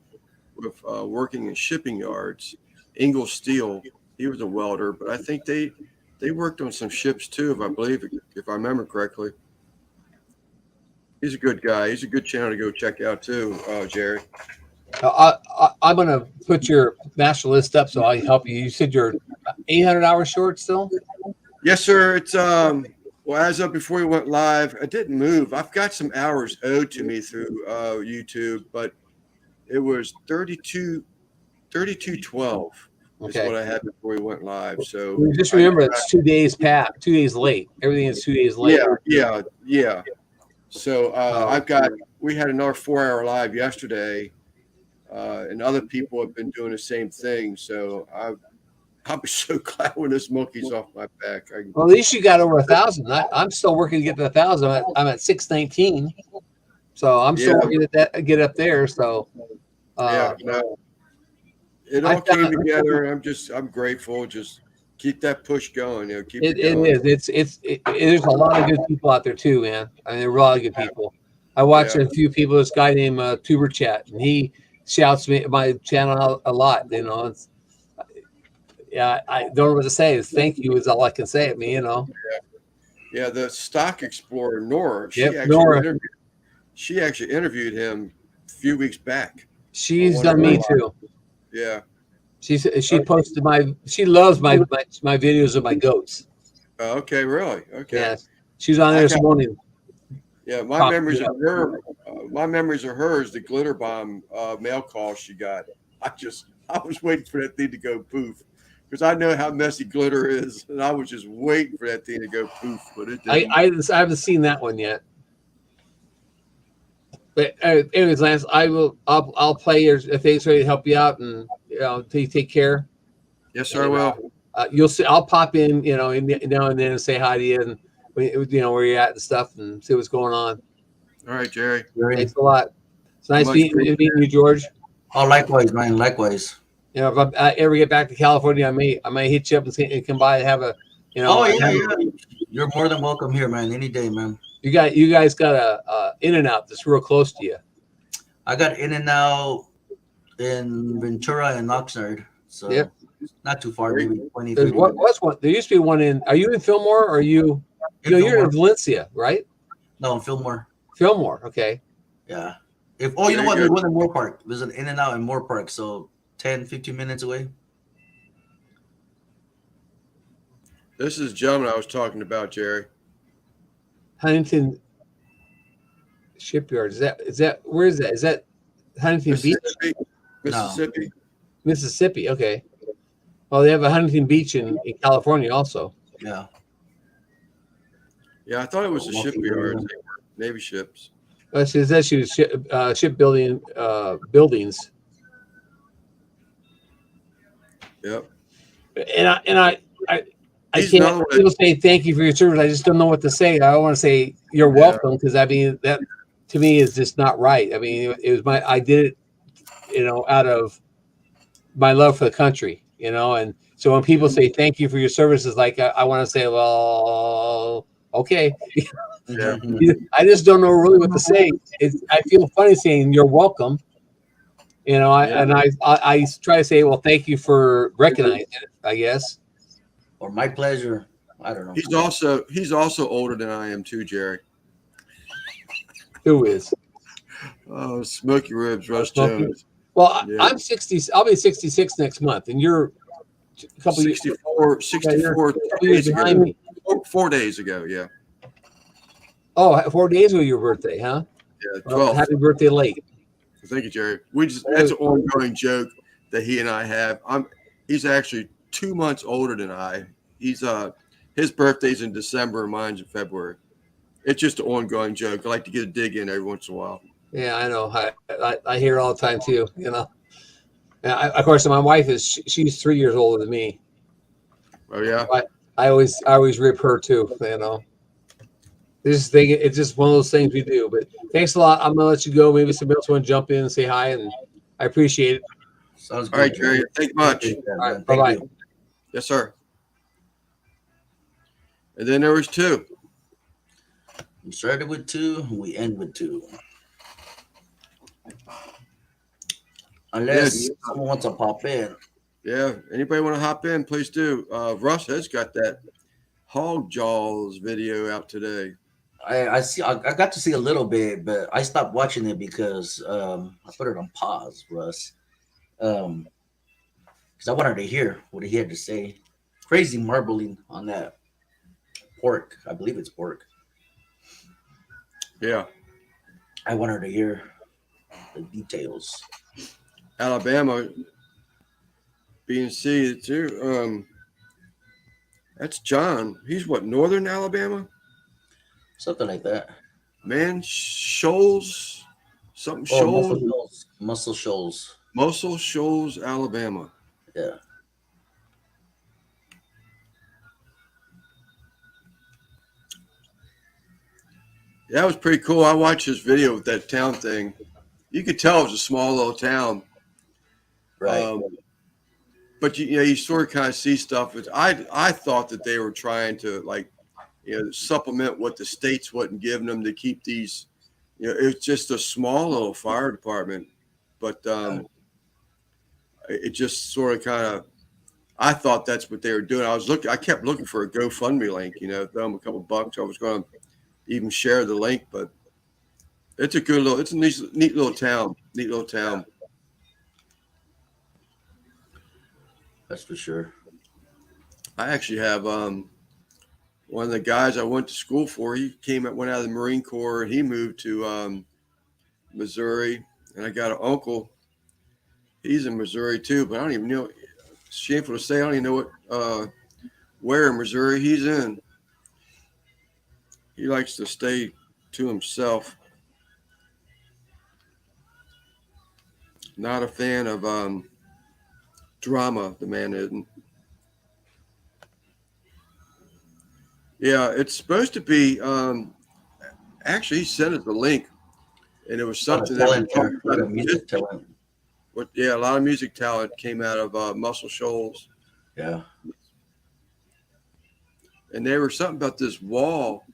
with working in shipping yards. Ingalls Steel. He was a welder, but I think they worked on some ships too, if I remember correctly. He's a good guy. He's a good channel to go check out too, Jerry. I'm going to put your master list up so I help you. You said you're 800 hours short still? Yes, sir. It's well, as of before we went live, I didn't move. I've got some hours owed to me through YouTube, but it was 32:12 is what I had before we went live. So just remember, it's 2 days past, 2 days late. Everything is 2 days late. Yeah. So we had another 4-hour live yesterday, and other people have been doing the same thing. So I'll be so glad when this monkey's off my back. Well, at least you got over 1,000. I'm still working to get to 1,000. I'm at 619. So I'm still working at get up there. So it all came together, and I'm grateful. Just keep that push going. Keep it going. It is. There's a lot of good people out there too, man. I mean, there are a lot of good people. I watch a few people. This guy named Tuber Chat, and he shouts me my channel out a lot. I don't know what to say. Thank you is all I can say. Yeah, the Stock Explorer Nora. She actually interviewed him a few weeks back. She's done me too. Yeah. She posted she loves my videos of my goats. Oh, okay, really? Okay. Yes. She's on there this morning. Yeah, my memories of her is the glitter bomb mail call she got. I was waiting for that thing to go poof. Because I know how messy glitter is, and I was just waiting for that thing to go poof, but it didn't. I haven't seen that one yet. But anyways, Lance, I'll play your things ready to help you out, and till you take care. Yes, sir. I will. You'll see. I'll pop in, now and then, and say hi to you, and where you're at and stuff, and see what's going on. All right, Jerry. Thanks a lot. It's nice meeting you, George. Oh, likewise, man. Likewise. If I ever get back to California, I may hit you up and come by and have a. Oh yeah. You're more than welcome here, man. Any day, man. You guys got a In-N-Out that's real close to you. I got In-N-Out in Ventura and Oxnard, so not too far, maybe 20. What's one? There used to be one in. Are you in Fillmore? Or are you? You're in Valencia, right? No, in Fillmore. Fillmore, okay. Yeah. You know what? There's one in Moore Park. There's an In-N-Out in Moore Park, so 10-15 minutes away. This is the gentleman I was talking about, Jerry. Huntington Shipyard. Is that where is that? Is that Huntington Beach? Mississippi. No. Mississippi. Okay. Well, they have a Huntington Beach in California also. Yeah. Yeah, I thought it was a shipyard. Navy ships. She says she was shipbuilding buildings, Yep. and I He's can't. another one. People say thank you for your service. I just don't know what to say. I don't want to say you're Yeah. welcome because I mean that to me is just not right. I mean it was I did it, out of my love for the country, and so when people say thank you for your services, like I want to say, well, okay. Yeah. I just don't know really what to say. I feel funny saying you're welcome. I try to say, well, thank you for recognizing it, I guess. Or my pleasure. I don't know. He's also older than I am too, Jerry. Who is? Oh, Smoky Ribs, Russ Smokey? Jones. Well, Yeah. I'm 60. I'll be 66 next month, and you're a couple 64 years days behind ago. me. 4 days ago, yeah. Oh, 4 days ago your birthday, huh? Yeah, Well, 12th. happy birthday late. Thank you, Jerry. That's an ongoing joke that he and I have. He's actually 2 months older than I. He's his birthday's in December, mine's in February. It's just an ongoing joke. I like to get a dig in every once in a while. Yeah, I know. I hear it all the time too. Of course, my wife she's 3 years older than me. Oh yeah. I always rip her too. This thing, it's just one of those things we do. But thanks a lot. I'm gonna let you go. Maybe somebody else want to jump in and say hi, and I appreciate it. Sounds good. All right, Jerry. Thank you much. All right, bye-bye. Yes, sir. And then there was 2. We started with 2. We end with 2. Unless someone wants to pop in. Yeah. Anybody want to hop in? Please do. Russ has got that hog jaws video out today. I see. I got to see a little bit, but I stopped watching it because I put it on pause, Russ. Because I wanted to hear what he had to say. Crazy marbling on that pork. I believe it's pork. Yeah. I wanted to hear the details. Alabama being seeded too. That's John. He's what, Northern Alabama? Something like that. Man, Shoals, something Shoals. Muscle Shoals. Muscle Shoals, Alabama. Yeah. That was pretty cool. I watched this video with that town thing. You could tell it was a small little town. Right. But you sort of kind of see stuff. I thought that they were trying to supplement what the states wasn't giving them to keep these. It's just a small little fire department, but it just sort of kind of. I thought that's what they were doing. I kept looking for a GoFundMe link. Throw them a couple bucks. I was going to even share the link, but it's a neat little town. Neat little town. That's for sure. I actually have one of the guys I went to school for. He went out of the Marine Corps, and he moved to Missouri. And I got an uncle. He's in Missouri too, but I don't even know. It's shameful to say I don't even know where in Missouri he's in. He likes to stay to himself. Not a fan of drama, the man isn't. Yeah, it's supposed to be. Actually, he sent us the link, and it was something that a lot of music talent. A lot of music talent came out of Muscle Shoals. Yeah. And there was something about this wall.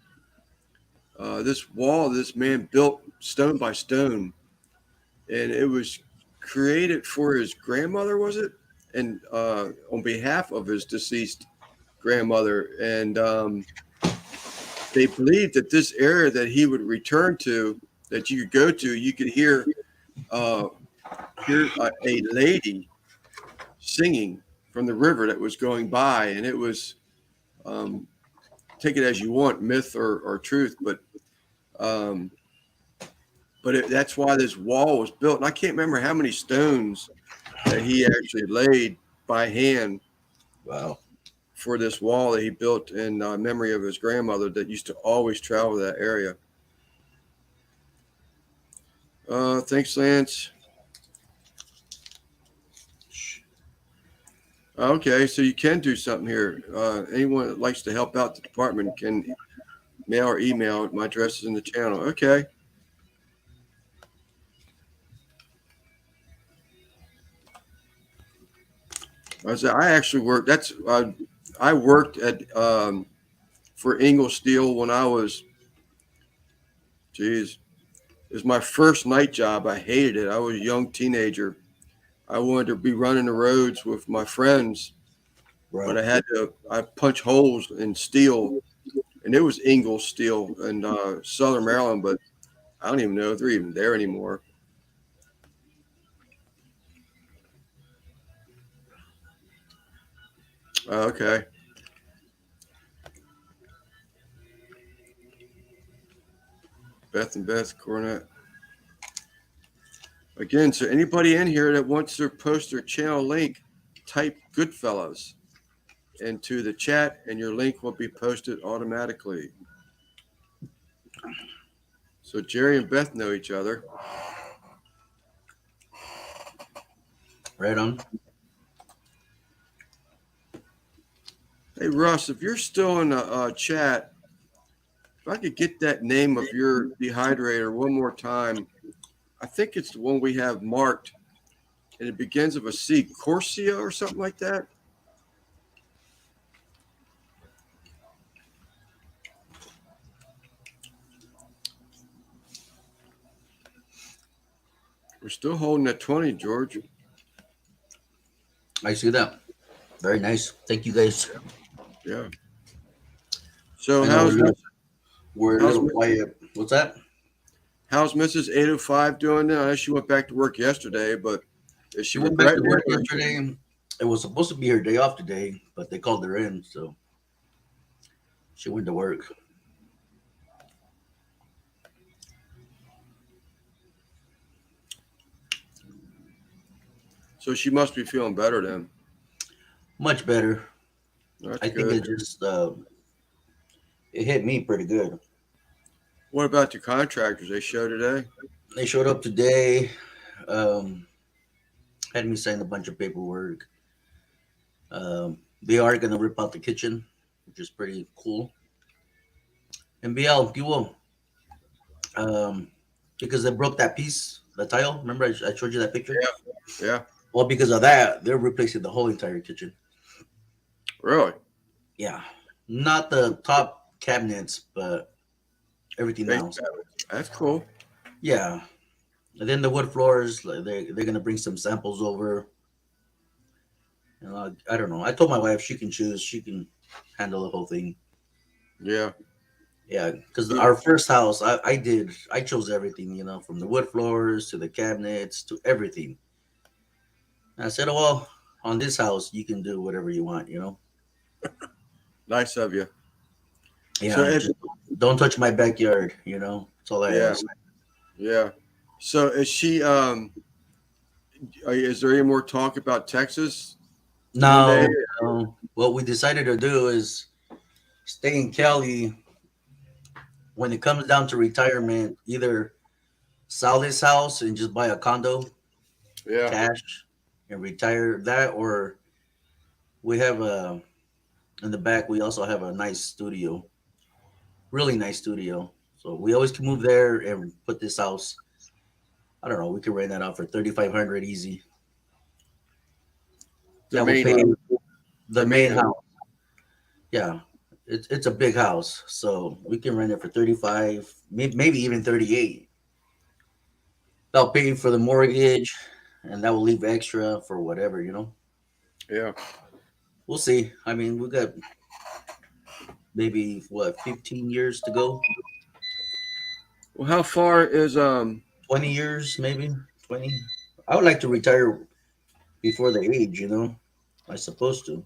This man built stone by stone, and it was created for his grandmother, was it? And on behalf of his deceased grandmother. And they believed that this area that he would return to, that you could go to, you could hear a lady singing from the river that was going by, and it was take it as you want, myth or truth, but that's why this wall was built. And I can't remember how many stones that he actually laid by hand. Wow. For this wall that he built in memory of his grandmother that used to always travel that area. Thanks, Lance. Okay, so you can do something here. Anyone that likes to help out the department can mail or email. My address is in the channel. Okay. I actually worked. I worked at for Ingalls Steel when I was. Geez, it was my first night job. I hated it. I was a young teenager. I wanted to be running the roads with my friends, but Right. I punch holes in steel, and it was Ingalls Steel in Southern Maryland, but I don't even know if they're even there anymore. Okay. Beth and Beth Cornett. Again, so anybody in here that wants to post their channel link, type Goodfellas into the chat and your link will be posted automatically. So Jerry and Beth know each other. Right on. Hey, Russ, if you're still in the chat, if I could get that name of your dehydrator one more time. I think it's the one we have marked, and it begins with a C, Corsia or something like that. We're still holding at 20, George. I see that. Very nice. Thank you, guys. Yeah. So I know how's we're a little quiet. What's that? How's Mrs. 805 doing now? I know she went back to work yesterday, but is she She went back to regretting work it? yesterday. It was supposed to be her day off today, but they called her in, so she went to work. So she must be feeling better then. Much better. That's I think good. it just it hit me pretty good. What about the contractors they show today? They showed up today, had me sign a bunch of paperwork. They are gonna rip out the kitchen, which is pretty cool. And BL, you will, because they broke that piece, the tile. Remember I showed you that picture? Yeah. Well, because of that, they're replacing the whole entire kitchen. Really? Yeah, not the top cabinets, but everything Base else. cabinets. That's cool. Yeah, and then the wood floors, like, they're gonna bring some samples over. And I don't know. I told my wife she can choose. She can handle the whole thing. Yeah. Yeah, because our first house, I chose everything, from the wood floors to the cabinets to everything. And I said, oh, well, on this house, you can do whatever you want. Nice of you. Yeah, So just don't touch my backyard. That's all I ask. Yeah. So is she is there any more talk about Texas? No, no. What we decided to do is stay in Cali. When it comes down to retirement, either sell this house and just buy a condo, Yeah. cash, and retire that, or we have in the back. We also have a nice studio, really nice studio. So we always can move there and put this house. I don't know. We could rent that out for 3,500 easy. The We'll main pay house. the main house. Yeah, it's a big house, so we can rent it for 35, maybe even 38. I'll pay for the mortgage, and that will leave extra for whatever. Yeah. We'll see. I mean, we got maybe 15 years to go. Well, how far is 20 years, maybe 20. I would like to retire before the age. I'm supposed to.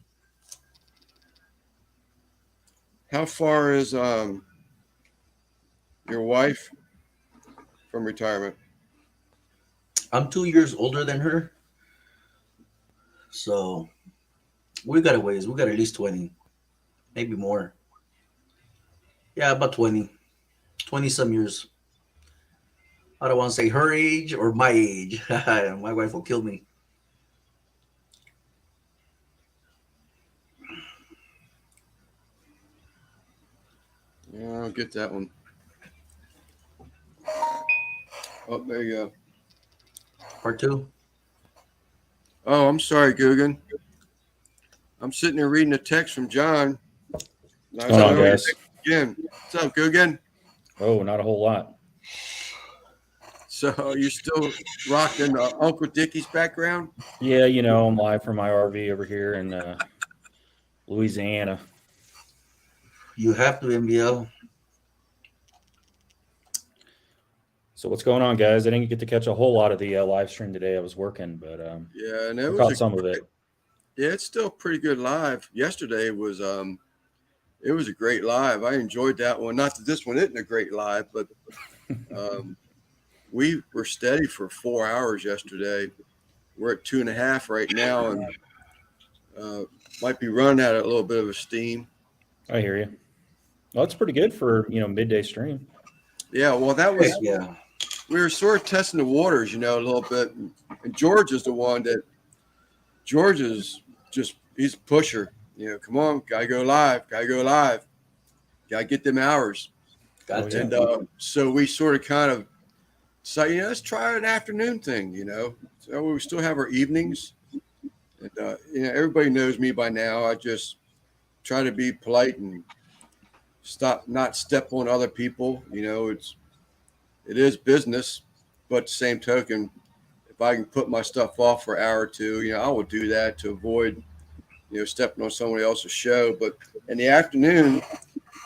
how far is your wife from retirement? I'm 2 years older than her, so we got a ways. We got at least 20, maybe more. Yeah, about 20 some years. I don't want to say her age or my age. My wife will kill me. Yeah, I'll get that one. Oh, there you go. Part two. Oh, I'm sorry, Guggen. I'm sitting there reading a text from John. What's going on, guys? Again. What's up, Guggen? Oh, not a whole lot. So you still rocking Uncle Dickie's background? Yeah, I'm live from my RV over here in Louisiana. You have to NBL. So what's going on, guys? I didn't get to catch a whole lot of the live stream today. I was working, but Yeah, and I caught some of it. Yeah, it's still pretty good live. Yesterday was it was a great live. I enjoyed that one. Not that this one isn't a great live, but we were steady for 4 hours yesterday. We're at 2.5 right now, and might be running out of a little bit of a steam. I hear you. Well, that's pretty good for midday stream. Yeah, well, that was Yeah. we were sort of testing the waters, a little bit. And George is the one that George is just he's a pusher. Come on, gotta go live, gotta get them hours. Gotcha. And so we sort of kind of say, let's try an afternoon thing, So we still have our evenings. And, everybody knows me by now. I just try to be polite and not step on other people. It is business, but at the same token, if I can put my stuff off for an hour or two, I will do that to avoid, stepping on somebody else's show. But in the afternoon,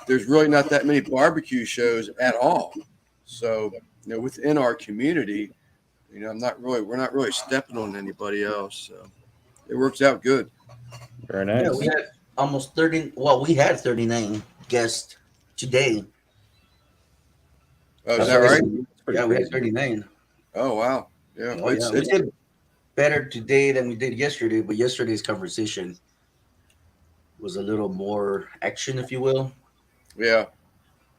there's really not that many barbecue shows at all. So, within our community, we're not really stepping on anybody else. So it works out good. Very nice. Yeah, we had almost 30. Well, we had 39 guests today. Oh, is that right? Yeah, we had 39. Oh, wow. Yeah. Oh, yeah. We did better today than we did yesterday, but yesterday's conversation was a little more action, if you will. Yeah.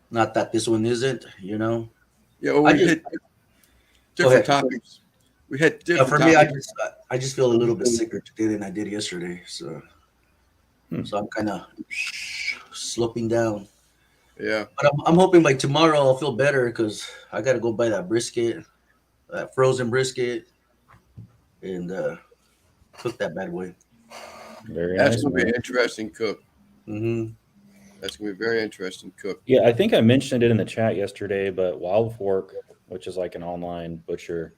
Not that this one isn't, Yeah, well, we hit different topics. We had different for me, topics. I just feel a little bit sicker today than I did yesterday. So I'm kind of sloping down. Yeah. But I'm hoping by tomorrow I'll feel better because I got to go buy that brisket, that frozen brisket, and cook that bad boy. Very That's nice. going to be an interesting cook. Mm-hmm. That's going to be a very interesting cook. Yeah, I think I mentioned it in the chat yesterday, but Wild Fork, which is like an online butcher,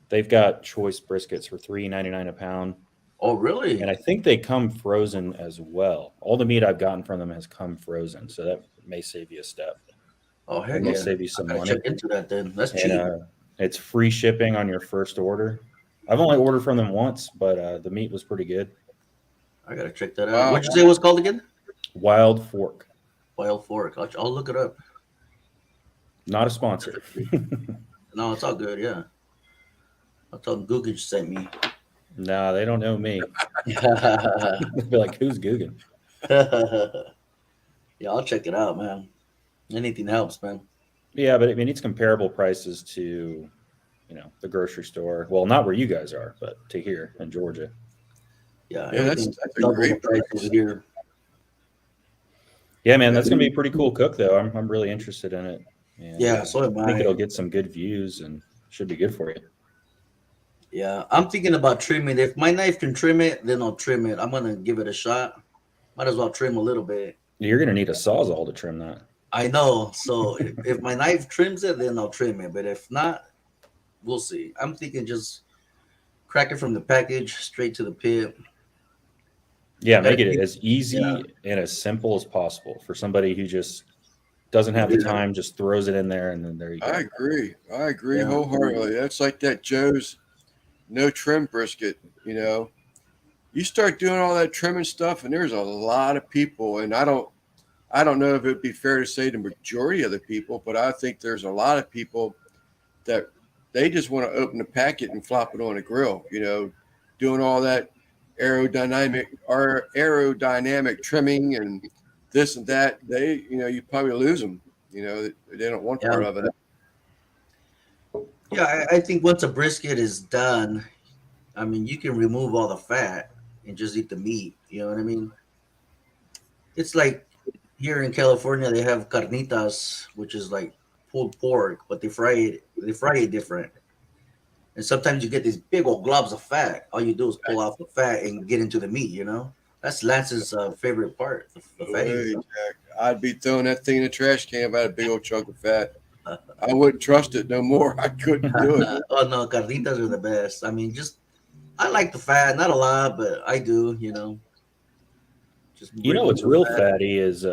they've got choice briskets for $3.99 a pound. Oh, really? And I think they come frozen as well. All the meat I've gotten from them has come frozen, so that may save you a step. Oh, heck May yeah. save you some I gotta money. check into that then. That's cheap. And it's free shipping on your first order. I've only ordered from them once, but the meat was pretty good. I gotta check that out. Wow. What'd you say it was called again? Wild Fork. Wild Fork. I'll look it up. Not a sponsor. No, it's all good. Yeah. I'll tell them Google just sent me. Nah, they don't know me. Yeah, They'll be like, who's Guggen? I'll check it out, man. Anything helps, man. Yeah, but I mean, it's comparable prices to, the grocery store. Well, not where you guys are, but to here in Georgia. Yeah, Yeah, that's a double great the price price. over here. Yeah, man, that's gonna be a pretty cool cook, though. I'm really interested in it. And, Yeah, so am I think I. it'll get some good views and should be good for you. Yeah, I'm thinking about trimming. If my knife can trim it, then I'll trim it. I'm gonna give it a shot. Might as well trim a little bit. You're gonna need a sawzall to trim that. I know. So if my knife trims it, then I'll trim it. But if not, we'll see. I'm thinking just crack it from the package straight to the pit. Yeah, make it as easy Yeah. and as simple as possible for somebody who just doesn't have the time, just throws it in there, and then there you go. I agree Yeah. wholeheartedly. That's like that Joe's no trim brisket. You start doing all that trimming stuff, and there's a lot of people, and I don't know if it'd be fair to say the majority of the people, but I think there's a lot of people that they just want to open the packet and flop it on a grill, doing all that aerodynamic trimming and this and that. You probably lose them. They don't want part of it. Yeah, I think once a brisket is done, I mean, you can remove all the fat and just eat the meat. You know what I mean? It's like here in California, they have carnitas, which is like pulled pork, but they fry it. They fry it different, and sometimes you get these big old globs of fat. All you do is pull off the fat and get into the meat. You know, that's Lance's favorite part, the fatty. Wait, Jack. I'd be throwing that thing in the trash can if I had a big old chunk of fat. I wouldn't trust it no more. I couldn't do it. Oh no, carnitas are the best. I mean, just I like the fat, not a lot, but I do. You know, just You know remove what's the real fat. fatty is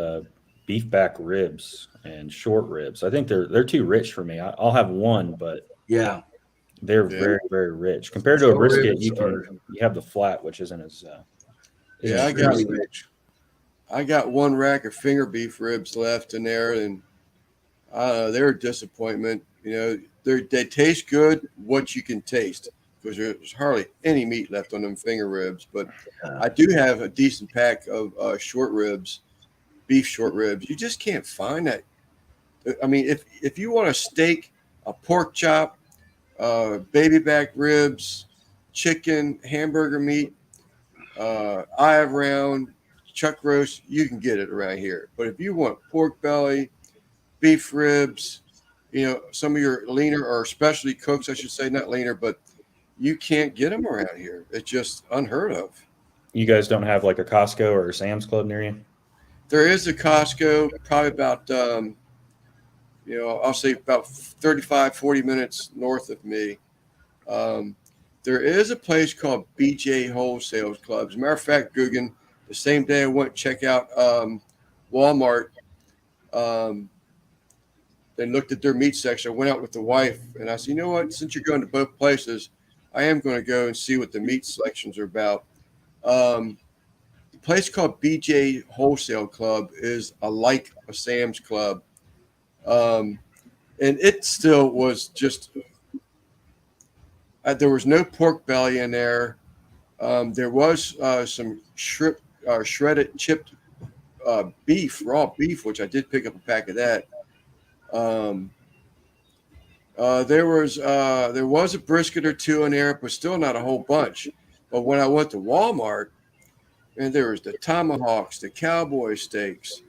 beef back ribs and short ribs. I think they're too rich for me. I'll have one, but Yeah, they're Yeah. very very rich compared to a short brisket. ribs are You have the flat, which isn't as isn't Yeah, as I got extremely juicy. rich. I got one rack of finger beef ribs left in there, and they're a disappointment. You know, they taste good what you can taste because there's hardly any meat left on them finger ribs. But I do have a decent pack of short ribs, beef short ribs. You just can't find that. I mean, if you want a steak, a pork chop, baby back ribs, chicken, hamburger meat, eye round, chuck roast, you can get it around here. But if you want pork belly, beef ribs, you know, some of your leaner or specialty cooks, I should say, not leaner, but you can't get them around here. It's just unheard of. You guys don't have like a Costco or a Sam's Club near you? There is a Costco, probably about, I'll say about 35, 40 minutes north of me. Um, there is a place called BJ Wholesale Club. As a matter of fact, Guggen, the same day I went to check out Walmart, um, they looked at their meat section. I went out with the wife, and I said, you know what? Since you're going to both places, I am going to go and see what the meat selections are about. The place called BJ Wholesale Club is like a Sam's Club, and it still was just. There was no pork belly in there. There was some shredded chipped beef, raw beef, which I did pick up a pack of that. Um, there was a brisket or two in there, but still not a whole bunch. But when I went to Walmart, and there was the tomahawks, the cowboy steaks.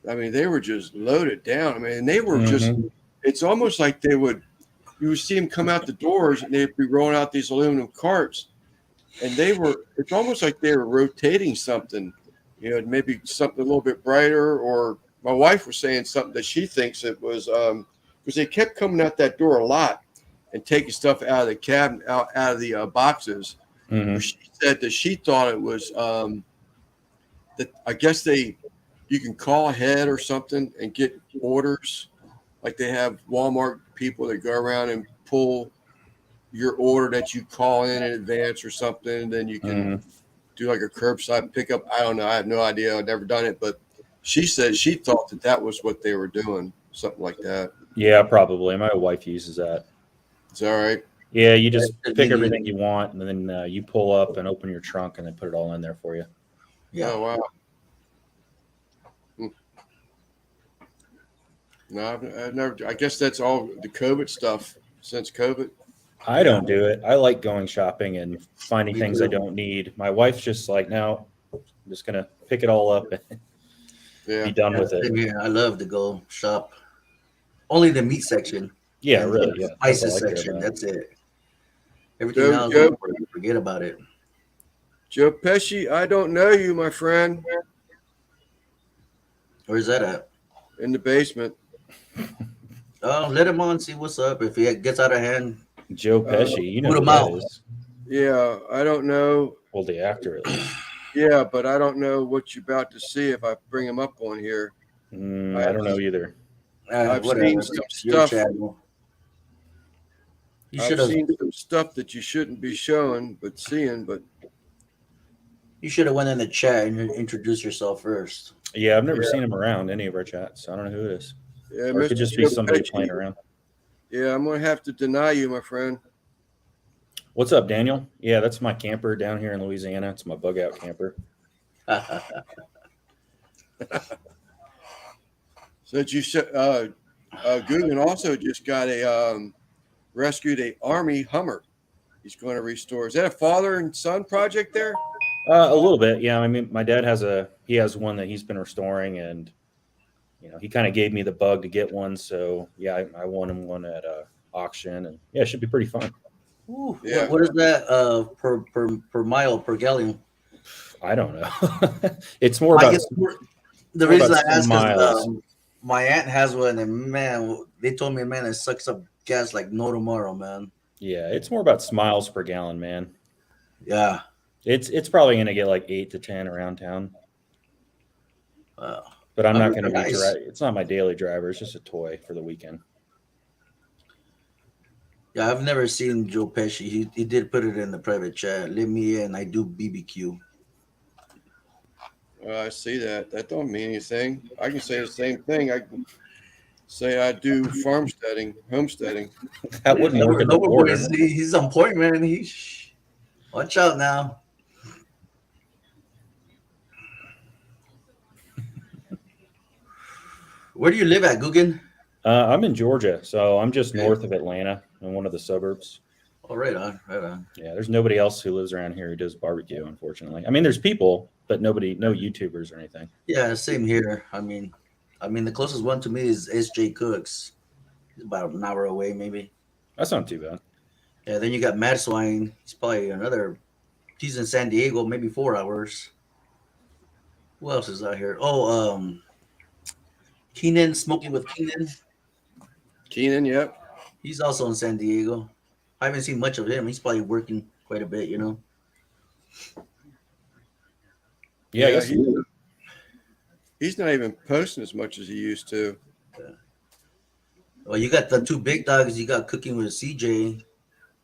I mean, they were just loaded down. I mean, they were just. Mhm. It's almost like they would. You would see them come out the doors, and they'd be rolling out these aluminum carts, and they were. It's almost like they were rotating something. You know, maybe something a little bit brighter. Or my wife was saying something that she thinks it was. Because they kept coming out that door a lot and taking stuff out of the cabinet, out of the boxes. Mhm. She said that she thought it was that I guess you can call ahead or something and get orders, like they have Walmart people that go around and pull your order that you call in advance or something, and then you can Mhm. do like a curbside pickup. I don't know. I have no idea. I've never done it, but she said she thought that was what they were doing, something like that. Yeah, probably. My wife uses that. It's all right. Yeah, you just That's pick convenient. everything you want, and then you pull up and open your trunk, and they put it all in there for you. Yeah. Oh wow. No, I've never. I guess that's all the COVID stuff since COVID. I don't do it. I like going shopping and finding Me things I too. don't need. My wife's just like, no, I'm just gonna pick it all up and Yeah. be done Yeah, with it. same here. I love to go shop. Only the meat section Yeah, and really. the Yeah, that's all spices I care section. about. That's it. Everything else, Joe forget about it. Pesci, I don't know you, my friend, Where's that at? in the basement. Oh, let him on. See what's up. If he gets out of hand, Joe Uh, Pesci, you know boot who him that out. is. yeah, I don't know. Well, the actor at least. Yeah, but I don't know what you're about to see if I bring him up on here. I don't know either. I've seen Whatever. some It's your stuff. channel. You I've should have. seen some stuff that you shouldn't be showing, but seeing. But You should have went in the chat and introduced yourself first. Yeah, I've never Yeah. seen him around any of our chats. I don't know who it is. yeah, Or it Mr. could just be Joe somebody Pesci. playing around. Yeah, I'm gonna have to deny you, my friend. What's up, Daniel? Yeah, that's my camper down here in Louisiana. It's my bug out camper. So that you said, Guggen also just got a rescued a Army Hummer. He's going to restore. Is that a father and son project there? A little bit, yeah. I mean, my dad has one that he's been restoring, and he kind of gave me the bug to get one. So yeah, I won him one at auction, and yeah, it should be pretty fun. Ooh, Yeah. what is that per mile per gallon? I don't know. It's more about The more reason about I ask is miles. my aunt has one, and man, they told me, man, it sucks up gas like no tomorrow, man. Yeah, it's more about miles per gallon, man. Yeah. It's probably gonna get like 8 to 10 around town. But I'm not gonna be it's not my daily driver. It's just a toy for the weekend. Yeah, I've never seen Joe Pesci. He did put it in the private chat. Let me in. I do BBQ. I see that. That don't mean anything. I can say the same thing. I can say I do homesteading. That wouldn't work in the border. He's on point, man. Watch out now. Where do you live at, Guggen? I'm in Georgia, so I'm just north of Atlanta in one of the suburbs. Oh, right on, right on. Yeah, there's nobody else who lives around here who does barbecue, unfortunately. I mean, there's people, but no YouTubers or anything. Yeah, same here. I mean, the closest one to me is SJ Cooks. He's about an hour away, maybe. That's not too bad. Yeah, then you got Mad Swine. He's probably he's in San Diego, maybe 4 hours. Who else is out here? Oh, Keenan, Smoking with Keenan. Keenan, yep. He's also in San Diego. I haven't seen much of him. He's probably working quite a bit, Yeah, I guess he's not even posting as much as he used to. Yeah. Well, you got the two big dogs. You got Cooking with CJ.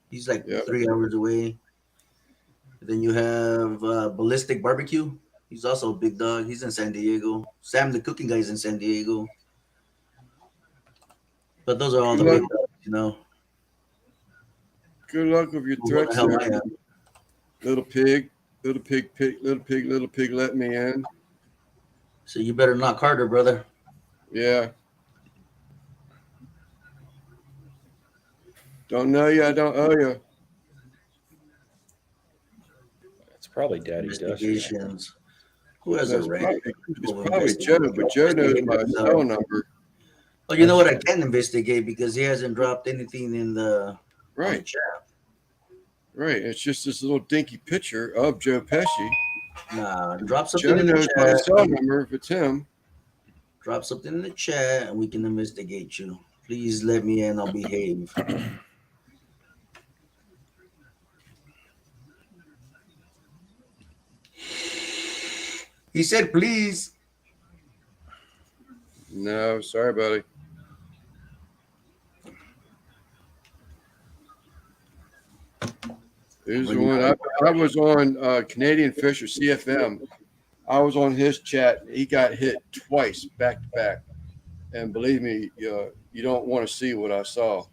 He's like 3 hours away. Then you have Ballistic Barbecue. He's also a big dog. He's in San Diego. Sam, the cooking guy's in San Diego. But those are all the big dogs, Good luck with your threats there. Little pig, let me in. So you better knock harder, brother. Yeah. Don't know you, I don't owe you. it's probably Daddy Investigations. Who has a rank? It's probably Joe, but Joe knows my cell number. Well, you know what? I can investigate because he hasn't dropped anything in the chat. Right. It's just this little dinky picture of Joe Pesci. Nah, drop something Joe in the knows my chat. cell number if it's him. Drop something in the chat and we can investigate you. Please let me in. I'll behave. He said, please. No, sorry, buddy. Here's the one. I was on Canadian Fisher CFM. I was on his chat. He got hit twice back to back. And believe me, you don't want to see what I saw.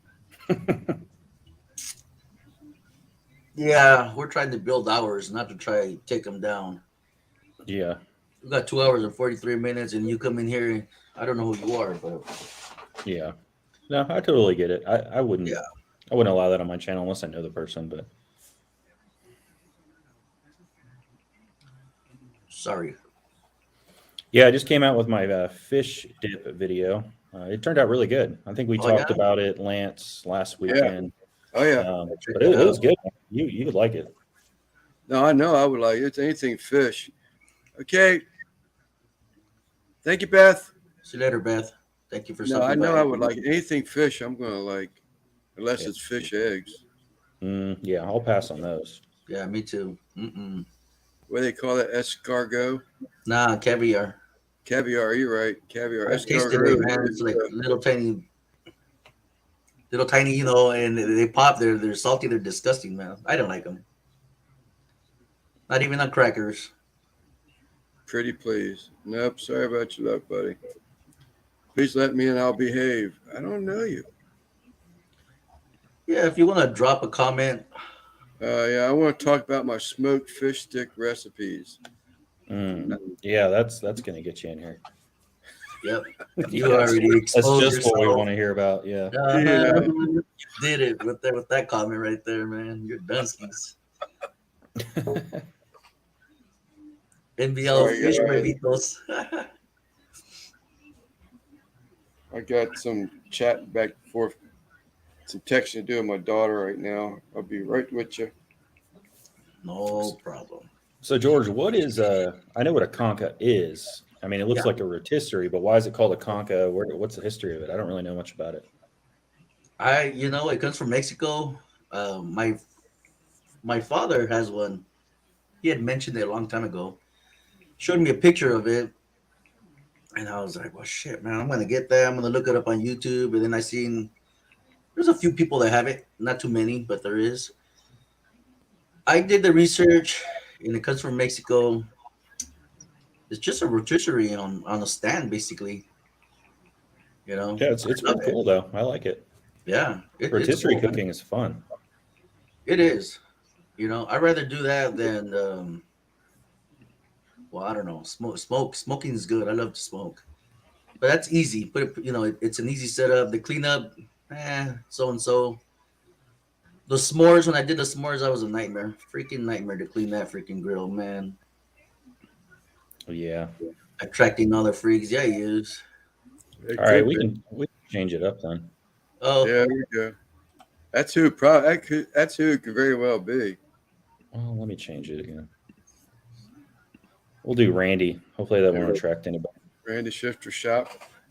Yeah, we're trying to build hours, not to try to take them down. Yeah. We got 2 hours and 43 minutes, and you come in here. I don't know who you are, but yeah. No, I totally get it. I wouldn't. Yeah. I wouldn't allow that on my channel unless I know the person. But sorry. Yeah, I just came out with my fish dip video. It turned out really good. I think we talked about it, Lance, last weekend. Oh yeah. But it was good. You would like it. No, I know I would like it. It's anything fish. Okay. Thank you, Beth. See you later, Beth. Thank you for stopping by. I know I would like it. Anything fish. I'm gonna like, unless it's fish eggs. Yeah, I'll pass on those. Yeah, me too. What do they call that? Escargot? Nah, caviar. Caviar. You're right. Caviar. I tasted it, man. It's like little tiny, and they pop. They're salty. They're disgusting, man. I don't like them. Not even on crackers. Pretty please. Nope. Sorry about your luck, buddy. Please let me in. I'll behave. I don't know you. Yeah, if you want to drop a comment. Yeah, I want to talk about my smoked fish stick recipes. Yeah, that's gonna get you in here. Yep. You Yes. already That's exposed just yourself. what we want to hear about. Yeah. Yeah. You did it with that comment right there, man. You're Dunskies. NBL Sorry, fish guys. huevitos. I got some chatting back and forth, some texting to do with my daughter right now. I'll be right with you. No problem. So George, what is I know what a concha is. I mean, it looks Yeah. like a rotisserie, but why is it called a concha? What's the history of it? I don't really know much about it. It comes from Mexico. My father has one. He had mentioned it a long time ago. Showed me a picture of it, and I was like, "Well, shit, man, I'm gonna get that. I'm gonna look it up on YouTube." And then I seen there's a few people that have it, not too many, but there is. I did the research, and it comes from Mexico. It's just a rotisserie on a stand, basically. You know, Yeah, it's I love pretty it. cool though. I like it. Yeah, it's Rotisserie cool. cooking is fun. It is. I'd rather do that than well, I don't know. Smoking is good. I love to smoke, but that's easy. It's an easy setup. The cleanup, so and so. The s'mores, when I did the s'mores, that was a nightmare. Freaking nightmare to clean that freaking grill, man. Yeah. Attracting all the freaks. Yeah, he is. It All right, could be. we can change it up then. Oh, Yeah, there we go. That's who that's who it could very well be. Well, let me change it again. We'll do Randy. Hopefully that won't attract anybody. Randy Shifter Shop.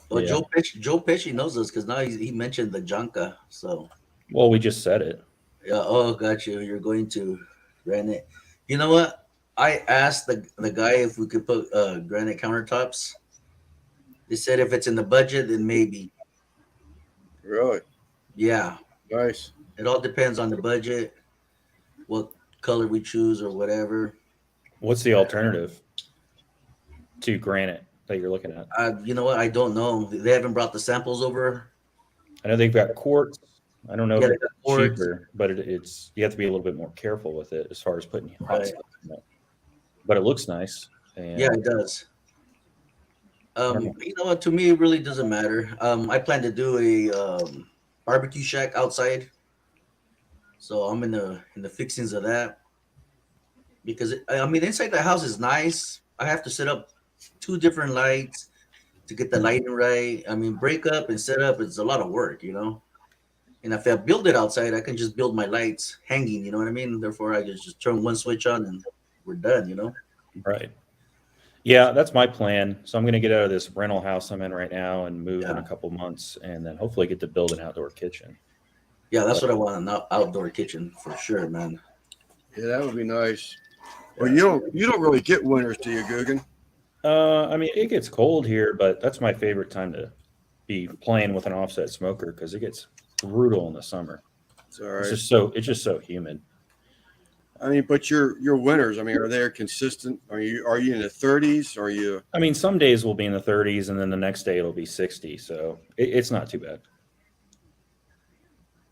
well, Yeah. Joe Pesci knows us because now he mentioned the Janka. So, Well, we just said it. yeah. Oh, got you. You're going to granite. You know what? I asked the guy if we could put granite countertops. They said if it's in the budget, then maybe. Really? Yeah. Nice. It all depends on the budget, what color we choose or whatever. What's the alternative to granite that you're looking at? You know what? I don't know. They haven't brought the samples over. I know they've got quartz. I don't know Yeah, if they it's got quartz. cheaper, but it's you have to be a little bit more careful with it as far as putting hot Right. stuff in it. But it looks nice. And Yeah, it does. I don't know. You know what? To me, it really doesn't matter. I plan to do a barbecue shack outside, so I'm in the fixings of that because I mean, inside the house is nice. I have to set up two different lights to get the lighting right. I mean, break up and set up, it's a lot of work. And if I build it outside, I can just build my lights hanging, you know what I mean? Therefore, I just turn one switch on and we're done. Right. Yeah, that's my plan. So I'm going to get out of this rental house I'm in right now and move in Yeah. a couple months, and then hopefully get to build an outdoor kitchen. Yeah, that's what I want, an outdoor kitchen for sure, man. Yeah, that would be nice. Well, you don't really get winters, do you, Guggen? I mean, it gets cold here, but that's my favorite time to be playing with an offset smoker because it gets brutal in the summer. It's all right. It's just so humid. I mean, but your winters, I mean, are they consistent? Are you in the 30s? Are you? I mean, some days will be in the 30s, and then the next day it'll be 60. So it's not too bad.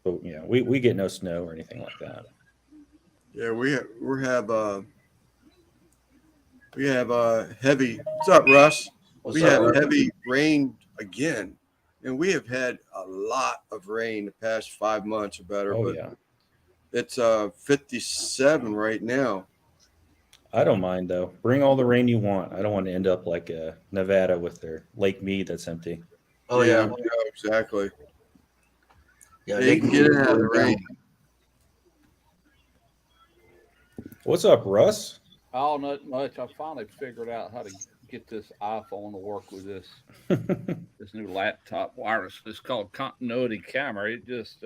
But yeah, we get no snow or anything like that. Yeah, we have heavy. What's up, Russ? What's We up, have Russ? heavy rain again, and we have had a lot of rain the past 5 months or better. Oh but yeah, it's 57 right now. I don't mind though. Bring all the rain you want. I don't want to end up like Nevada with their Lake Mead that's empty. Oh yeah, exactly. yeah. Yeah, you can get in out of the rain. What's up, Russ? Oh, not much. I finally figured out how to get this iPhone to work with this new laptop wireless. It's called continuity camera. It just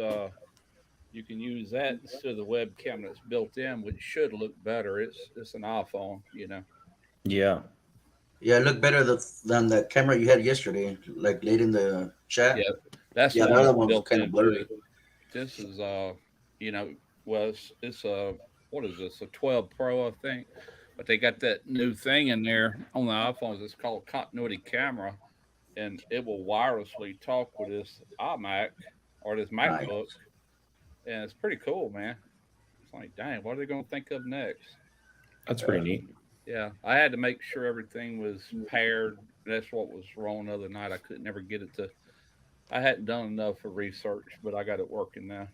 you can use that instead of the webcam that's built in, which should look better. It's an iPhone. Yeah. Yeah, it looked better than the camera you had yesterday, like late in the chat. Yeah, that's Yeah, the the one other that's one was built kind of into blurry. it. This is well, it's a what is this? A 12 Pro, I think. But they got that new thing in there on the iPhones. It's called continuity camera, and it will wirelessly talk with this iMac or this Nice. MacBook, and it's pretty cool, man. It's like, dang, what are they going to think of next? That's pretty neat. Yeah, I had to make sure everything was paired. That's what was wrong the other night. I could never get it to. I hadn't done enough for research, but I got it working now.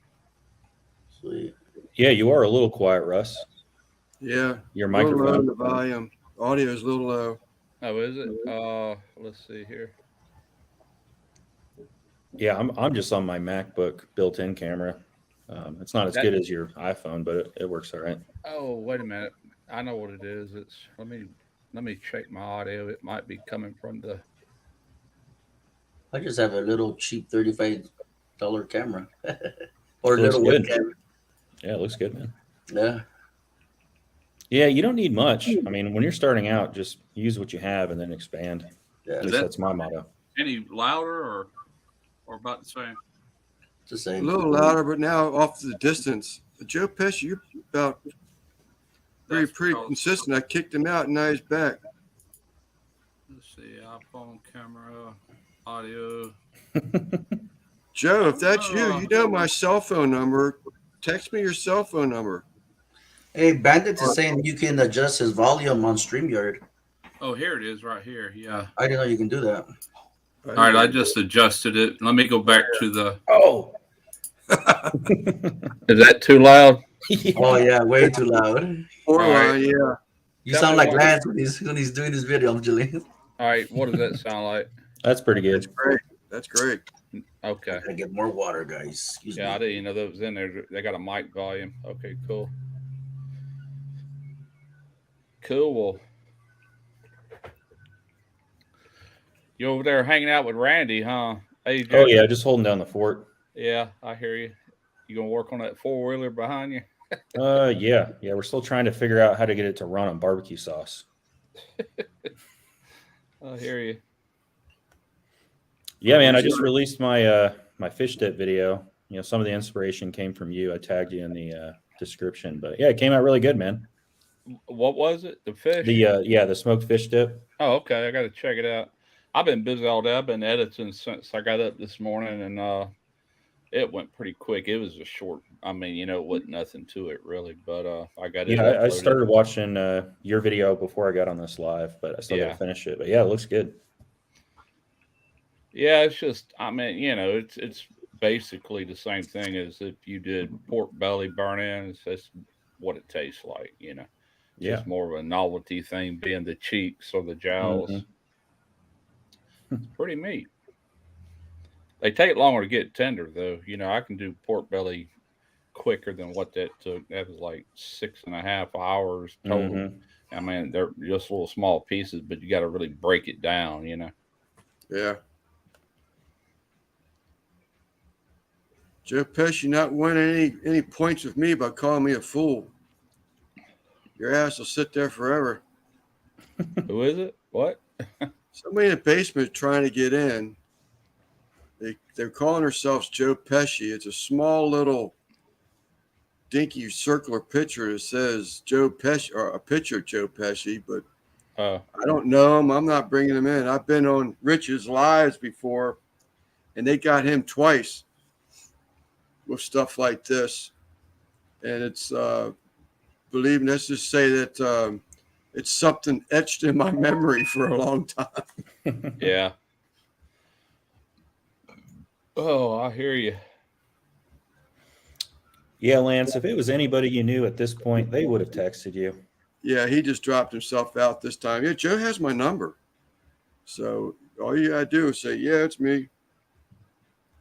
Sweet. Yeah, you are a little quiet, Russ. Yeah, Your a little low in microphone. the volume. Audio is a little low. Oh, is it? Let's see here. Yeah, I'm just on my MacBook built-in camera. It's not as good as your iPhone, but it works all right. Oh, wait a minute. I know what it is. It's let me check my audio. It might be coming from the. I just have a little cheap $35 camera or a Looks little good. webcam. Yeah, it looks good, man. Yeah. Yeah, you don't need much. I mean, when you're starting out, just use what you have and then expand. Yeah. At least that's my motto. Any louder or about the same? It's the A same. little louder, but now off to the distance. Joe Pesci, you're about pretty consistent. I kicked him out, and now he's back. Let's see, iPhone camera, audio. Joe, if that's you, you know my cell phone number. Text me your cell phone number. Hey, Bandit is saying you can adjust his volume on StreamYard. Oh, here it is, right here. Yeah. I didn't know you can do that. All right, I just adjusted it. Let me go back to the. Oh. Is that too loud? Oh yeah, way too loud. Borderline, yeah. You sound like Lance when he's doing his video, Julie. All right, what does that sound like? That's pretty good. That's great. That's great. Okay. I get more water, guys. Excuse me. I didn't even know that was in there. They got a mic volume. Okay, cool. Cool. Well, you over there hanging out with Randy, huh? Hey, Oh yeah, just holding down the fort. Yeah, I hear you. You gonna work on that 4-wheeler behind you? Yeah. We're still trying to figure out how to get it to run on barbecue sauce. I hear you. Yeah, man. I just released my my fish dip video. You know, some of the inspiration came from you. I tagged you in the description, but yeah, it came out really good, man. What was it? The fish? The smoked fish dip. Oh, okay. I got to check it out. I've been busy all day. I've been editing since I got up this morning, and it went pretty quick. It was a short. I mean, it wasn't nothing to it really, but I got it. Yeah, I started watching your video before I got on this live, but I still got to finish it. But yeah, it looks good. Yeah, it's just, I mean, it's basically the same thing as if you did pork belly burn-ins. That's what it tastes like, Yeah. Just more of a novelty thing, being the cheeks or the jowls. Mm-hmm. It's pretty meat. They take longer to get tender, though. I can do pork belly quicker than what that took. That was like 6.5 hours total. Mm-hmm. I mean, they're just little small pieces, but you got to really break it down, Yeah. Joe Pesci not winning any points with me by calling me a fool. Your ass will sit there forever. Who is it? What? Somebody in the basement trying to get in. They're calling themselves Joe Pesci. It's a small little dinky circular picture that says Joe Pesci, or a picture of Joe Pesci, but I don't know him. I'm not bringing him in. I've been on Rich's lives before, and they got him twice with stuff like this. And it's, let's just say that it's something etched in my memory for a long time. Yeah. Oh, I hear you. Yeah, Lance, if it was anybody you knew at this point, they would have texted you. Yeah, he just dropped himself out this time. Yeah, Joe has my number. So all you got to do is say, yeah, it's me.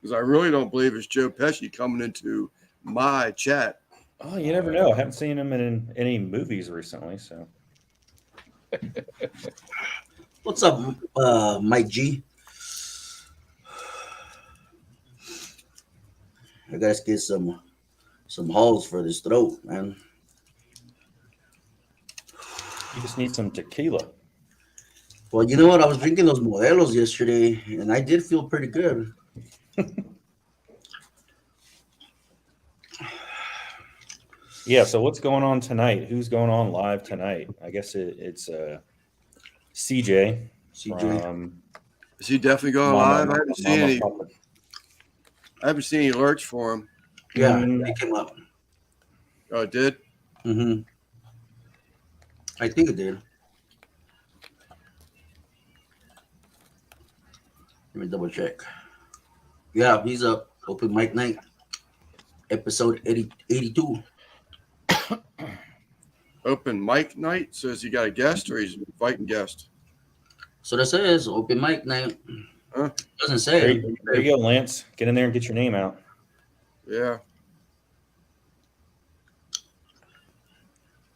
Because I really don't believe it's Joe Pesci coming into my chat. Oh, you never know. I haven't seen him in any movies recently, so. What's up, Mike G? I gotta get some holes for this throat, man. You just need some tequila. Well, you know what? I was drinking those Modelos yesterday, and I did feel pretty good. Yeah, so what's going on tonight? Who's going on live tonight? I guess it's CJ. CJ. Is he definitely going live? I haven't seen any alerts for him. Yeah, he came up. Oh, it did? Mm-hmm. I think it did. Let me double check. Yeah, he's up. Open mic night, episode 82. Open mic night. So has he got a guest or he's inviting guests? So that says open mic night. Huh? Doesn't There say. there you go, Lance. Get in there and get your name out. Yeah.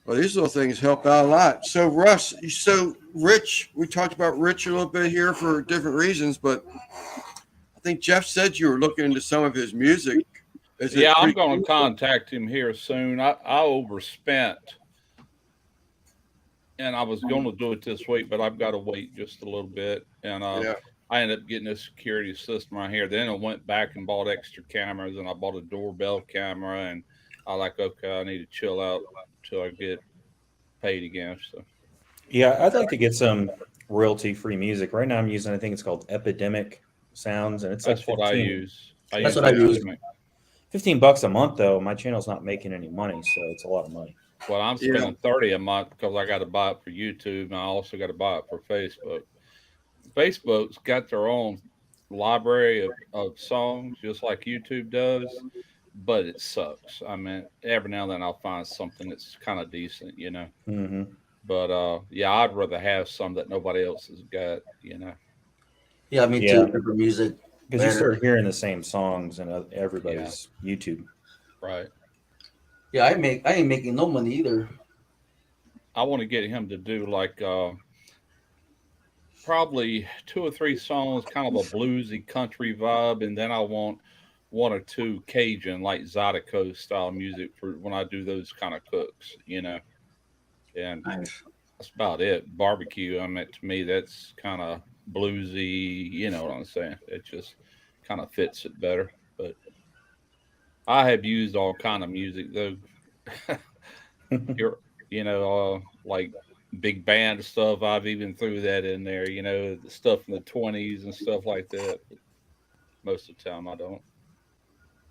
Well, these little things help out a lot. So, Russ, so Rich, we talked about Rich a little bit here for different reasons, but I think Jeff said you were looking into some of his music. Is it Yeah, I'm pretty going cool? to contact him here soon. I overspent, and I was going to do it this week, but I've got to wait just a little bit. And Yeah. I ended up getting a security system right here. Then I went back and bought extra cameras, and I bought a doorbell camera. And I like, okay, I need to chill out till I get paid again. So Yeah, I'd like to get some royalty-free music. Right now I'm using, I think it's called Epidemic Sounds, and it's like that's what I use. That's what I use. $15 a month though. My channel's not making any money, so it's a lot of money. Well, I'm Yeah. spending 30 a month because I got to buy it for YouTube, and I also got to buy it for Facebook. Facebook's got their own library of songs, just like YouTube does, but it sucks. I mean, every now and then I'll find something that's kind of decent, you know. Mm-hmm. But yeah, I'd rather have some that nobody else has got, you know. Yeah, me Yeah. too. Different music. Because you better. start hearing the same songs in everybody's YouTube. Right. Yeah, I ain't making no money either. I want to get him to do like probably 2 or 3 songs, kind of a bluesy country vibe, and then I want 1 or 2 Cajun, like Zydeco style music for when I do those kind of cooks, you know. And Nice. that's about it. Barbecue, I mean, to me, that's kind of bluesy, you know what I'm saying? It just kind of fits it better. But I have used all kind of music though. You're, you know, like big band stuff. I've even threw that in there, you know, the stuff in the 20s and stuff like that. But most of the time, I don't.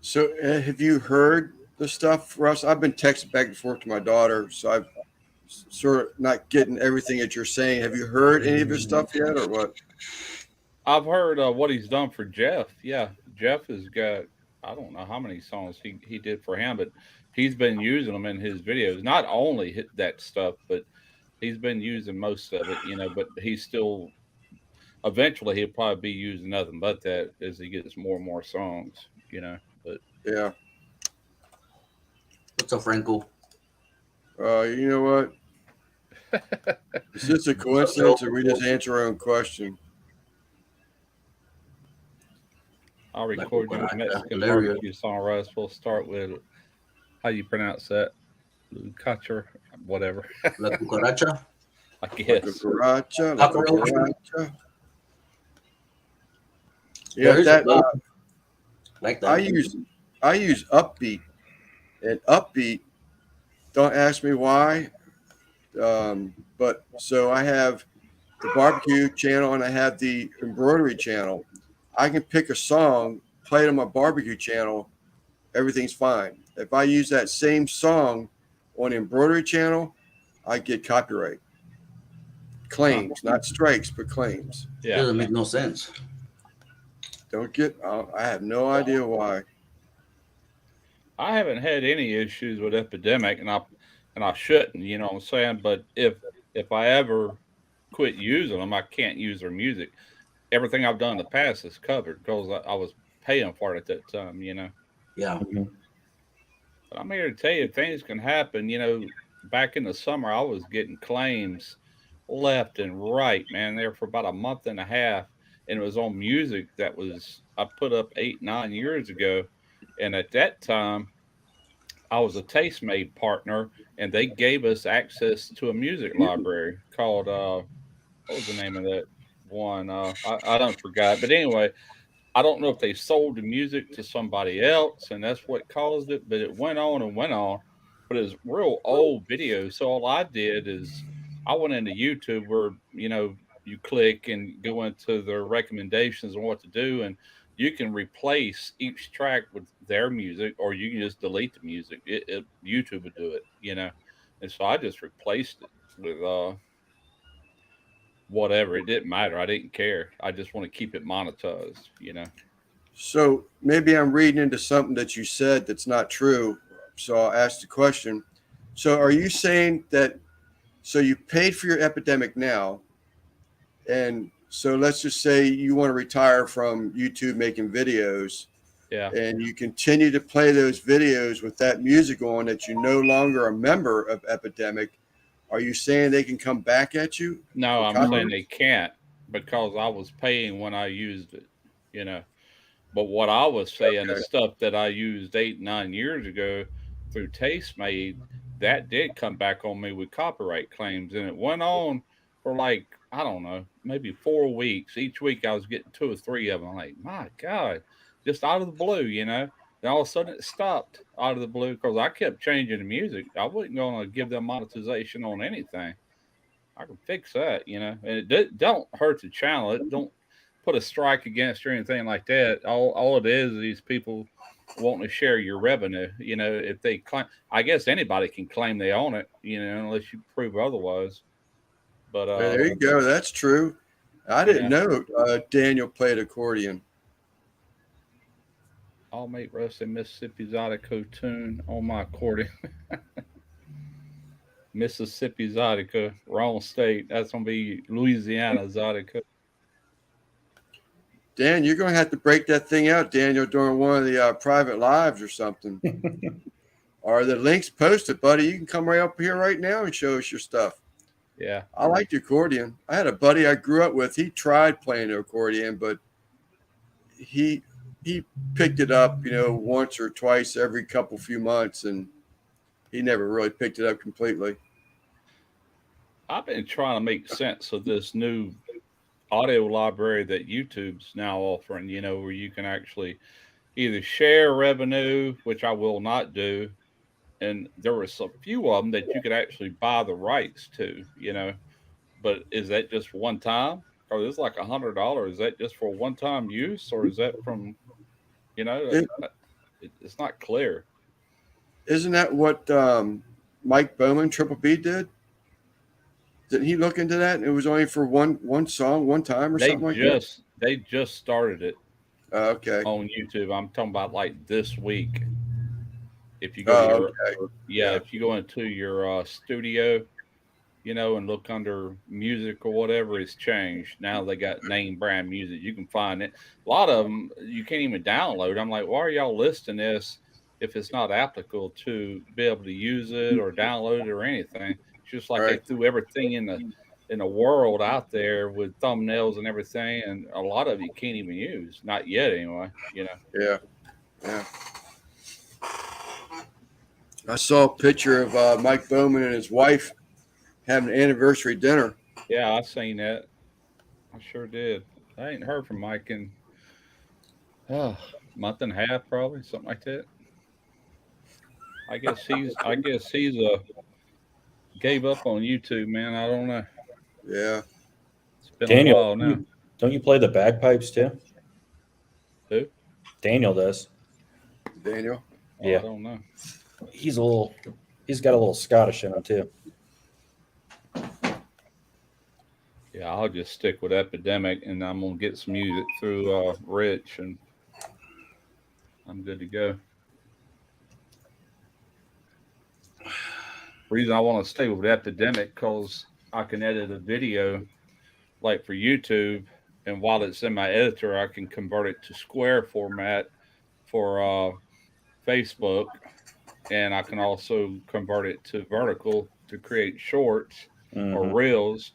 So, have you heard the stuff, Russ? I've been texting back and forth to my daughter, so I'm sort of not getting everything that you're saying. Have you heard any of his stuff yet, or what? I've heard what he's done for Jeff. Yeah, Jeff has got, I don't know how many songs he did for him, but he's been using them in his videos. Not only hit that stuff, but he's been using most of it, you know, but he's still, eventually he'll probably be using nothing but that as he gets more and more songs, you know. But Yeah. What's up, Franco? You know what? Is this a coincidence, or we just answer our own question? I'll Like record you a cucaracha, Mexican hilarious. barbecue song, Russ. We'll start with, how you pronounce that? Cucaracha, whatever. La cucaracha. I guess. Cucaracha, Taco Bell. cucaracha. Yeah, There is that a- like that. I use Upbeat, and Upbeat. Don't ask me why, but so I have the barbecue channel and I have the embroidery channel. I can pick a song, play it on my barbecue channel, everything's fine. If I use that same song on the embroidery channel, I get copyright claims, not strikes, but claims. Yeah. Doesn't make no sense. Don't get. I have no idea why. I haven't had any issues with Epidemic, and I shouldn't, you know what I'm saying. But if I ever quit using them, I can't use their music. Everything I've done in the past is covered because I was paying for it at that time, you know. Yeah. But I'm here to tell you, things can happen. You know, back in the summer, I was getting claims left and right, man. There for about a month and a half, and it was on music that was I put up 8, 9 years ago. And at that time, I was a Tastemade partner, and they gave us access to a music library called what was the name of that one? I don't forgot. But anyway, I don't know if they sold the music to somebody else, and that's what caused it. But it went on and went on. But it's real old video. So all I did is I went into YouTube where you know you click and go into their recommendations on what to do, and you can replace each track with their music, or you can just delete the music. YouTube would do it, you know. And so I just replaced it with whatever. It didn't matter. I didn't care. I just want to keep it monetized, you know. So maybe I'm reading into something that you said that's not true. So I'll ask the question. So are you saying that, so you paid for your Epidemic Now, and so let's just say you want to retire from YouTube making videos, Yeah. and you continue to play those videos with that music on, that you're no longer a member of Epidemic. Are you saying they can come back at you? No, for I'm saying copyright? they can't because I was paying when I used it, you know. But what I was saying, the Okay. stuff that I used 8, 9 years ago through Tastemade, that did come back on me with copyright claims. And it went on for like, I don't know, maybe 4 weeks. Each week I was getting 2 or 3 of them. I'm like, my God, just out of the blue, you know. Then all of a sudden it stopped out of the blue because I kept changing the music. I wasn't going to give them monetization on anything. I can fix that, you know, and don't hurt the channel. It don't put a strike against or anything like that. All it is these people wanting to share your revenue. You know, if they claim, I guess anybody can claim they own it, you know, unless you prove otherwise. But Well, there you go. That's true. I didn't yeah, know Daniel played accordion. I'll make Rusty Mississippi Zydeco tune on my accordion. Mississippi Zydeco, wrong state. That's gonna be Louisiana Zydeco. Dan, you're going to have to break that thing out, Daniel, during one of the private lives or something. Are the links posted, buddy? You can come right up here right now and show us your stuff. Yeah, I like the accordion. I had a buddy I grew up with. He tried playing the accordion, but he picked it up, once or twice every few months, and he never really picked it up completely. I've been trying to make sense of this new audio library that YouTube's now offering, you know, where you can actually either share revenue, which I will not do, and there were a few of them that you could actually buy the rights to, you know. But is that just one time? Or it's like $100. Is that just for one time use, or is that from, you know, It, it's not clear. isn't that what Mike Bowman, Triple B, did? Didn't he look into that? And it was only for one song, one time, or They something like that. just started it Okay. on YouTube. I'm talking about like this week. If you go to Oh, your okay. yeah, Yeah. if you go into your studio, you know, and look under music or whatever, it's changed. Now they got name brand music. You can find it. A lot of them you can't even download. I'm like, why are y'all listing this if it's not applicable to be able to use it or download it or anything? It's just like they Right. threw everything in the world out there with thumbnails and everything, and a lot of it you can't even use. Not yet, anyway. You know. Yeah. Yeah. I saw a picture of Mike Bowman and his wife having an anniversary dinner. Yeah, I seen that. I sure did. I ain't heard from Mike in month and a half, probably something like that. I guess he's gave up on YouTube, man. I don't know. Yeah. It's been a Daniel, while now. don't you play the bagpipes too? Who? Daniel does. Daniel. Oh, Yeah. I don't know. He's got a little Scottish in him too. Yeah, I'll just stick with Epidemic, and I'm gonna get some music through Rich, and I'm good to go. Reason I want to stay with Epidemic because I can edit a video like for YouTube, and while it's in my editor, I can convert it to square format for Facebook, and I can also convert it to vertical to create shorts or reels,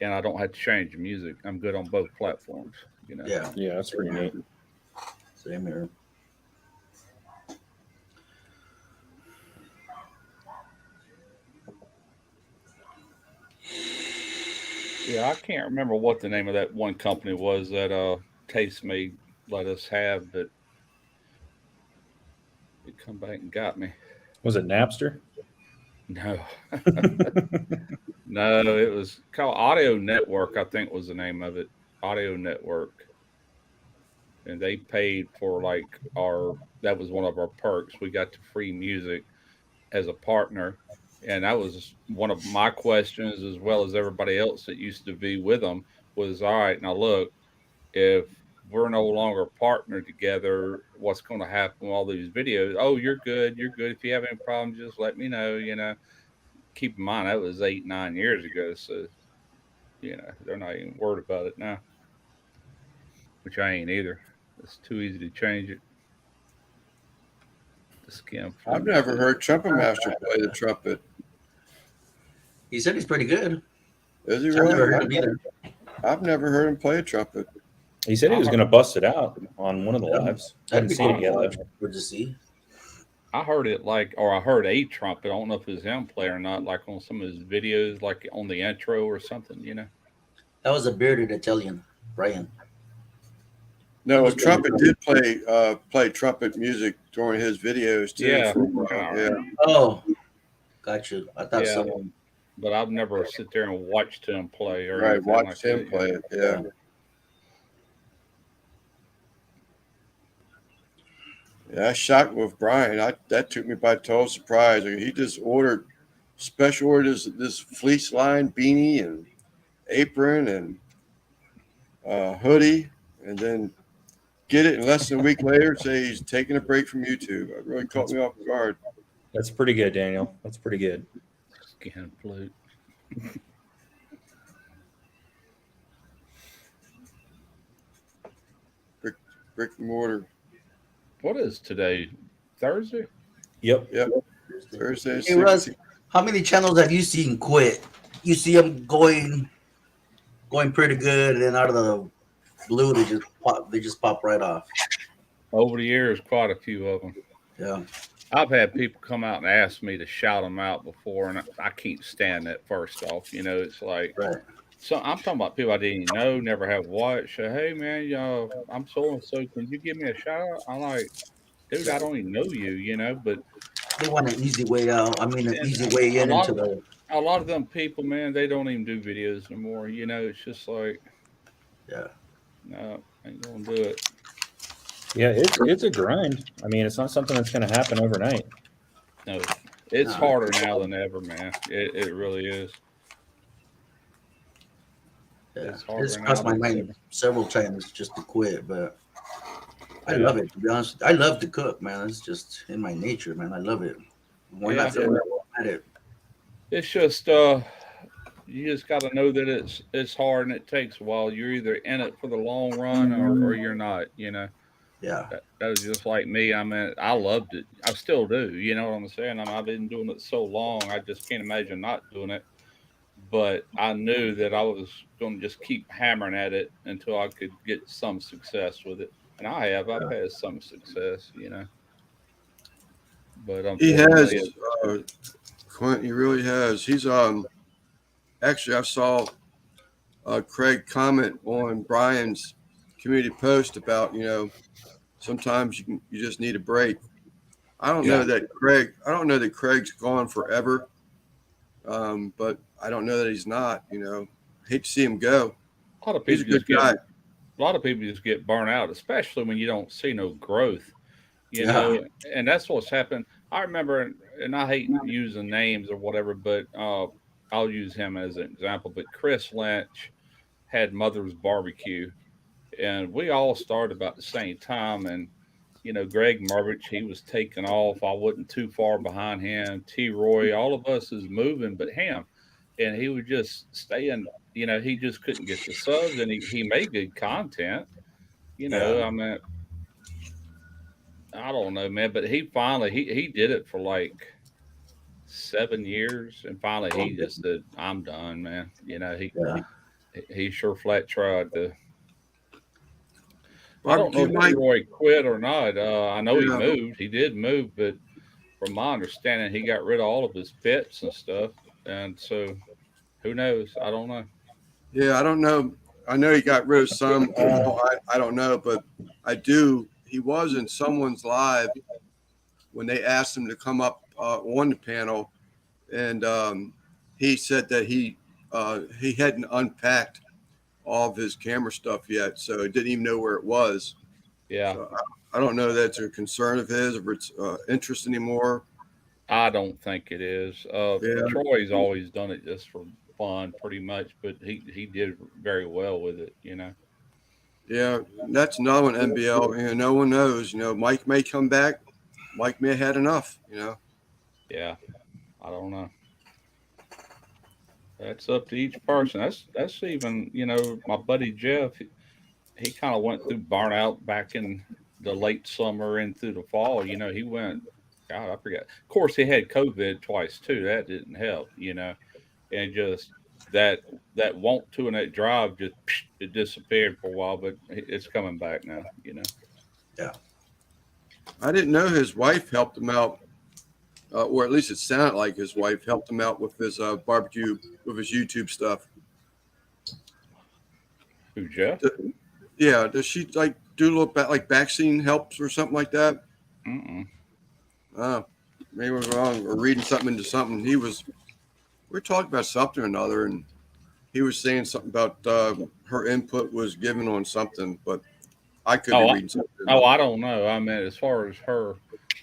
and I don't have to change the music. I'm good on both platforms, you know. Yeah, Yeah, that's pretty neat. same here. Yeah, I can't remember what the name of that one company was that Tastemade let us have, but it come back and got me. Was it Napster? No. No, it was called Audio Network, I think was the name of it. Audio Network. And they paid for that was one of our perks. We got the free music as a partner. And that was one of my questions, as well as everybody else that used to be with them, was all right, now look, if we're no longer partnered together, what's going to happen with all these videos? Oh, you're good. You're good. If you have any problems, just let me know. Keep in mind, that was 8, 9 years ago. So, they're not even worried about it now, which I ain't either. It's too easy to change it. The skin I've flute. never heard Trumpet Master play the trumpet. He said he's pretty good. Is he I've never really? heard him either. I've never heard him play a trumpet. He said he was going to bust it out on one of the lives. I That'd haven't be seen it yet. cool Though. for to see. I heard it or I heard a trumpet. I don't know if it was him playing or not, like on some of his videos, like on the intro or something. That was a bearded Italian, Brian. No, a trumpet did play trumpet music during his videos too. Yeah. Yeah. Oh, got you. I thought Yeah. someone. But I've never sit there and watched him play or Right, anything watched like him that. play it. Yeah. Yeah, that shocked me with Brian. That took me by total surprise. He just special ordered this fleece line beanie and apron and hoodie, and then get it in less than a week later. Say he's taking a break from YouTube. It really caught me off guard. That's pretty good, Daniel. That's pretty good. Skin flute. Brick and mortar. What is today? Thursday? Yep. Thursday. Hey, Russ, 16th. how many channels have you seen quit? You see them going pretty good, and then out of the blue, they just pop right off. Over the years, quite a few of them. Yeah. I've had people come out and ask me to shout them out before, and I can't stand that. First off, it's like, Right. so I'm talking about people I didn't even know, never have watched. Say, hey man, I'm so and so. Can you give me a shout out? I'm like, dude, I don't even know you, but They want an easy way out. I mean, an easy way in into the. A lot of them people, man, they don't even do videos anymore. It's just like, Yeah. no, ain't gonna do it. Yeah, it's a grind. I mean, it's not something that's going to happen overnight. No, it's harder now than ever, man. It really is. Yeah. It's harder It's now crossed my than mind ever. several times just to quit, but I love it. To be honest, I love to cook, man. It's just in my nature, man. I love it. When I feel like I'm at it. It's just you just got to know that it's hard and it takes a while. You're either in it for the long run or you're not. Yeah. That was just like me. I mean, I loved it. I still do. You know what I'm saying? I've been doing it so long. I just can't imagine not doing it. But I knew that I was going to just keep hammering at it until I could get some success with it. And I've had some success, But He has, unfortunately, Clint. He really has. He's actually I saw Craig comment on Brian's community post about sometimes you just need a break. I don't know that Craig's gone forever, but I don't know that he's not. Hate to see him go. a lot of He's a people good guy. a lot of people just get burnt out, especially when you don't see no growth, Yeah. and that's what's happened. I remember, and I hate using names or whatever, but I'll use him as an example. But Chris Lynch had Mother's Barbecue, and we all started about the same time. And Greg Marvich, he was taking off. I wasn't too far behind him. T. Roy, all of us is moving, but him, and he would just stay in. He just couldn't get the subs, and he made good content. I mean, I don't know, man, but he finally he did it for like 7 years, and finally he just said, "I'm done, man." He sure flat tried to. I don't know if Roy quit or not. I know he moved. He did move, but from my understanding, he got rid of all of his pets and stuff, and so who knows? I don't know. Yeah, I don't know. I know he got rid of some. I don't know, but I do. He was in someone's live when they asked him to come up on the panel, and he said that he hadn't unpacked all of his camera stuff yet, so he didn't even know where it was. Yeah, So I don't know if that's a concern of his or it's interest anymore. I don't think it is. Yeah. Troy's always done it just for fun, pretty much, but he did very well with it. Yeah, that's another one, NBL. No one knows. Mike may come back. Mike may have had enough. Yeah, I don't know. That's up to each person. That's even my buddy Jeff. He kind of went through burnout back in the late summer and through the fall. He went. God, I forget. Of course, he had COVID twice too. That didn't help. And just that want to and that drive just it disappeared for a while, but it's coming back now. Yeah. I didn't know his wife helped him out, or at least it sounded like his wife helped him out with his barbecue, with his YouTube stuff. Who, Jeff? Yeah, does she like do a little like vaccine helps or something like that? Mm-mm. Maybe I was wrong or reading something into something. We were talking about something or another, and he was saying something about her input was given on something, but I could be reading something. Oh, I don't know. I mean, as far as her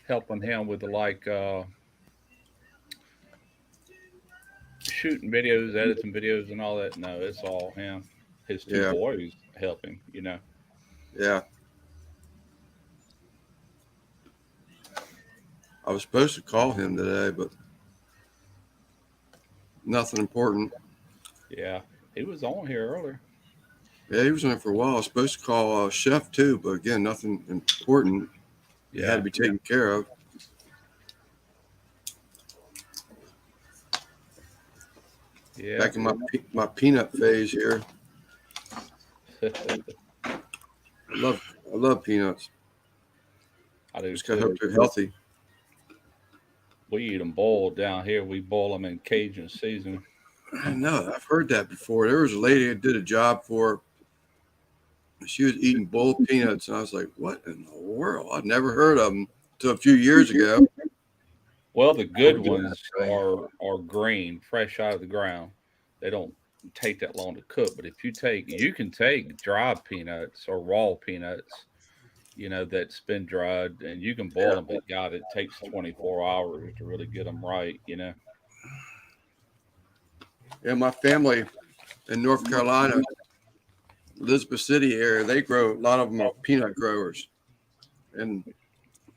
helping him with shooting videos, editing videos, and all that, no, it's all him. His two boys help him. Yeah. I was supposed to call him today, but nothing important. Yeah, he was on here earlier. Yeah, he was on it for a while. I was supposed to call Chef too, but again, nothing important. He had to be taken care of. Yeah. Back in my peanut phase here. I love peanuts. I do. Just gotta hope they're healthy. We eat them boiled down here. We boil them in Cajun seasoning. I know. I've heard that before. There was a lady that did a job for. She was eating boiled peanuts, and I was like, "What in the world?" I'd never heard of them until a few years ago. Well, the good ones are green, fresh out of the ground. They don't take that long to cook. But if you can take dry peanuts or raw peanuts, that's been dried, and you can boil them. But God, it takes 24 hours to really get them right. Yeah, my family in North Carolina, Elizabeth City area, they grow. A lot of them are peanut growers, and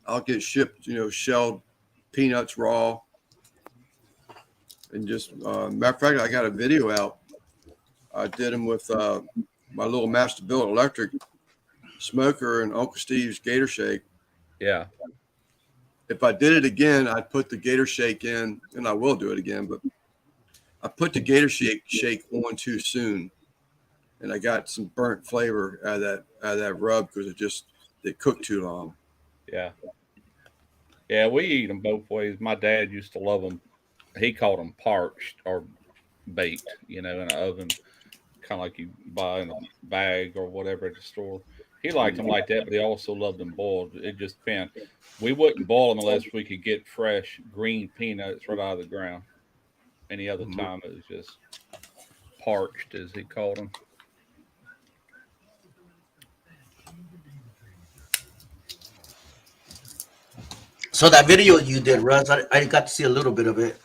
I'll get shipped, shelled peanuts raw. And just matter of fact, I got a video out. I did them with my little Masterbuilt electric smoker and Uncle Steve's Gator Shake. Yeah. If I did it again, I'd put the Gator Shake in, and I will do it again. But I put the Gator Shake on too soon, and I got some burnt flavor out of that rub because it cooked too long. Yeah. Yeah, we eat them both ways. My dad used to love them. He called them parched or baked, in an oven, kind of like you buy in a bag or whatever at the store. He liked them like that, but he also loved them boiled. It just depends. We wouldn't boil them unless we could get fresh green peanuts right out of the ground. Any other time, it was just parched, as he called them. So that video you did, Russ, I got to see a little bit of it.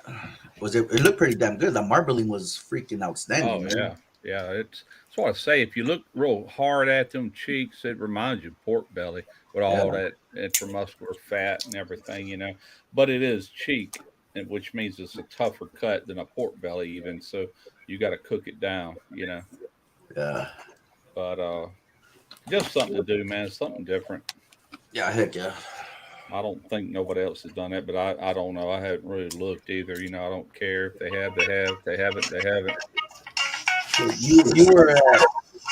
It looked pretty damn good. The marbling was freaking outstanding. Oh, man. Yeah. That's what I say. If you look real hard at them cheeks, it reminds you of pork belly with all that intramuscular fat and everything, But it is cheek, which means it's a tougher cut than a pork belly even. So you got to cook it down, Yeah. But just something to do, man. Something different. Yeah, heck yeah. I don't think nobody else has done it, but I don't know. I haven't really looked either. I don't care if they have, they have. They haven't, they haven't. So you were at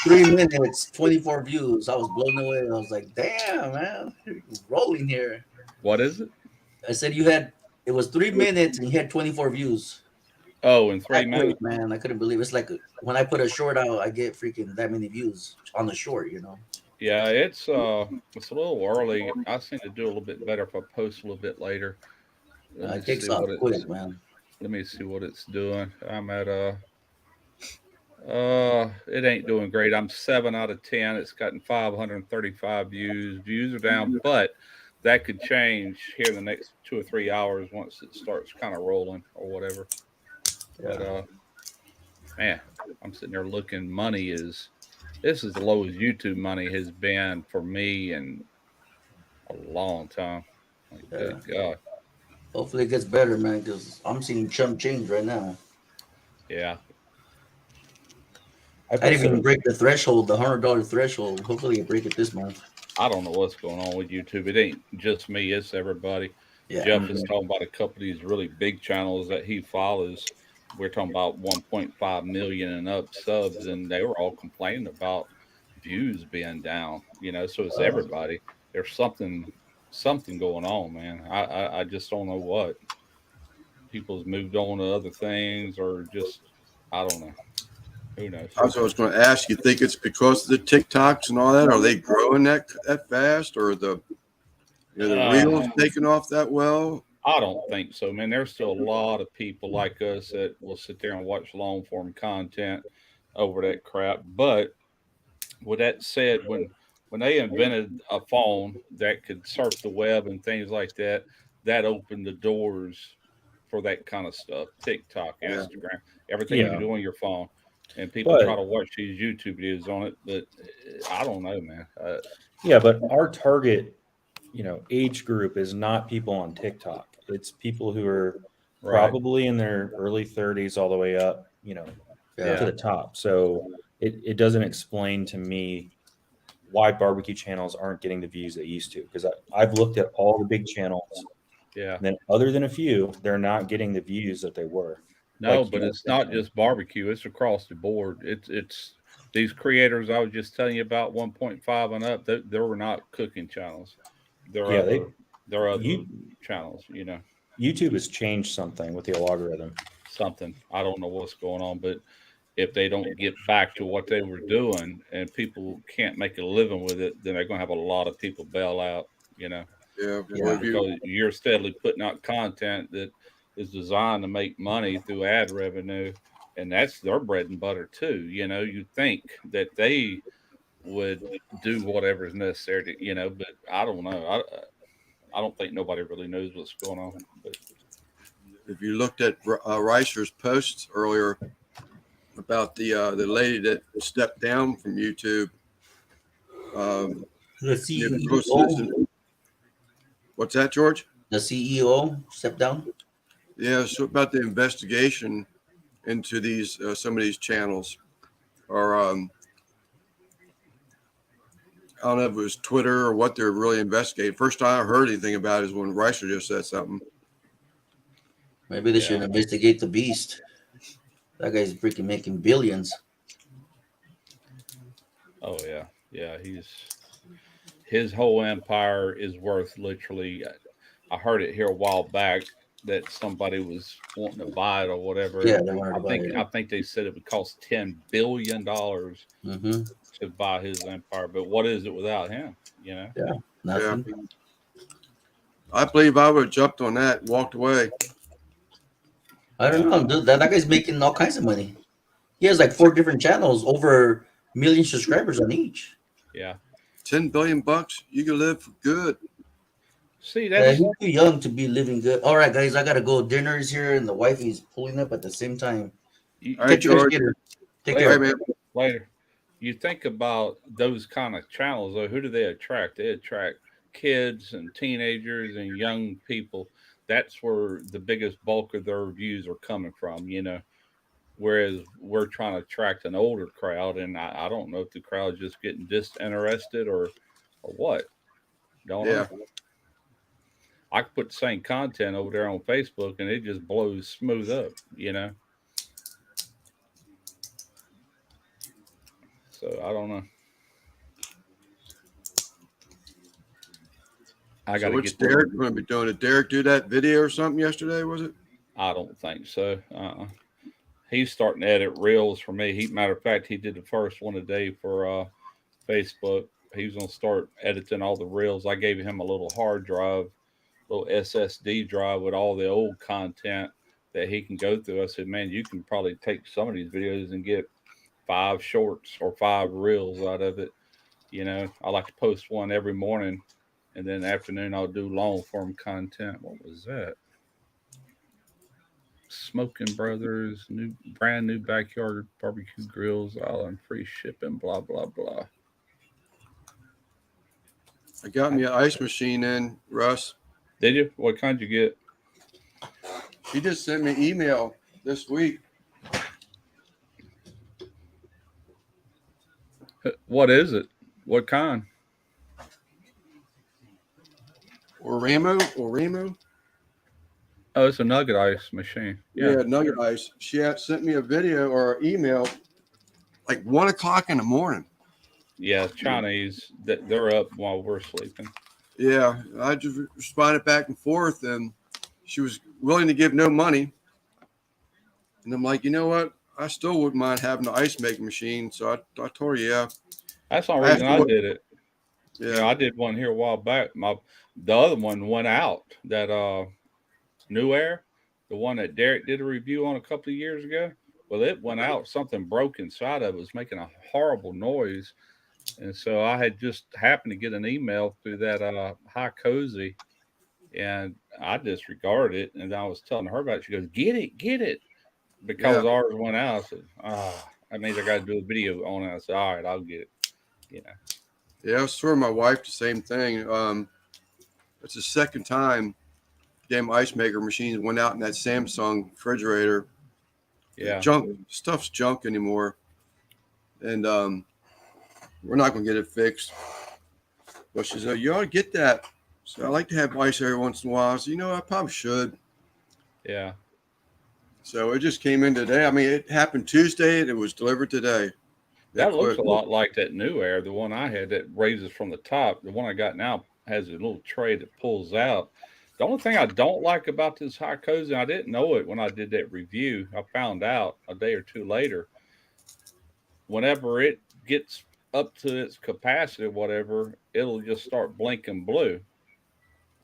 3 minutes, 24 views. I was blown away. I was like, damn, man, you're rolling here. What is it? I said it was 3 minutes and you had 24 views. Oh, in 3 minutes? Man, I couldn't believe it. It's like when I put a short out, I get freaking that many views on the short, Yeah, it's a little early. I seem to do a little bit better if I post a little bit later. It takes off quick, man. Let me see what it's doing. I'm at it ain't doing great. I'm 7 out of 10. It's gotten 535 views. Views are down, but that could change here in the next 2 or 3 hours once it starts kind of rolling or whatever. But man, I'm sitting there looking. This is the lowest YouTube money has been for me in a long time. Like, good God. Hopefully it gets better, man, because I'm seeing chump change right now. Yeah. I didn't even break the threshold, the $100 threshold. Hopefully you break it this month. I don't know what's going on with YouTube. It ain't just me, it's everybody. Yeah. Jeff is talking about a couple of these really big channels that he follows. We're talking about 1.5 million and up subs, and they were all complaining about views being down. So it's everybody. There's something going on, man. I just don't know what. People's moved on to other things, or just I don't know. Who knows? I was going to ask, you think it's because of the TikToks and all that? Are they growing that fast, or the reels taking off that well? I don't think so, man. There's still a lot of people like us that will sit there and watch long form content over that crap. But with that said, when they invented a phone that could surf the web and things like that, that opened the doors for that kind of stuff. TikTok, Instagram, everything you can do on your phone. And people try to watch these YouTube videos on it, but I don't know, man. But our target, age group is not people on TikTok. It's people who are probably in their early 30s all the way up, to the top. So it doesn't explain to me why barbecue channels aren't getting the views they used to, because I've looked at all the big channels. Yeah. And then other than a few, they're not getting the views that they were. No, but it's not just barbecue. It's across the board. It's these creators I was just telling you about, 1.5 and up. They were not cooking channels. They're other channels. YouTube has changed something with the algorithm. Something. I don't know what's going on, but if they don't get back to what they were doing and people can't make a living with it, then they're going to have a lot of people bail out. Yeah. Because you're steadily putting out content that is designed to make money through ad revenue, and that's their bread and butter too. You think that they would do whatever is necessary to, but I don't know. I don't think nobody really knows what's going on. But if you looked at Reicher's posts earlier about the lady that stepped down from YouTube, the CEO. What's that, George? The CEO stepped down. Yeah, so about the investigation into these some of these channels, or I don't know if it was Twitter or what they're really investigating. First time I heard anything about it is when Reicher just said something. Maybe they should investigate the beast. That guy's freaking making billions. Oh yeah. His whole empire is worth literally. I heard it here a while back that somebody was wanting to buy it or whatever. Yeah, they wanted to buy it. I think they said it would cost $10 billion to buy his empire. But what is it without him? Yeah, nothing. Yeah. I believe I would have jumped on that and walked away. I don't know, dude. That guy's making all kinds of money. He has like 4 different channels, over 1 million subscribers on each. Yeah. $10 billion, you can live good. See, that's he's too young to be living good. All right, guys, I gotta go. Dinner is here, and the wife is pulling up at the same time. All right, George. Take care, man. Later. You think about those kind of channels, though. Who do they attract? They attract kids and teenagers and young people. That's where the biggest bulk of their views are coming from. Whereas we're trying to attract an older crowd, and I don't know if the crowd's just getting disinterested or what. Don't know. I could put the same content over there on Facebook, and it just blows smooth up, So I don't know. So what's Derek going to be doing? Did Derek do that video or something yesterday, was it? I don't think so. He's starting to edit reels for me. Matter of fact, he did the first one today for Facebook. He was going to start editing all the reels. I gave him a little hard drive, little SSD drive with all the old content that he can go through. I said, man, you can probably take some of these videos and get 5 shorts or 5 reels out of it. I like to post one every morning And then afternoon, I'll do long form content. What was that? Smoking Brothers, brand new backyard barbecue grills, all on free shipping, blah, blah, blah. I got me an ice machine in, Russ. Did you? What kind you get? He just sent me an email this week. What is it? What kind? Oramo. Oh, it's a nugget ice machine. Yeah, nugget ice. She had sent me a video or an email like 1 o'clock in the morning. Yeah, Chinese. They're up while we're sleeping. Yeah, I just responded back and forth, and she was willing to give no money. And I'm like, you know what? I still wouldn't mind having an ice making machine. So I told her, yeah. That's the only reason I did it. Yeah, I did one here a while back. The other one went out. That New Air, the one that Derek did a review on a couple of years ago. Well, it went out. Something broke inside of it. It was making a horrible noise. And so I had just happened to get an email through that High Cozy, and I disregarded it. And I was telling her about it. She goes, get it. Because ours went out. I said, that means I got to do a video on it. I said, all right, I'll get it. Yeah, I was sort of my wife the same thing. It's the second time damn ice maker machines went out in that Samsung refrigerator. Yeah. Stuff's junk anymore. And we're not going to get it fixed. But she said, you ought to get that. So I like to have ice every once in a while. So, I probably should. Yeah. So it just came in today. I mean, it happened Tuesday and it was delivered today. That looks a lot like that New Air, the one I had that raises from the top. The one I got now has a little tray that pulls out. The only thing I don't like about this High Cozy, I didn't know it when I did that review. I found out a day or two later. Whenever it gets up to its capacity or whatever, it'll just start blinking blue.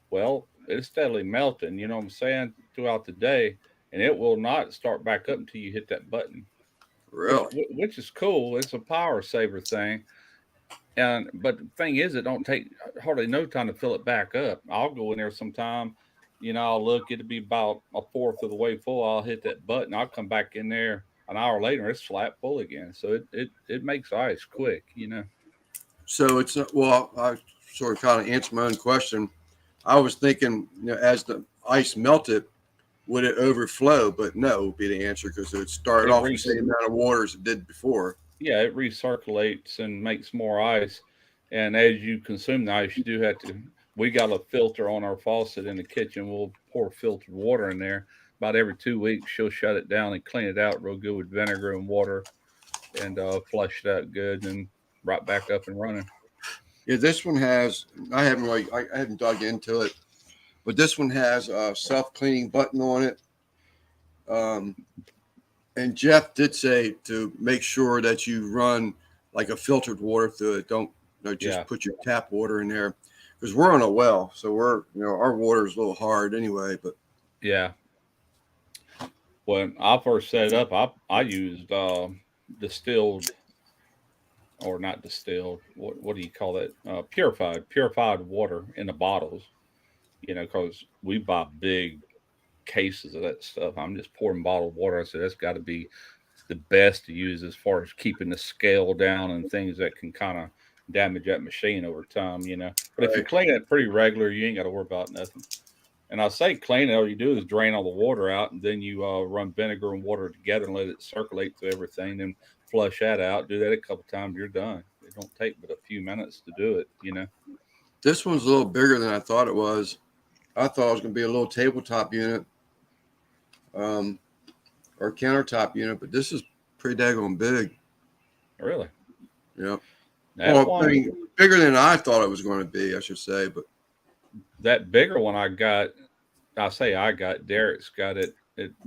Well, it's steadily melting, you know what I'm saying, throughout the day, and it will not start back up until you hit that button. Really? Which is cool. It's a power saver thing. But the thing is, it don't take hardly no time to fill it back up. I'll go in there sometime, I'll look, it'll be about a fourth of the way full. I'll hit that button. I'll come back in there an hour later, it's flat full again. So it makes ice quick, So it's, well, I sort of kind of answered my own question. I was thinking, as the ice melted, would it overflow? But no, would be the answer, because it started off the same amount of water as it did before. Yeah, it recirculates and makes more ice. And as you consume the ice, you do have to. We got a filter on our faucet in the kitchen. We'll pour filtered water in there. About every 2 weeks, she'll shut it down and clean it out real good with vinegar and water, and flush it out good, and right back up and running. Yeah, this one has. I haven't dug into it, but this one has a self-cleaning button on it. And Jeff did say to make sure that you run like a filtered water through it. Don't just put your tap water in there, because we're on a well, so we're our water is a little hard anyway. But yeah, when I first set it up, I used distilled, or not distilled. What do you call that? Purified water in the bottles. Because we buy big cases of that stuff. I'm just pouring bottled water. I said that's got to be the best to use as far as keeping the scale down and things that can kind of damage that machine over time. But if you clean it pretty regular, you ain't got to worry about nothing. And I say clean it, all you do is drain all the water out, and then you run vinegar and water together and let it circulate through everything. Then flush that out. Do that a couple times, you're done. It don't take but a few minutes to do it. This one's a little bigger than I thought it was. I thought it was going to be a little tabletop unit, or countertop unit, but this is pretty daggone big. Really? Yeah. Well, I mean, bigger than I thought it was going to be, I should say. But that bigger one I got, Derek's got it.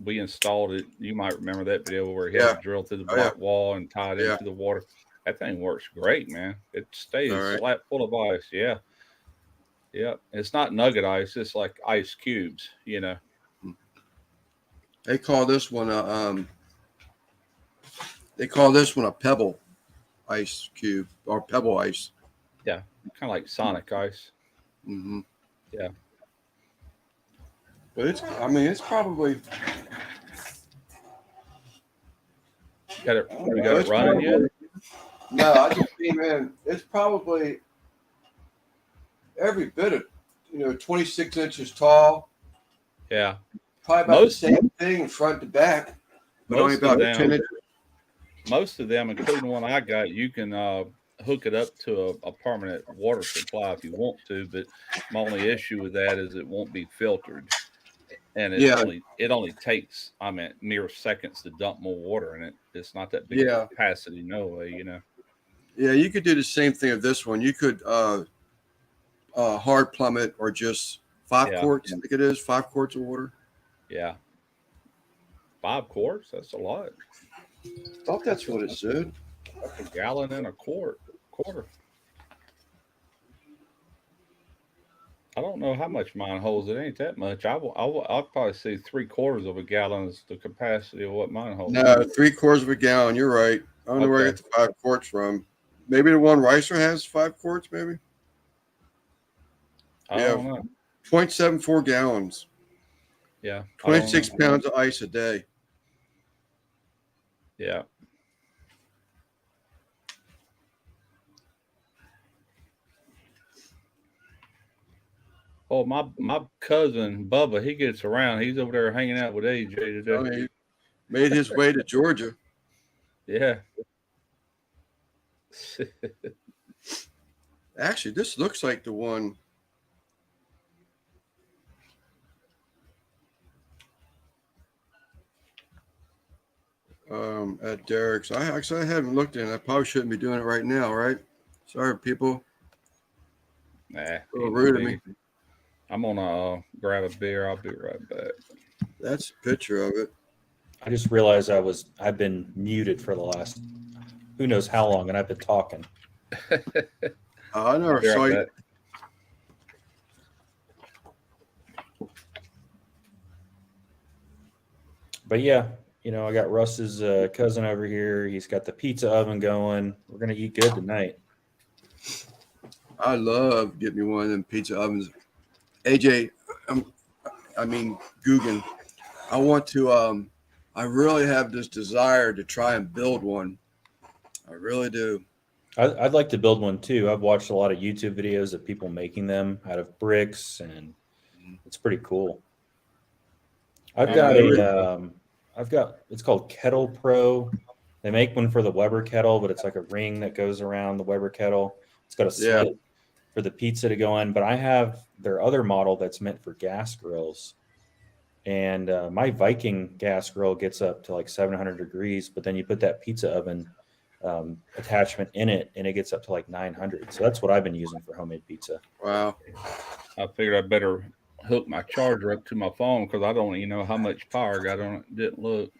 We installed it. You might remember that video where he had to drill through the block wall and tie it into the water. That thing works great, man. It stays flat full of ice. Yeah. Yeah. It's not nugget ice. It's like ice cubes, They call this one a pebble ice cube, or pebble ice. Yeah. Kind of like Sonic ice. Mm-hmm. Yeah. But it's probably. Got it. We got It's it running yet? No, I just mean, man, it's probably every bit of 26 inches tall. Yeah. Probably about the same thing front to back, but only about 10 inches. Most of them, including the one I got, you can hook it up to a permanent water supply if you want to. But my only issue with that is it won't be filtered, and it only takes mere seconds to dump more water in it. It's not that big of capacity, no way, Yeah, you could do the same thing with this one. You could hard plumb it or just 5 quarts. I think it is 5 quarts of water. Yeah. 5 quarts? That's a lot. I thought that's what it said. Like a gallon and a quarter. I don't know how much mine holds. It ain't that much. I'll probably say 3/4 of a gallon is the capacity of what mine holds. No, 3/4 of a gallon. You're right. I don't know where I get the 5 quarts from. Maybe the one Ricer has 5 quarts, maybe. I don't know. 0.74 gallons. Yeah. 26 pounds of ice a day. Yeah. Oh, my cousin Bubba, he gets around. He's over there hanging out with AJ today. He made his way to Georgia. Yeah. Actually, this looks like the one. At Derek's. I haven't looked in. I probably shouldn't be doing it right now, right? Sorry, people. Nah. Rude of me. I'm gonna grab a beer. I'll be right back. That's a picture of it. I just realized I've been muted for the last who knows how long, and I've been talking. I never saw you. But yeah, I got Russ's cousin over here. He's got the pizza oven going. We're gonna eat good tonight. I love getting me one of them pizza ovens. AJ, Guggen, I want to. I really have this desire to try and build one. I really do. I'd like to build one too. I've watched a lot of YouTube videos of people making them out of bricks, and it's pretty cool. It's called Kettle Pro. They make one for the Weber kettle, but it's like a ring that goes around the Weber kettle. It's got a slit for the pizza to go in. But I have their other model that's meant for gas grills. And my Viking gas grill gets up to like 700 degrees, but then you put that pizza oven attachment in it, and it gets up to like 900. So that's what I've been using for homemade pizza. Wow. I figured I better hook my charger up to my phone because I don't even know how much power I got on it. Didn't look.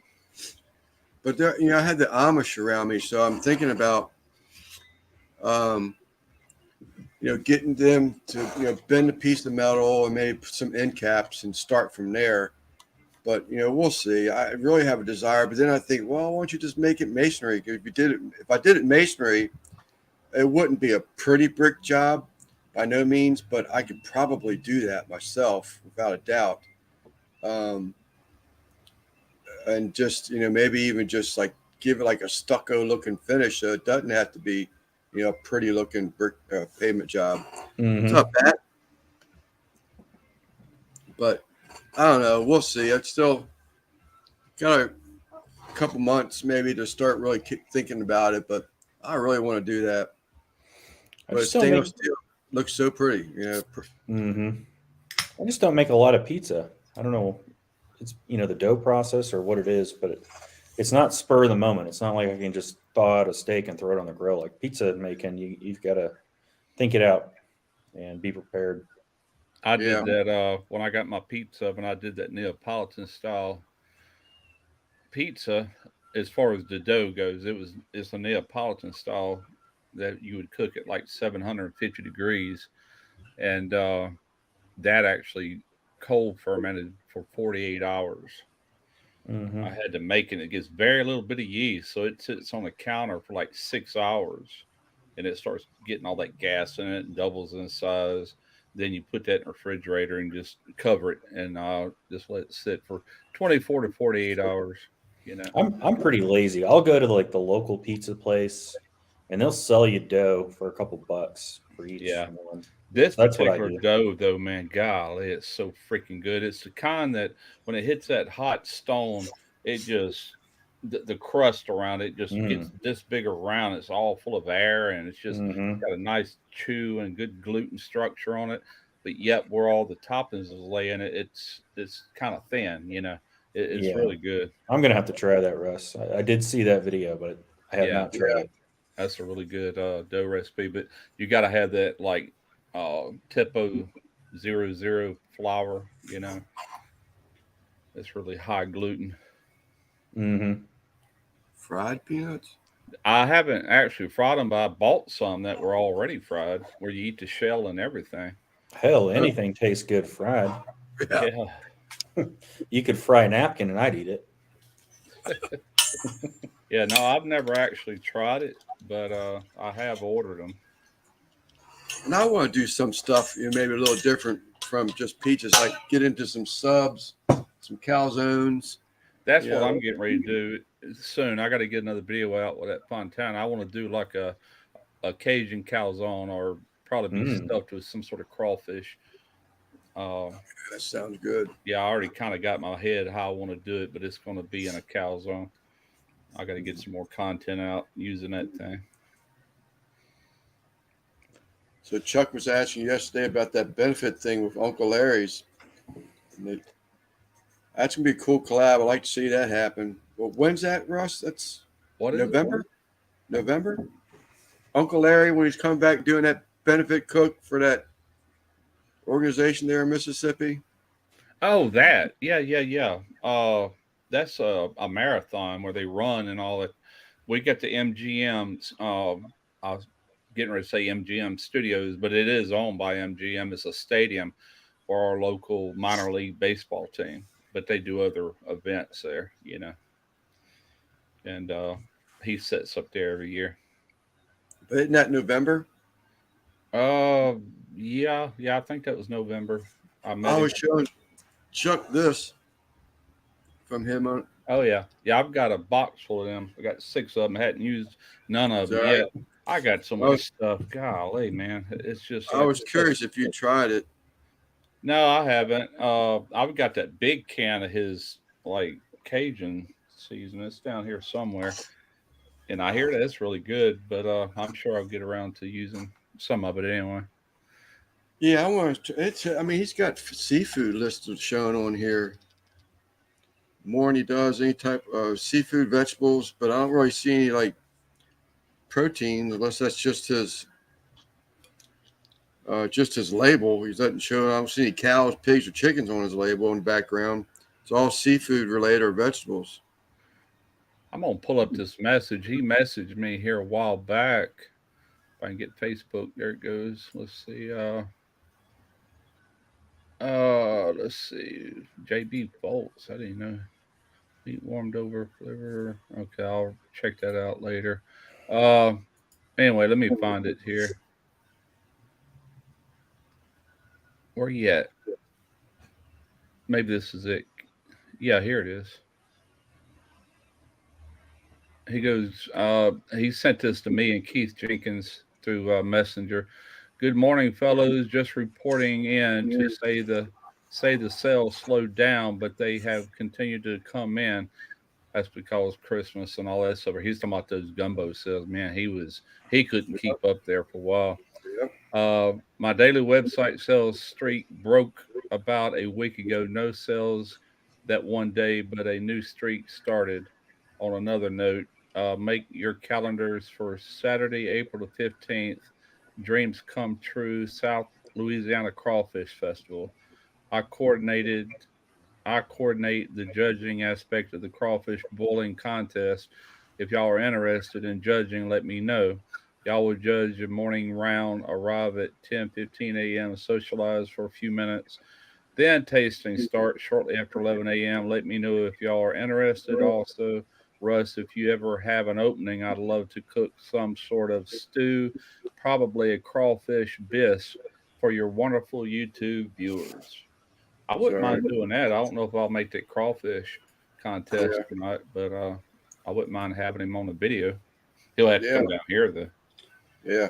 But there, I had the Amish around me, so I'm thinking about, getting them to, bend a piece of metal and maybe put some end caps and start from there. But we'll see. I really have a desire, but then I think, well, why don't you just make it masonry? If I did it masonry, it wouldn't be a pretty brick job by no means, but I could probably do that myself without a doubt. And just maybe even just like give it like a stucco looking finish, so it doesn't have to be a pretty looking brick pavement job. Mm-hmm. It's not bad, but I don't know. We'll see. It's still got a couple months maybe to start really thinking about it, but I really want to do that. But stainless steel looks so pretty, Mm-hmm. I just don't make a lot of pizza. I don't know. It's the dough process or what it is, but it's not spur of the moment. It's not like I can just thaw out a steak and throw it on the grill. Like pizza making, you've got to think it out and be prepared. I did that when I got my pizza oven. I did that Neapolitan style pizza. As far as the dough goes, it's a Neapolitan style that you would cook at like 750 degrees, and that actually cold fermented for 48 hours. Mm-hmm. I had to make it. It gets very little bit of yeast, so it sits on the counter for like 6 hours, and it starts getting all that gas in it and doubles in size. Then you put that in the refrigerator and just cover it and just let it sit for 24 to 48 hours. You know, I'm pretty lazy. I'll go to like the local pizza place, and they'll sell you dough for a couple bucks for each yeah. one. This That's what I particular do. dough, though, man, golly, it's so freaking good. It's the kind that when it hits that hot stone, it just the crust around it just gets Mm. this big around. It's all full of air, and it's just Hmm. got a nice chew and good gluten structure on it. But yet, where all the toppings is laying, it's kind of thin. You know, it's Yeah, really good. I'm gonna have to try that, Russ. I did see that video, but I have Yeah, not tried it. that's a really good dough recipe. But you got to have that like Tipo 00 flour. You know, it's really high gluten. Hmm. Fried peanuts. I haven't actually fried them, but I bought some that were already fried, where you eat the shell and everything. Hell, Uh, anything tastes good fried. yeah. Yeah, You could fry a napkin and I'd eat it. yeah. No, I've never actually tried it, but I have ordered them. And I want to do some stuff, maybe a little different from just peaches, like get into some subs, some calzones. That's You what I'm know, getting ready to do soon. I got to get another video out with that Fontana. I want to do like a Cajun calzone, or probably be Mm. stuffed with some sort of crawfish. Uh, that sounds good. yeah, I already kind of got my head how I want to do it, but it's going to be in a calzone. I got to get some more content out using that thing. So Chuck was asking yesterday about that benefit thing with Uncle Larry's. And that's gonna be a cool collab. I like to see that happen. Well, when's that, Russ? That's What is it? November. November. Uncle Larry, when he's coming back doing that benefit cook for that organization there in Mississippi. Oh, that. Yeah, yeah, yeah. That's a marathon where they run and all that. We got the MGM's. I was getting ready to say MGM Studios, but it is owned by MGM. It's a stadium for our local minor league baseball team, but they do other events there, you know. And he sets up there every year. But isn't that November? Uh, yeah, yeah. I think that was November. I met I him. was showing Chuck this from him on. Oh yeah, yeah. I've got a box full of them. I got 6 of them. I hadn't used none of them Sorry. yet. I got so I much was, stuff. Golly, man, it's just I like was curious if you tried it. no, I haven't. I've got that big can of his like Cajun season. It's down here somewhere, and I hear that it's really good. But I'm sure I'll get around to using some of it anyway. Yeah, I want to. It's. I mean, he's got seafood listed shown on here more than he does any type of seafood, vegetables. But I don't really see any like protein unless that's just his label. He doesn't show. I don't see any cows, pigs, or chickens on his label in the background. It's all seafood related or vegetables. I'm gonna pull up this message. He messaged me here a while back. If I can get Facebook, there it goes. Let's see. Let's see. JB Foltz. I didn't know. Meat warmed over flavor. Okay, I'll check that out later. Uh, anyway, let me find it here. Where you at? Maybe this is it. Yeah, here it is. He goes, he sent this to me and Keith Jenkins through Messenger. Good morning, fellows. Just reporting in to say the sales slowed down, but they have continued to come in. That's because Christmas and all that stuff. He's talking about those gumbo sales. Man, he couldn't keep up there for a while. Yep. My daily website sales streak broke about a week ago. No sales that one day, but a new streak started. On another note, make your calendars for Saturday, April the 15th. Dreams Come True, South Louisiana Crawfish Festival. I coordinated I coordinate the judging aspect of the crawfish boiling contest. If y'all are interested in judging, let me know. Y'all will judge a morning round, arrive at 10:15 a.m., socialize for a few minutes. Then tasting starts shortly after 11 a.m. Let me know if y'all are interested. Also, Russ, if you ever have an opening, I'd love to cook some sort of stew, probably a crawfish bisque for your wonderful YouTube viewers. I wouldn't Sorry. mind doing that. I don't know if I'll make that crawfish contest or not, but I wouldn't mind having him on the video. He'll have to come down here though. Yeah.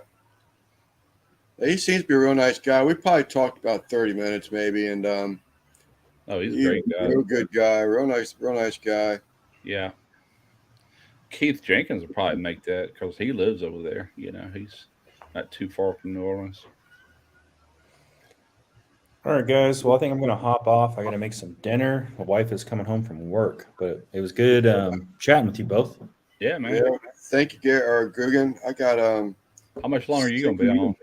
He seems to be a real nice guy. We probably talked about 30 minutes maybe, and Oh, he's a great guy. Real good guy, real nice guy. Yeah. Keith Jenkins will probably make that because he lives over there. You know, he's not too far from New Orleans. All right, guys. Well, I think I'm going to hop off. I got to make some dinner. My wife is coming home from work, but it was good chatting with you both. Yeah, man. Yeah. Thank you, Gugan. I got How much longer are you going to be on?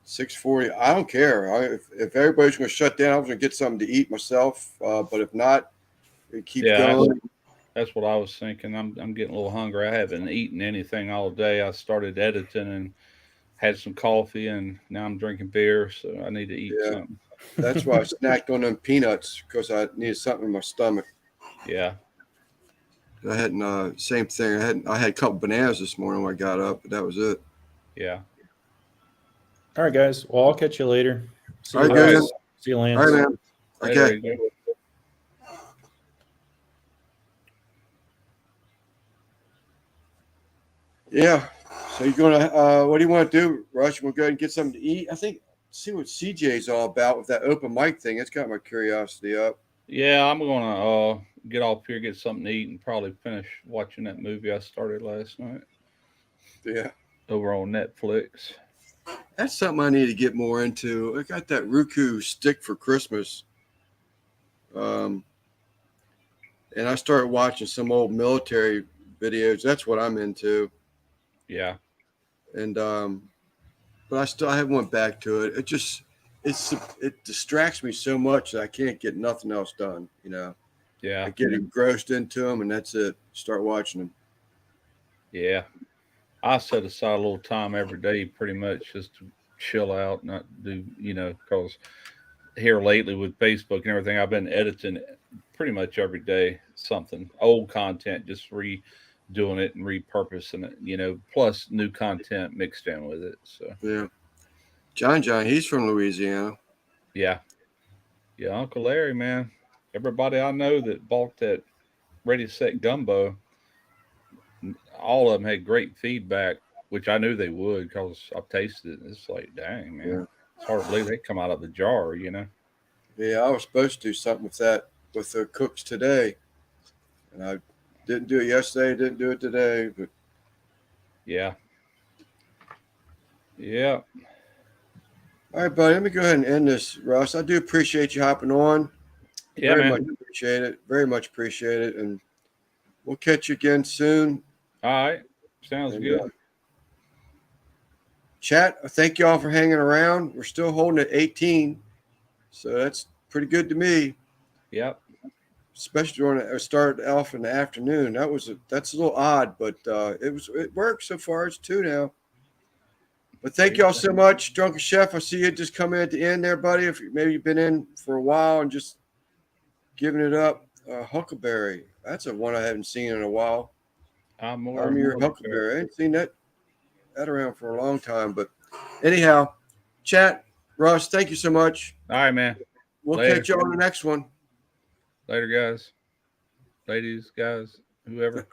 6:40. I don't care. If everybody's going to shut down, I'm going to get something to eat myself. But if not, we keep going. That's what I was thinking. I'm getting a little hungry. I haven't eaten anything all day. I started editing and had some coffee, and now I'm drinking beer, so I need to eat something. That's why I snacked on them peanuts, because I needed something in my stomach. Yeah. I hadn't same thing. I had a couple bananas this morning when I got up, but that was it. Yeah. All right, guys. Well, I'll catch you later. See All you, right, guys. good. See you, Lance. All right, man. Okay. Later. Yeah. So you're gonna what do you want to do, Rush? We'll go ahead and get something to eat. I think see what CJ's all about with that open mic thing. It's got my curiosity up. Yeah, I'm gonna get off here, get something to eat, and probably finish watching that movie I started last night. Yeah. Over on Netflix. That's something I need to get more into. I got that Roku stick for Christmas. And I started watching some old military videos. That's what I'm into. Yeah. And but I haven't went back to it. It distracts me so much that I can't get nothing else done, you know. Yeah. I get engrossed into them, and that's it. Start watching them. Yeah. I set aside a little time every day pretty much just to chill out, not do, because here lately with Facebook and everything, I've been editing pretty much every day something, old content, just redoing it and repurposing it, plus new content mixed in with it. So, yeah. John, he's from Louisiana. Yeah. Yeah. Uncle Larry, man. Everybody I know that bought that Ready Set Gumbo, all of them had great feedback, which I knew they would because I've tasted it. It's like, dang, man. Yeah. It's hard to believe they come out of the jar, Yeah, I was supposed to do something with that with the cooks today. And I didn't do it yesterday, didn't do it today, but yeah. Yeah. All right, buddy. Let me go ahead and end this, Russ. I do appreciate you hopping on. Yeah, Very man. much appreciate it. Very much appreciate it. And we'll catch you again soon. All right. Sounds good. Chat, thank you all for hanging around. We're still holding at 18. So that's pretty good to me. Yep. Especially during it started off in the afternoon. That's a little odd, but it worked so far. It's 2 now. But thank you all so much. Drunken Chef, I see you just come in at the end there, buddy. If maybe you've been in for a while and just giving it up. Huckleberry. That's a one I haven't seen in a while. I'm your Huckleberry. I ain't seen that around for a long time. But anyhow, chat, Russ, thank you so much. All right, man. We'll catch you on the next one. Later, guys. Ladies, guys, whoever.